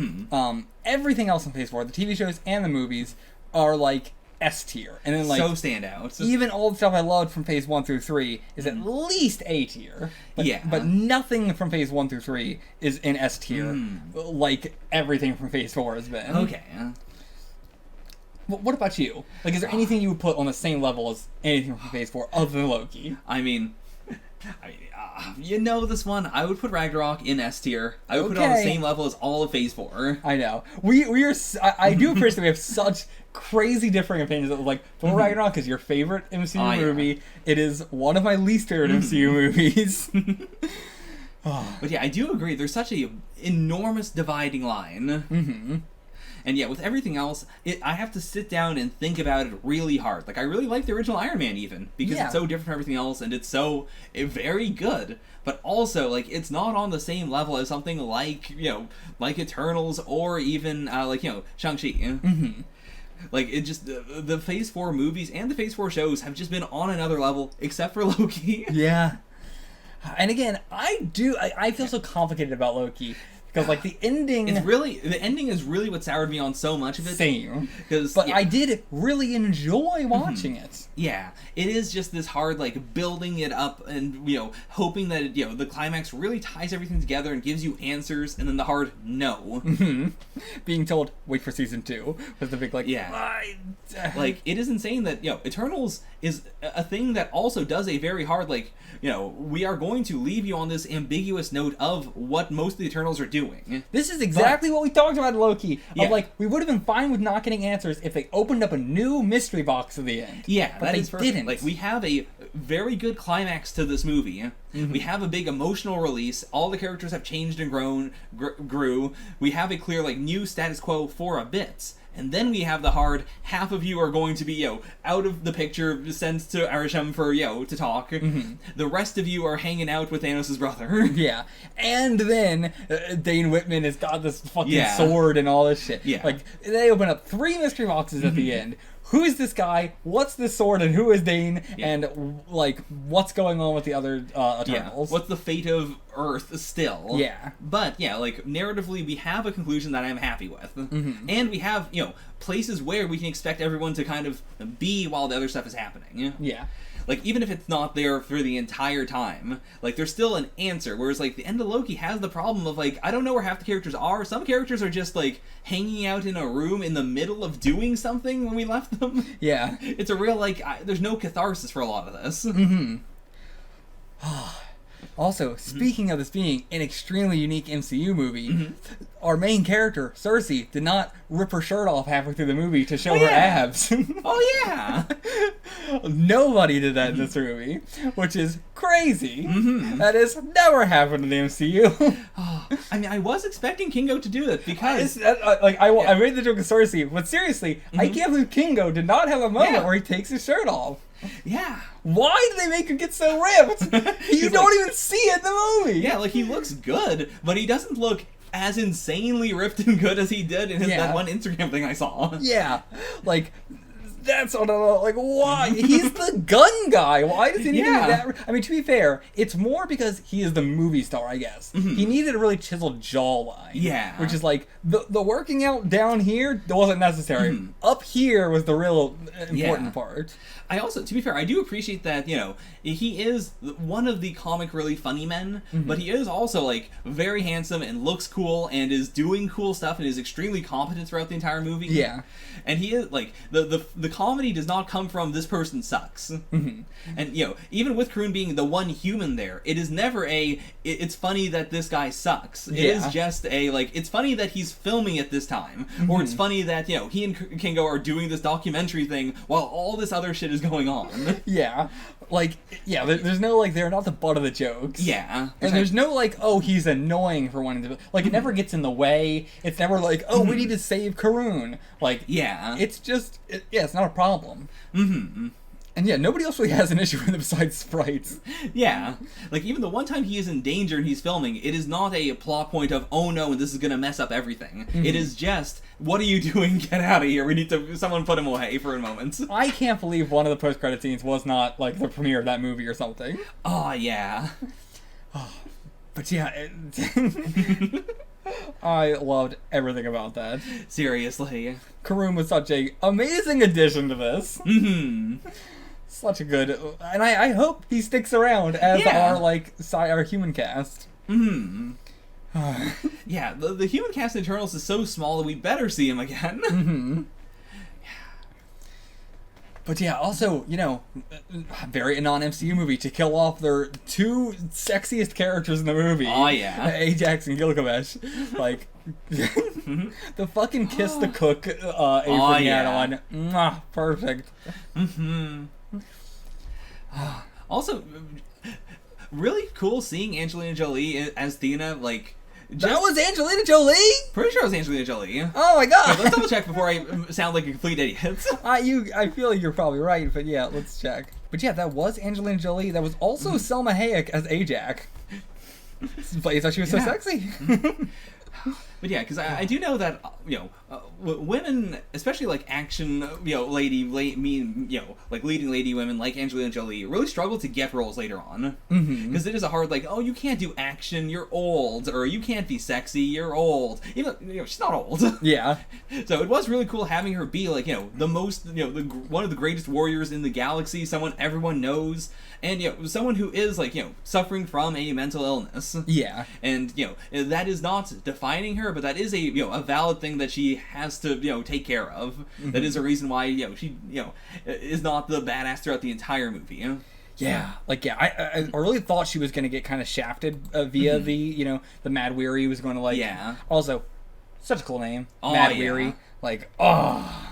[SPEAKER 1] everything else in Phase 4, the TV shows and the movies, are like S tier, and then like
[SPEAKER 2] so standout.
[SPEAKER 1] Even all the stuff I loved from Phase 1 through 3 is at least A tier. But nothing from Phase 1 through 3 is in S tier, like everything from Phase 4 has been. What about you? Like, is there anything you would put on the same level as anything from Phase 4 other than Loki?
[SPEAKER 2] I mean, this one, I would put Ragnarok in S tier. I would put it on the same level as all of Phase 4.
[SPEAKER 1] I know. We are. I do appreciate that we have such crazy differing opinions. Like, Thor Ragnarok is your favorite MCU movie. It is one of my least favorite MCU movies.
[SPEAKER 2] But yeah, I do agree. There's such a enormous dividing line. And yeah, with everything else, I have to sit down and think about it really hard. Like, I really like the original Iron Man even, because it's so different from everything else, and it's so very good. But also, like, it's not on the same level as something like, like Eternals, or even, Shang-Chi. Like, it just, the Phase 4 movies and the Phase 4 shows have just been on another level, except for Loki.
[SPEAKER 1] And again, I feel so complicated about Loki. Because, like, the ending
[SPEAKER 2] is really what soured me on so much of it.
[SPEAKER 1] Same. But I did really enjoy watching it.
[SPEAKER 2] Yeah. It is just this hard, like, building it up and, hoping that, the climax really ties everything together and gives you answers, and then the hard no.
[SPEAKER 1] Being told, wait for season 2, was the big, like,
[SPEAKER 2] like, it is insane that, Eternals is a thing that also does a very hard, like, we are going to leave you on this ambiguous note of what most of the Eternals are doing. doing?
[SPEAKER 1] This is exactly what we talked about in Loki.
[SPEAKER 2] Yeah.
[SPEAKER 1] Of like, we would have been fine with not getting answers if they opened up a new mystery box at the end.
[SPEAKER 2] Yeah,
[SPEAKER 1] but they didn't.
[SPEAKER 2] Like, we have a very good climax to this movie. We have a big emotional release. All the characters have changed and grew. We have a clear, like, new status quo for a bit. And then we have the hard, half of you are going to be, out of the picture, sent to Arisham for, to talk. The rest of you are hanging out with Thanos' brother.
[SPEAKER 1] Yeah. And then Dane Whitman has got this fucking sword and all this shit.
[SPEAKER 2] Yeah.
[SPEAKER 1] Like, they open up 3 mystery boxes at the end. Who is this guy? What's this sword? And who is Dane?
[SPEAKER 2] Yeah.
[SPEAKER 1] And, like, what's going on with the other Eternals?
[SPEAKER 2] Yeah. What's the fate of Earth still?
[SPEAKER 1] Yeah.
[SPEAKER 2] But, like, narratively, we have a conclusion that I'm happy with. And we have, places where we can expect everyone to kind of be while the other stuff is happening.
[SPEAKER 1] Yeah.
[SPEAKER 2] Like, even if it's not there for the entire time, like, there's still an answer. Whereas, like, the end of Loki has the problem of, like, I don't know where half the characters are. Some characters are just, like, hanging out in a room in the middle of doing something when we left them.
[SPEAKER 1] Yeah.
[SPEAKER 2] It's a real, like, there's no catharsis for a lot of this.
[SPEAKER 1] Also, speaking of this being an extremely unique MCU movie, our main character, Cersei, did not rip her shirt off halfway through the movie to show her abs.
[SPEAKER 2] Oh, yeah!
[SPEAKER 1] Nobody did that in this movie, which is crazy. That has never happened in the MCU.
[SPEAKER 2] I mean, I was expecting Kingo to do that because...
[SPEAKER 1] I made the joke of Cersei, but seriously, I can't believe Kingo did not have a moment where he takes his shirt off.
[SPEAKER 2] Yeah.
[SPEAKER 1] Why do they make him get so ripped? You don't even see it in the movie.
[SPEAKER 2] Yeah, like, he looks good, but he doesn't look as insanely ripped and good as he did in that one Instagram thing I saw.
[SPEAKER 1] Yeah. Like, that's what I like, why? He's the gun guy. Why does he need to be that? I mean, to be fair, it's more because he is the movie star, I guess. He needed a really chiseled jawline.
[SPEAKER 2] Yeah.
[SPEAKER 1] Which is like, the working out down here wasn't necessary. Up here was the real important part.
[SPEAKER 2] I also, to be fair, I do appreciate that, he is one of the comic relief funny men, but he is also, like, very handsome and looks cool and is doing cool stuff and is extremely competent throughout the entire movie.
[SPEAKER 1] Yeah.
[SPEAKER 2] And he is, like, the comedy does not come from this person sucks. And, even with Karun being the one human there, it is never it's funny that this guy sucks. It is just it's funny that he's filming it this time. Or it's funny that, he and Kingo are doing this documentary thing while all this other shit is going on.
[SPEAKER 1] Yeah. Like, there's no, like, they're not the butt of the jokes.
[SPEAKER 2] Yeah.
[SPEAKER 1] And there's no, like, oh, he's annoying for wanting to... Like, it never gets in the way. It's never like, oh, we need to save Karun. Like, it's just... it's not a problem. And nobody else really has an issue with it besides sprites.
[SPEAKER 2] Yeah. Like, even the one time he is in danger and he's filming, it is not a plot point of, oh no, and this is gonna mess up everything. It is just, what are you doing? Get out of here. We need to... Someone put him away for a moment.
[SPEAKER 1] I can't believe one of the post-credit scenes was not, like, the premiere of that movie or something.
[SPEAKER 2] Oh, yeah.
[SPEAKER 1] But I loved everything about that.
[SPEAKER 2] Seriously.
[SPEAKER 1] Karun was such a amazing addition to this. Such a good... And I hope he sticks around as our human cast.
[SPEAKER 2] Yeah, the human cast in Eternals is so small that we better see him again.
[SPEAKER 1] But also, very a non-MCU movie to kill off their 2 sexiest characters in the movie.
[SPEAKER 2] Oh, yeah.
[SPEAKER 1] Ajax and Gilgamesh. Like, the fucking kiss the cook apron he had on. Mwah, perfect.
[SPEAKER 2] Also, really cool seeing Angelina Jolie as Thena, like...
[SPEAKER 1] That was Angelina Jolie?
[SPEAKER 2] Pretty sure it was Angelina Jolie.
[SPEAKER 1] Oh my god!
[SPEAKER 2] Okay, let's double check before I sound like a complete idiot.
[SPEAKER 1] I feel like you're probably right, but let's check. But that was Angelina Jolie. That was also Selma Hayek as Ajax. But you thought she was so sexy.
[SPEAKER 2] But because I do know that women, especially like action leading lady women like Angelina Jolie, really struggle to get roles later on because it is a hard you can't do action, you're old, or you can't be sexy, you're old. Even she's not old. Yeah. So it was really cool having her be the most one of the greatest warriors in the galaxy, someone everyone knows, and someone who is suffering from a mental illness. Yeah. And that is not defining her, but that is a valid thing that she has to take care of. That is a reason why she is not the badass throughout the entire movie.
[SPEAKER 1] Yeah, like I really thought she was gonna get kind of shafted via the the Mad Weary was going to like.
[SPEAKER 2] Yeah.
[SPEAKER 1] Also, such a cool name,
[SPEAKER 2] Oh,
[SPEAKER 1] Mad
[SPEAKER 2] yeah.
[SPEAKER 1] Weary. Like, oh.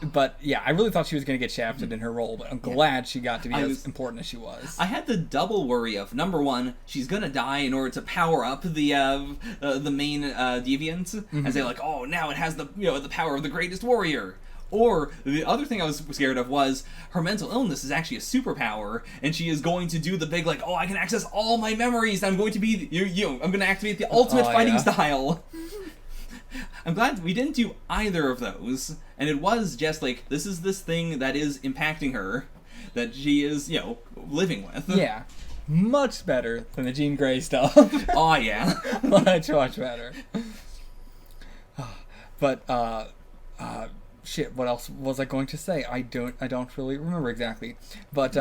[SPEAKER 1] But yeah, I really thought she was going to get shafted in her role, but I'm glad she got to be as important as she was.
[SPEAKER 2] I had the double worry of, number one, she's gonna die in order to power up the main deviant, and say like, oh, now it has the the power of the greatest warrior. Or the other thing I was scared of was her mental illness is actually a superpower, and she is going to do the big like, oh, I can access all my memories. I'm going to be I'm going to activate the ultimate fighting style. I'm glad we didn't do either of those, and it was just like, this is this thing that is impacting her, that she is living with.
[SPEAKER 1] Yeah, much better than the Jean Grey stuff.
[SPEAKER 2] Oh yeah,
[SPEAKER 1] much better. But shit, what else was I going to say? I don't really remember exactly. But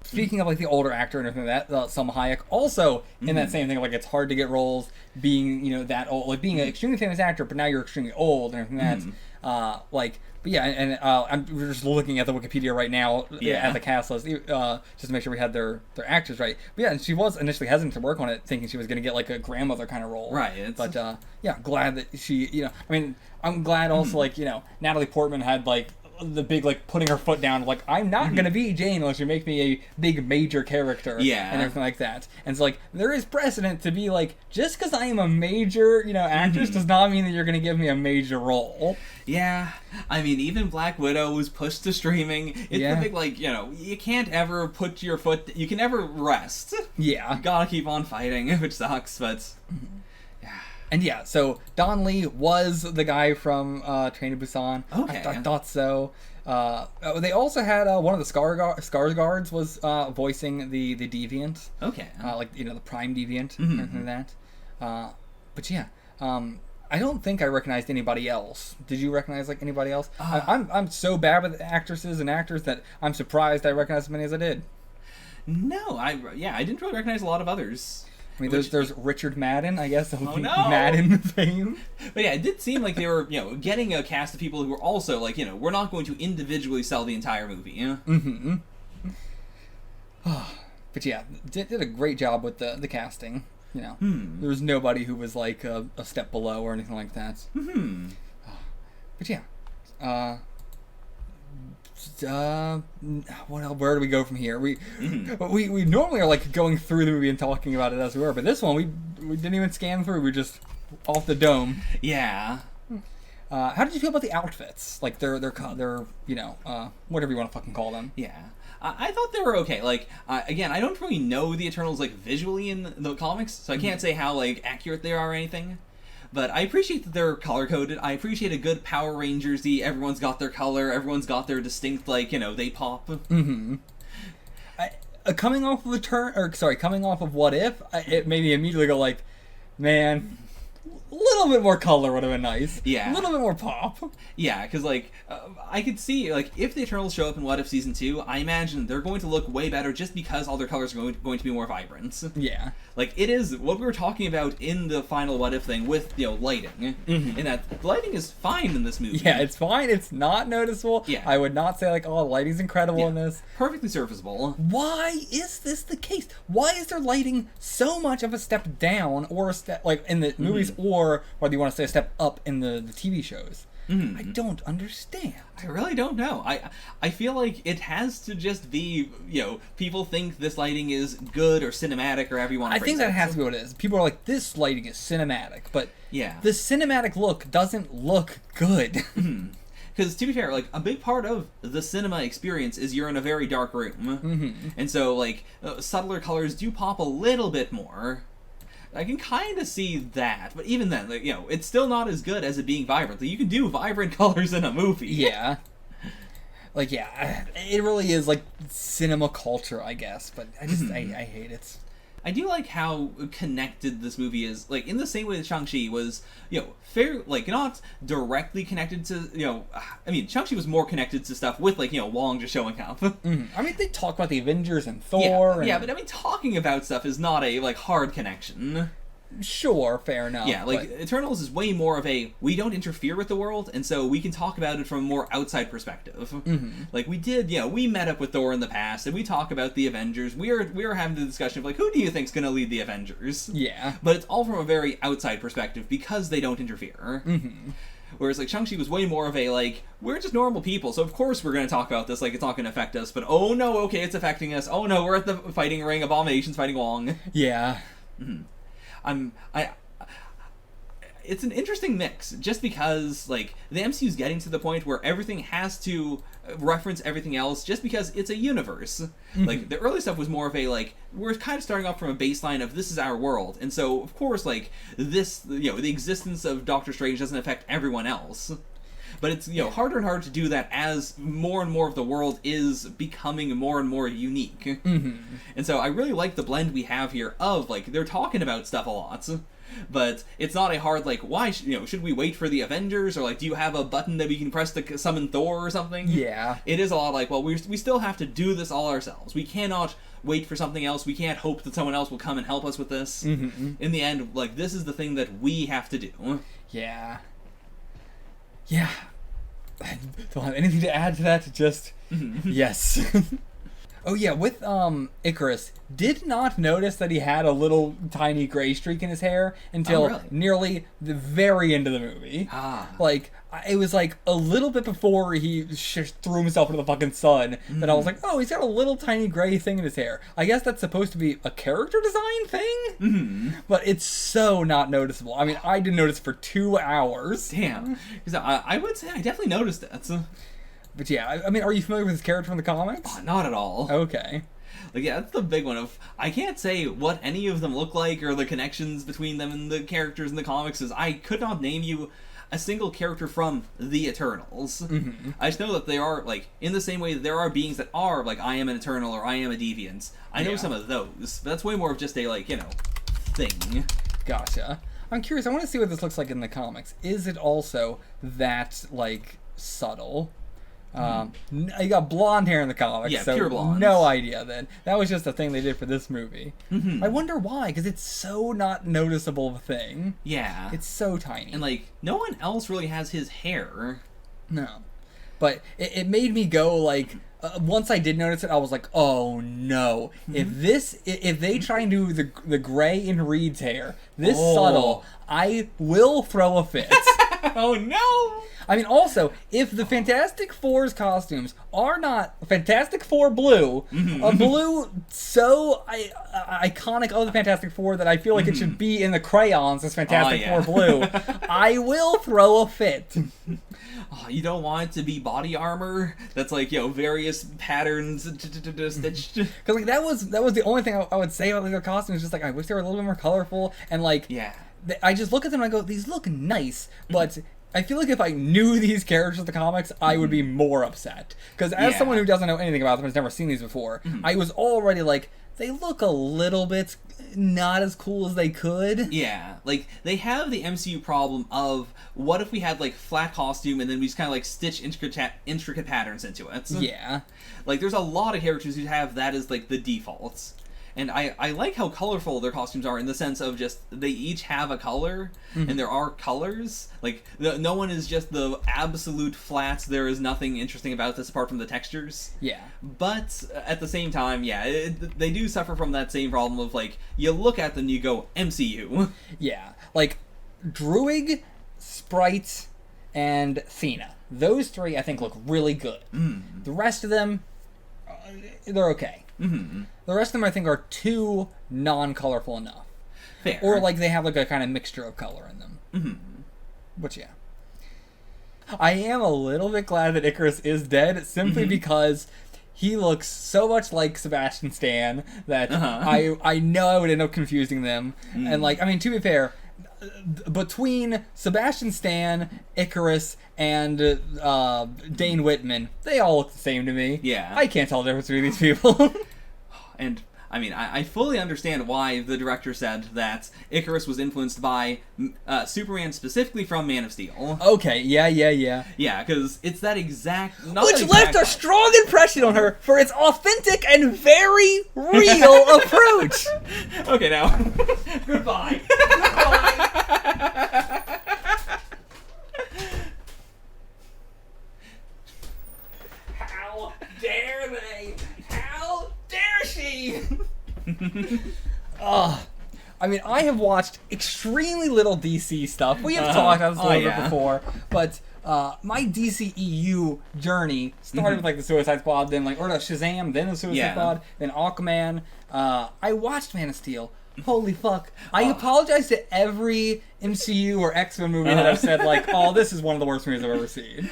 [SPEAKER 1] speaking of like the older actor and everything like that, Salma Hayek also in that same thing, like it's hard to get roles being that old, like being an extremely famous actor, but now you're extremely old and everything like. But yeah, and we're just looking at the Wikipedia right now at the cast list, just to make sure we had their actors right. But yeah, and she was initially hesitant to work on it, thinking she was going to get like a grandmother kind of role.
[SPEAKER 2] Right.
[SPEAKER 1] But yeah, glad that she, I mean, I'm glad also like Natalie Portman had like the big like putting her foot down, like I'm not gonna be Jane unless you make me a big major character, and everything like that. And so like there is precedent to be like, just because I am a major actress does not mean that you're gonna give me a major role.
[SPEAKER 2] Yeah, I mean, even Black Widow was pushed to streaming. It's the big like you can't ever put your foot, you can never rest.
[SPEAKER 1] Yeah,
[SPEAKER 2] you gotta keep on fighting, which sucks, but yeah.
[SPEAKER 1] And yeah, so Don Lee was the guy from Train to Busan.
[SPEAKER 2] Okay.
[SPEAKER 1] I thought so. They also had one of the Skarsgårds was voicing the Deviant.
[SPEAKER 2] Okay.
[SPEAKER 1] Like the Prime Deviant and everything like that. But yeah, I don't think I recognized anybody else. Did you recognize like anybody else? I'm so bad with actresses and actors that I'm surprised I recognized as many as I did.
[SPEAKER 2] No, I didn't really recognize a lot of others.
[SPEAKER 1] I mean, there's Richard Madden, I guess, of
[SPEAKER 2] Madden
[SPEAKER 1] fame.
[SPEAKER 2] But yeah, it did seem like they were, getting a cast of people who were also like, we're not going to individually sell the entire movie.
[SPEAKER 1] But yeah, did a great job with the casting. There was nobody who was like a step below or anything like that. But yeah, where do we go from here? We normally are like going through the movie and talking about it as we were, but this one we didn't even scan through. We just off the dome.
[SPEAKER 2] Yeah.
[SPEAKER 1] How did you feel about the outfits? Like their whatever you want to fucking call them.
[SPEAKER 2] Yeah. I thought they were okay. Like, again, I don't really know the Eternals like visually in the comics, so I can't say how like accurate they are or anything. But I appreciate that they're color-coded. I appreciate a good Power Rangers-y. Everyone's got their color. Everyone's got their distinct, like, they pop.
[SPEAKER 1] Coming off of What If, it made me immediately go like, man, a little bit more color would have been nice.
[SPEAKER 2] Yeah.
[SPEAKER 1] A little bit more pop.
[SPEAKER 2] Yeah, because, like, I could see, like, if the Eternals show up in What If Season 2, I imagine they're going to look way better just because all their colors are going to be more vibrant.
[SPEAKER 1] Yeah.
[SPEAKER 2] Like, it is what we were talking about in the final What If thing with, lighting. In that, the lighting is fine in this movie.
[SPEAKER 1] Yeah, it's fine. It's not noticeable.
[SPEAKER 2] Yeah.
[SPEAKER 1] I would not say, like, oh, the lighting's incredible in this.
[SPEAKER 2] Perfectly serviceable.
[SPEAKER 1] Why is this the case? Why is their lighting so much of a step down, or a step, like, in the movies, or whether you want to say a step up in the TV shows? I don't understand.
[SPEAKER 2] I really don't know. I feel like it has to just be, people think this lighting is good or cinematic or however you want to phrase it.
[SPEAKER 1] I think that has to be what it is. People are like, this lighting is cinematic, but
[SPEAKER 2] yeah,
[SPEAKER 1] the cinematic look doesn't look good.
[SPEAKER 2] Because, to be fair, like, a big part of the cinema experience is you're in a very dark room. And so, like, subtler colors do pop a little bit more. I can kind of see that, but even then, like, it's still not as good as it being vibrant. Like, you can do vibrant colors in a movie.
[SPEAKER 1] Yeah. Like, yeah, it really is, like, cinema culture, I guess, but I just, I hate it.
[SPEAKER 2] I do like how connected this movie is, like, in the same way that Shang-Chi was, fair, like, not directly connected to, I mean, Shang-Chi was more connected to stuff with, like, Wong just showing up.
[SPEAKER 1] I mean, they talk about the Avengers and Thor.
[SPEAKER 2] Yeah, but I mean, talking about stuff is not a, like, hard connection.
[SPEAKER 1] Sure, fair enough.
[SPEAKER 2] Yeah, like, Eternals is way more of a, we don't interfere with the world, and so we can talk about it from a more outside perspective. Like, we met up with Thor in the past, and we talk about the Avengers. We were having the discussion of, like, who do you think's gonna lead the Avengers?
[SPEAKER 1] Yeah.
[SPEAKER 2] But it's all from a very outside perspective, because they don't interfere. Whereas, like, Shang-Chi was way more of a, like, we're just normal people, so of course we're going to talk about this, like, it's not going to affect us, but oh no, okay, it's affecting us. Oh no, we're at the fighting ring, Abomination's fighting Wong.
[SPEAKER 1] Yeah.
[SPEAKER 2] It's an interesting mix, just because, like, the MCU's getting to the point where everything has to reference everything else, just because it's a universe. Like, the early stuff was more of a, like, we're kind of starting off from a baseline of this is our world, and so, of course, like, this, the existence of Doctor Strange doesn't affect everyone else. But it's, harder and harder to do that as more and more of the world is becoming more and more unique. And so I really like the blend we have here of, like, they're talking about stuff a lot, but it's not a hard, like, why, should we wait for the Avengers, or, like, do you have a button that we can press to summon Thor or something?
[SPEAKER 1] Yeah.
[SPEAKER 2] It is a lot like, well, we still have to do this all ourselves. We cannot wait for something else. We can't hope that someone else will come and help us with this. In the end, like, this is the thing that we have to do.
[SPEAKER 1] Yeah. Yeah. I don't have anything to add to that, just... yes. Oh yeah, with Icarus, did not notice that he had a little tiny gray streak in his hair until nearly the very end of the movie. Like, it was like a little bit before he threw himself into the fucking sun that I was like, oh, he's got a little tiny gray thing in his hair. I guess that's supposed to be a character design thing? But it's so not noticeable. I mean, I didn't notice for 2 hours.
[SPEAKER 2] Damn. Because I would say I definitely noticed that.
[SPEAKER 1] But yeah, I mean, are you familiar with his character from the comics?
[SPEAKER 2] Oh, not at all.
[SPEAKER 1] Okay.
[SPEAKER 2] Like, yeah, that's the big one of, I can't say what any of them look like or the connections between them and the characters in the comics, is I could not name you a single character from the Eternals. I just know that they are, like, in the same way that there are beings that are, like, I am an Eternal or I am a Deviant. I know some of those, but that's way more of just a, like, thing.
[SPEAKER 1] Gotcha. I'm curious, I want to see what this looks like in the comics. Is it also that, like, subtle? You got blonde hair in the comics, so
[SPEAKER 2] pure blonde.
[SPEAKER 1] No idea then. That was just a thing they did for this movie. I wonder why, because it's so not noticeable of a thing.
[SPEAKER 2] Yeah.
[SPEAKER 1] It's so tiny.
[SPEAKER 2] And, like, no one else really has his hair.
[SPEAKER 1] No. But it made me go, like, once I did notice it, I was like, oh no. If they try and do the gray in Reed's hair, this subtle, I will throw a fit.
[SPEAKER 2] Oh no!
[SPEAKER 1] I mean, also, if the Fantastic Four's costumes are not Fantastic Four blue, a blue so iconic of the Fantastic Four that I feel like it should be in the crayons as Fantastic Four blue, I will throw a fit.
[SPEAKER 2] Oh, you don't want it to be body armor that's like, various patterns stitched.
[SPEAKER 1] Because like that was the only thing I would say about their costumes. Just like, I wish they were a little bit more colorful, and like, I just look at them and I go, these look nice, but I feel like if I knew these characters of the comics, I would be more upset. Because as someone who doesn't know anything about them, has never seen these before, I was already like, they look a little bit not as cool as they could.
[SPEAKER 2] Yeah, like, they have the MCU problem of, what if we had, like, flat costume and then we just kind of, like, stitch intricate patterns into it?
[SPEAKER 1] Yeah. Like,
[SPEAKER 2] there's a lot of characters who have that as, like, the defaults. And I like how colorful their costumes are, in the sense of just, they each have a color, and there are colors. Like, no one is just the absolute flats, there is nothing interesting about this apart from the textures.
[SPEAKER 1] Yeah.
[SPEAKER 2] But, at the same time, they do suffer from that same problem of, like, you look at them and you go, MCU.
[SPEAKER 1] Yeah. Like, Druig, Sprite, and Thena. Those three, I think, look really good. The rest of them, they're okay. The rest of them, I think, are too non-colorful enough.
[SPEAKER 2] Fair.
[SPEAKER 1] Or, like, they have, like, a kind of mixture of color in them. But, yeah. I am a little bit glad that Icarus is dead, simply because he looks so much like Sebastian Stan that I know I would end up confusing them. And, like, I mean, to be fair, between Sebastian Stan, Icarus, and Dane Whitman, they all look the same to me.
[SPEAKER 2] Yeah.
[SPEAKER 1] I can't tell the difference between these people.
[SPEAKER 2] And, I mean, I fully understand why the director said that Icarus was influenced by Superman, specifically from Man of Steel.
[SPEAKER 1] Okay, yeah.
[SPEAKER 2] Yeah, because it's that exact...
[SPEAKER 1] Which left a strong impression on her for its authentic and very real approach.
[SPEAKER 2] Okay, now. Goodbye.
[SPEAKER 1] I mean, I have watched extremely little DC stuff. We have talked about this a little bit before, but my DCEU journey started with like the Suicide Squad, then like Shazam, then the Suicide Squad, then Aquaman. I watched Man of Steel. Holy fuck! I apologize to every MCU or X-Men movie that I've said like, "Oh, this is one of the worst movies I've ever seen."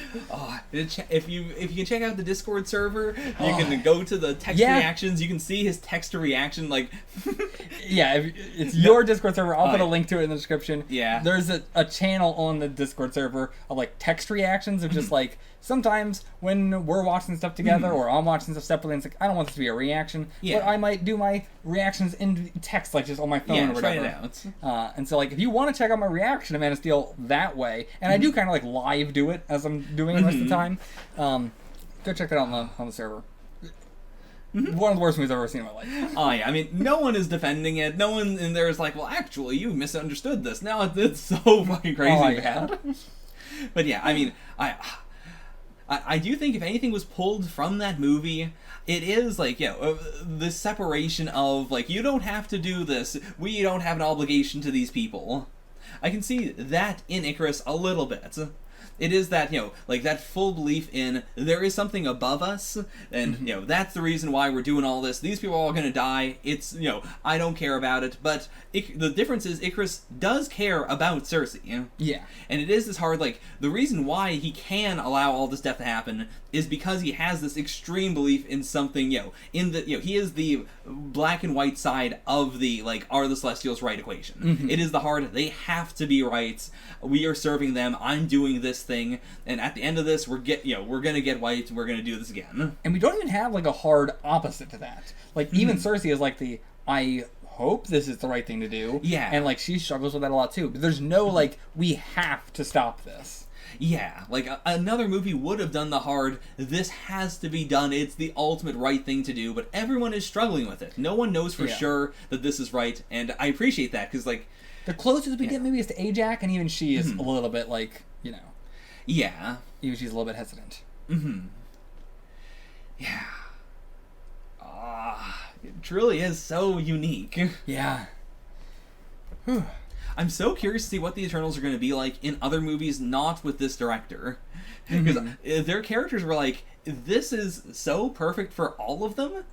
[SPEAKER 2] If you can check out the Discord server, you can go to the text reactions. You can see his text to reaction. Like,
[SPEAKER 1] if it's your Discord server. I'll put a link to it in the description.
[SPEAKER 2] Yeah,
[SPEAKER 1] there's a channel on the Discord server of like text reactions of just like. Sometimes when we're watching stuff together or I'm watching stuff separately, it's like, I don't want this to be a reaction, but I might do my reactions in text, like just on my phone or whatever.
[SPEAKER 2] Try it out.
[SPEAKER 1] And so, like, if you want to check out my reaction to Man of Steel that way, and I do kind of like live do it as I'm doing it most of the time, go check that out on the server. One of the worst movies I've ever seen in my life.
[SPEAKER 2] Oh yeah, I mean, no one is defending it. No one in there is like, well, actually, you misunderstood this. Now it's so fucking crazy bad. But yeah, I mean, I do think if anything was pulled from that movie, it is like, the separation of like, you don't have to do this. We don't have an obligation to these people. I can see that in Icarus a little bit. It is that, like that full belief in there is something above us, and, that's the reason why we're doing all this. These people are all going to die. It's, I don't care about it. But the difference is Icarus does care about Cersei.
[SPEAKER 1] Yeah.
[SPEAKER 2] And it is this hard, like, the reason why he can allow all this death to happen is because he has this extreme belief in something, in the, he is the black and white side of the, like, are the Celestials right equation. It is the hard, they have to be right. We are serving them. I'm doing this thing, and at the end of this, we're gonna get white. We're gonna do this again.
[SPEAKER 1] And we don't even have like a hard opposite to that. Like even Cersei is like the I hope this is the right thing to do.
[SPEAKER 2] Yeah,
[SPEAKER 1] and like she struggles with that a lot too. But there's no like we have to stop this.
[SPEAKER 2] Yeah, like another movie would have done the hard. This has to be done. It's the ultimate right thing to do. But everyone is struggling with it. No one knows for sure that this is right, and I appreciate that because like. The
[SPEAKER 1] closest we get maybe is to Ajax, and even she is a little bit like,
[SPEAKER 2] Yeah.
[SPEAKER 1] Even she's a little bit hesitant.
[SPEAKER 2] Yeah. It truly is so unique.
[SPEAKER 1] Yeah.
[SPEAKER 2] I'm so curious to see what the Eternals are going to be like in other movies, not with this director. Because their characters were like, this is so perfect for all of them,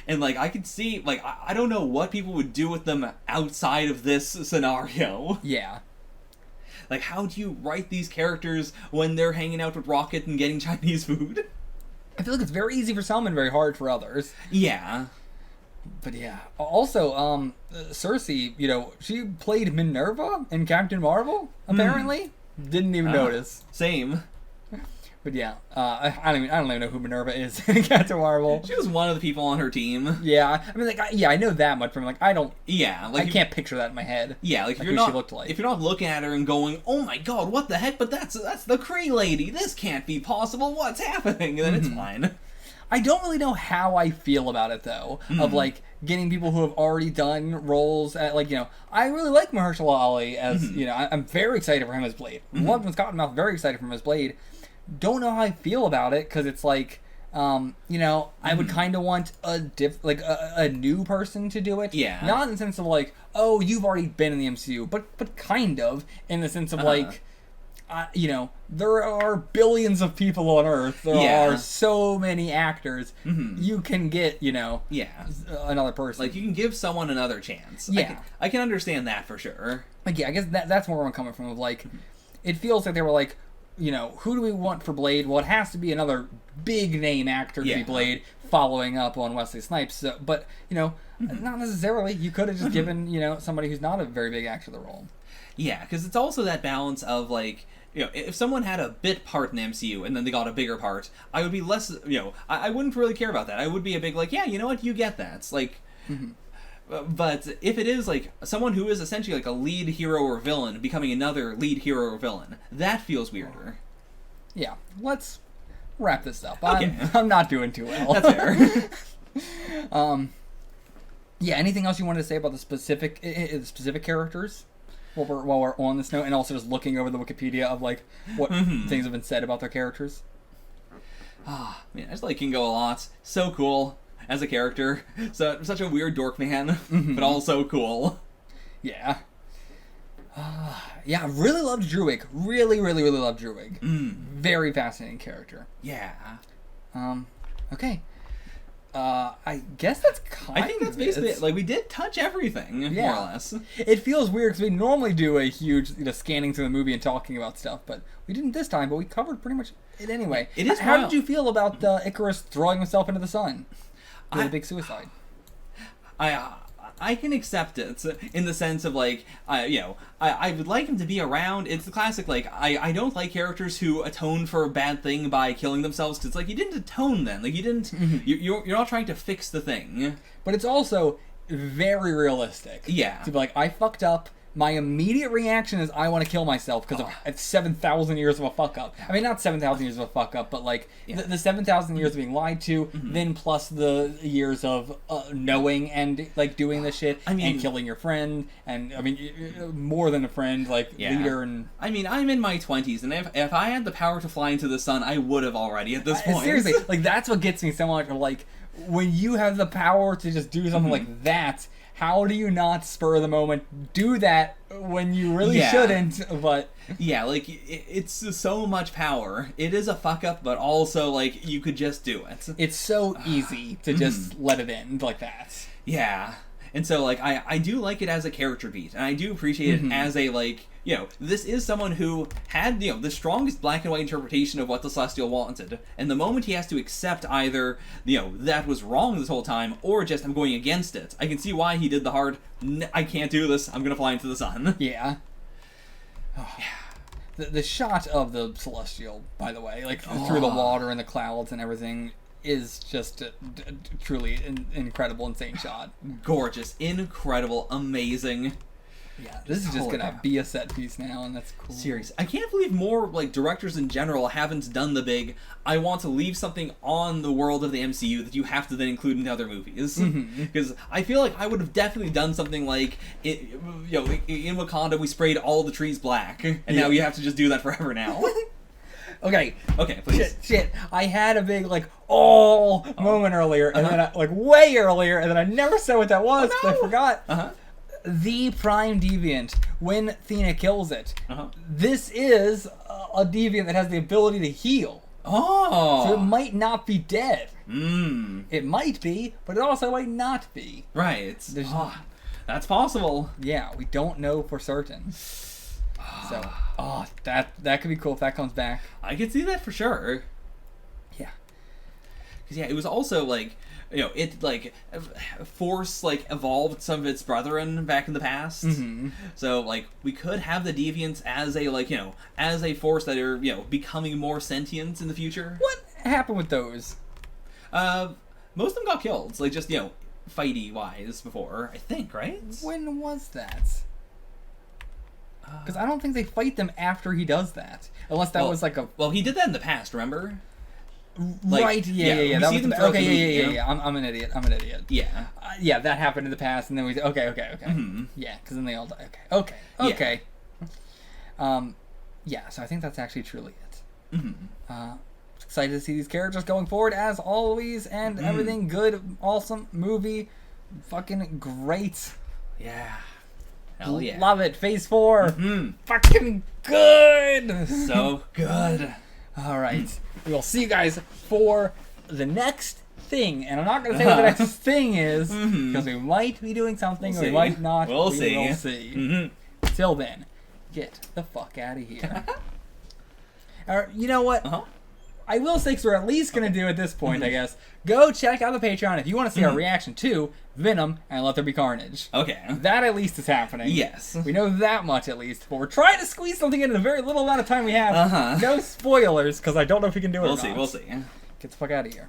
[SPEAKER 2] and like I could see, like I don't know what people would do with them outside of this scenario.
[SPEAKER 1] Yeah.
[SPEAKER 2] Like, how do you write these characters when they're hanging out with Rocket and getting Chinese food?
[SPEAKER 1] I feel like it's very easy for some and very hard for others.
[SPEAKER 2] Yeah.
[SPEAKER 1] But yeah. Also, Cersei, she played Minerva in Captain Marvel, apparently. Didn't even notice.
[SPEAKER 2] Same.
[SPEAKER 1] But yeah, I don't even know who Minerva is in Captain Marvel.
[SPEAKER 2] She was one of the people on her team.
[SPEAKER 1] Yeah, I mean, like, I know that much, but I'm like, I don't.
[SPEAKER 2] Yeah, like
[SPEAKER 1] I can't picture that in my head.
[SPEAKER 2] Yeah, like
[SPEAKER 1] who
[SPEAKER 2] she
[SPEAKER 1] looked like.
[SPEAKER 2] If you're not looking at her and going, "Oh my God, what the heck?" But that's the Kree lady. This can't be possible. What's happening? And then it's fine.
[SPEAKER 1] I don't really know how I feel about it though. Of like getting people who have already done roles at like I really like Mahershala Ali as I'm very excited for him as Blade. Loved him as Cottonmouth. Very excited for him as Blade. Don't know how I feel about it because it's like I would kind of want a new person to do it.
[SPEAKER 2] Yeah.
[SPEAKER 1] Not in the sense of like, oh, you've already been in the MCU, but kind of in the sense of like, there are billions of people on Earth. There are so many actors. You can get another person.
[SPEAKER 2] Like you can give someone another chance.
[SPEAKER 1] Yeah,
[SPEAKER 2] I can understand that for sure.
[SPEAKER 1] Like I guess that's where I'm coming from. Of like, it feels like they were like, who do we want for Blade? Well, it has to be another big name actor to be Blade, following up on Wesley Snipes. So, but, not necessarily. You could have just given, somebody who's not a very big actor the role.
[SPEAKER 2] Yeah, because it's also that balance of, like, if someone had a bit part in the MCU and then they got a bigger part, I would be less, I wouldn't really care about that. I would be a big, like, yeah, you know what, you get that. It's like... But if it is, like, someone who is essentially, like, a lead hero or villain becoming another lead hero or villain, that feels weirder.
[SPEAKER 1] Yeah. Let's wrap this up.
[SPEAKER 2] Okay.
[SPEAKER 1] I'm not doing too well.
[SPEAKER 2] That's fair.
[SPEAKER 1] Yeah, anything else you wanted to say about the specific characters while we're on this note, and also just looking over the Wikipedia of, like, what things have been said about their characters?
[SPEAKER 2] Man, I just like Kingo a lot. So cool. as a character. So such a weird dork man, but also cool.
[SPEAKER 1] Yeah. Yeah, really loved Druig. Really, really, really loved Druig. Very fascinating character.
[SPEAKER 2] Yeah.
[SPEAKER 1] Okay. I guess that's kind of
[SPEAKER 2] I think that's basically it. Like, we did touch everything, more or less.
[SPEAKER 1] It feels weird because we normally do a huge, scanning through the movie and talking about stuff, but we didn't this time, but we covered pretty much it anyway.
[SPEAKER 2] It is
[SPEAKER 1] How did you feel about Icarus throwing himself into the sun? Doing a big suicide.
[SPEAKER 2] I can accept it in the sense of, like, I would like him to be around. It's the classic, like, I don't like characters who atone for a bad thing by killing themselves, because it's like, you didn't atone then. Like, you didn't, you're not trying to fix the thing.
[SPEAKER 1] But it's also very realistic.
[SPEAKER 2] Yeah.
[SPEAKER 1] To be like, I fucked up. My immediate reaction is I want to kill myself because of 7,000 years of a fuck up. I mean, not 7,000 years of a fuck up, but like the 7,000 years of being lied to, then plus the years of knowing and like doing this shit, and killing your friend, and I mean, more than a friend, like leader and.
[SPEAKER 2] I mean, I'm in my 20s, and if I had the power to fly into the sun, I would have already at this point.
[SPEAKER 1] Seriously, like that's what gets me so much. Of like when you have the power to just do something like that. How do you not spur the moment do that when you really shouldn't? But
[SPEAKER 2] yeah, like it's so much power. It is a fuck up, but also like you could just do it.
[SPEAKER 1] It's so easy to just let it end like that.
[SPEAKER 2] Yeah, and so like I do like it as a character beat, and I do appreciate it as a like. This is someone who had, the strongest black and white interpretation of what the Celestial wanted. And the moment he has to accept either, that was wrong this whole time, or just I'm going against it, I can see why he did the hard, I can't do this, I'm going to fly into the sun.
[SPEAKER 1] Yeah. Oh. The shot of the Celestial, by the way, like through the water and the clouds and everything, is just a truly incredible, insane shot.
[SPEAKER 2] Gorgeous, incredible, amazing.
[SPEAKER 1] Yeah, this is just gonna be a set piece now, and that's cool.
[SPEAKER 2] Serious. I can't believe more like directors in general haven't done the big. I want to leave something on the world of the MCU that you have to then include in other movies. Because I feel like I would have definitely done something like, in Wakanda we sprayed all the trees black, and now you have to just do that forever now. Okay, please.
[SPEAKER 1] Shit. I had a big moment earlier, and then way earlier, and then I never said what that was because I forgot. The Prime Deviant, when Athena kills it. This is a Deviant that has the ability to heal. So it might not be dead. It might be, but it also might not be.
[SPEAKER 2] Right. That's possible.
[SPEAKER 1] Yeah, we don't know for certain. So, that could be cool if that comes back.
[SPEAKER 2] I could see that for sure.
[SPEAKER 1] Yeah.
[SPEAKER 2] Because, it was also, like, it, like, Force, like, evolved some of its brethren back in the past. So, like, we could have the Deviants as a, like, as a force that are, becoming more sentient in the future.
[SPEAKER 1] What happened with those?
[SPEAKER 2] Most of them got killed. Like, just, fighty-wise before, I think, right?
[SPEAKER 1] When was that? Because I don't think they fight them after he does that. Unless that was, like, a...
[SPEAKER 2] Well, he did that in the past, remember?
[SPEAKER 1] Like, right, yeah. That was yeah. I'm an idiot.
[SPEAKER 2] Yeah.
[SPEAKER 1] Yeah, that happened in the past, and then we... Okay. Yeah, because then they all die. Okay. Yeah, so I think that's actually truly it. Excited to see these characters going forward, as always, and everything good, awesome, movie, fucking great.
[SPEAKER 2] Yeah. Hell yeah.
[SPEAKER 1] Love it. Phase 4. Fucking good.
[SPEAKER 2] So good.
[SPEAKER 1] All right. We will see you guys for the next thing. And I'm not going to say what the next thing is, because we might be doing something, or we might not.
[SPEAKER 2] We'll see.
[SPEAKER 1] We'll see. Till then, get the fuck out of here. You know what? I will say, because we're at least going to do at this point, I guess, go check out the Patreon if you want to see our reaction to Venom and Let There Be Carnage.
[SPEAKER 2] Okay.
[SPEAKER 1] That at least is happening.
[SPEAKER 2] Yes.
[SPEAKER 1] We know that much at least, but we're trying to squeeze something in the very little amount of time we have. No spoilers, because I don't know if we can do it or not.
[SPEAKER 2] We'll see.
[SPEAKER 1] Get the fuck out of here.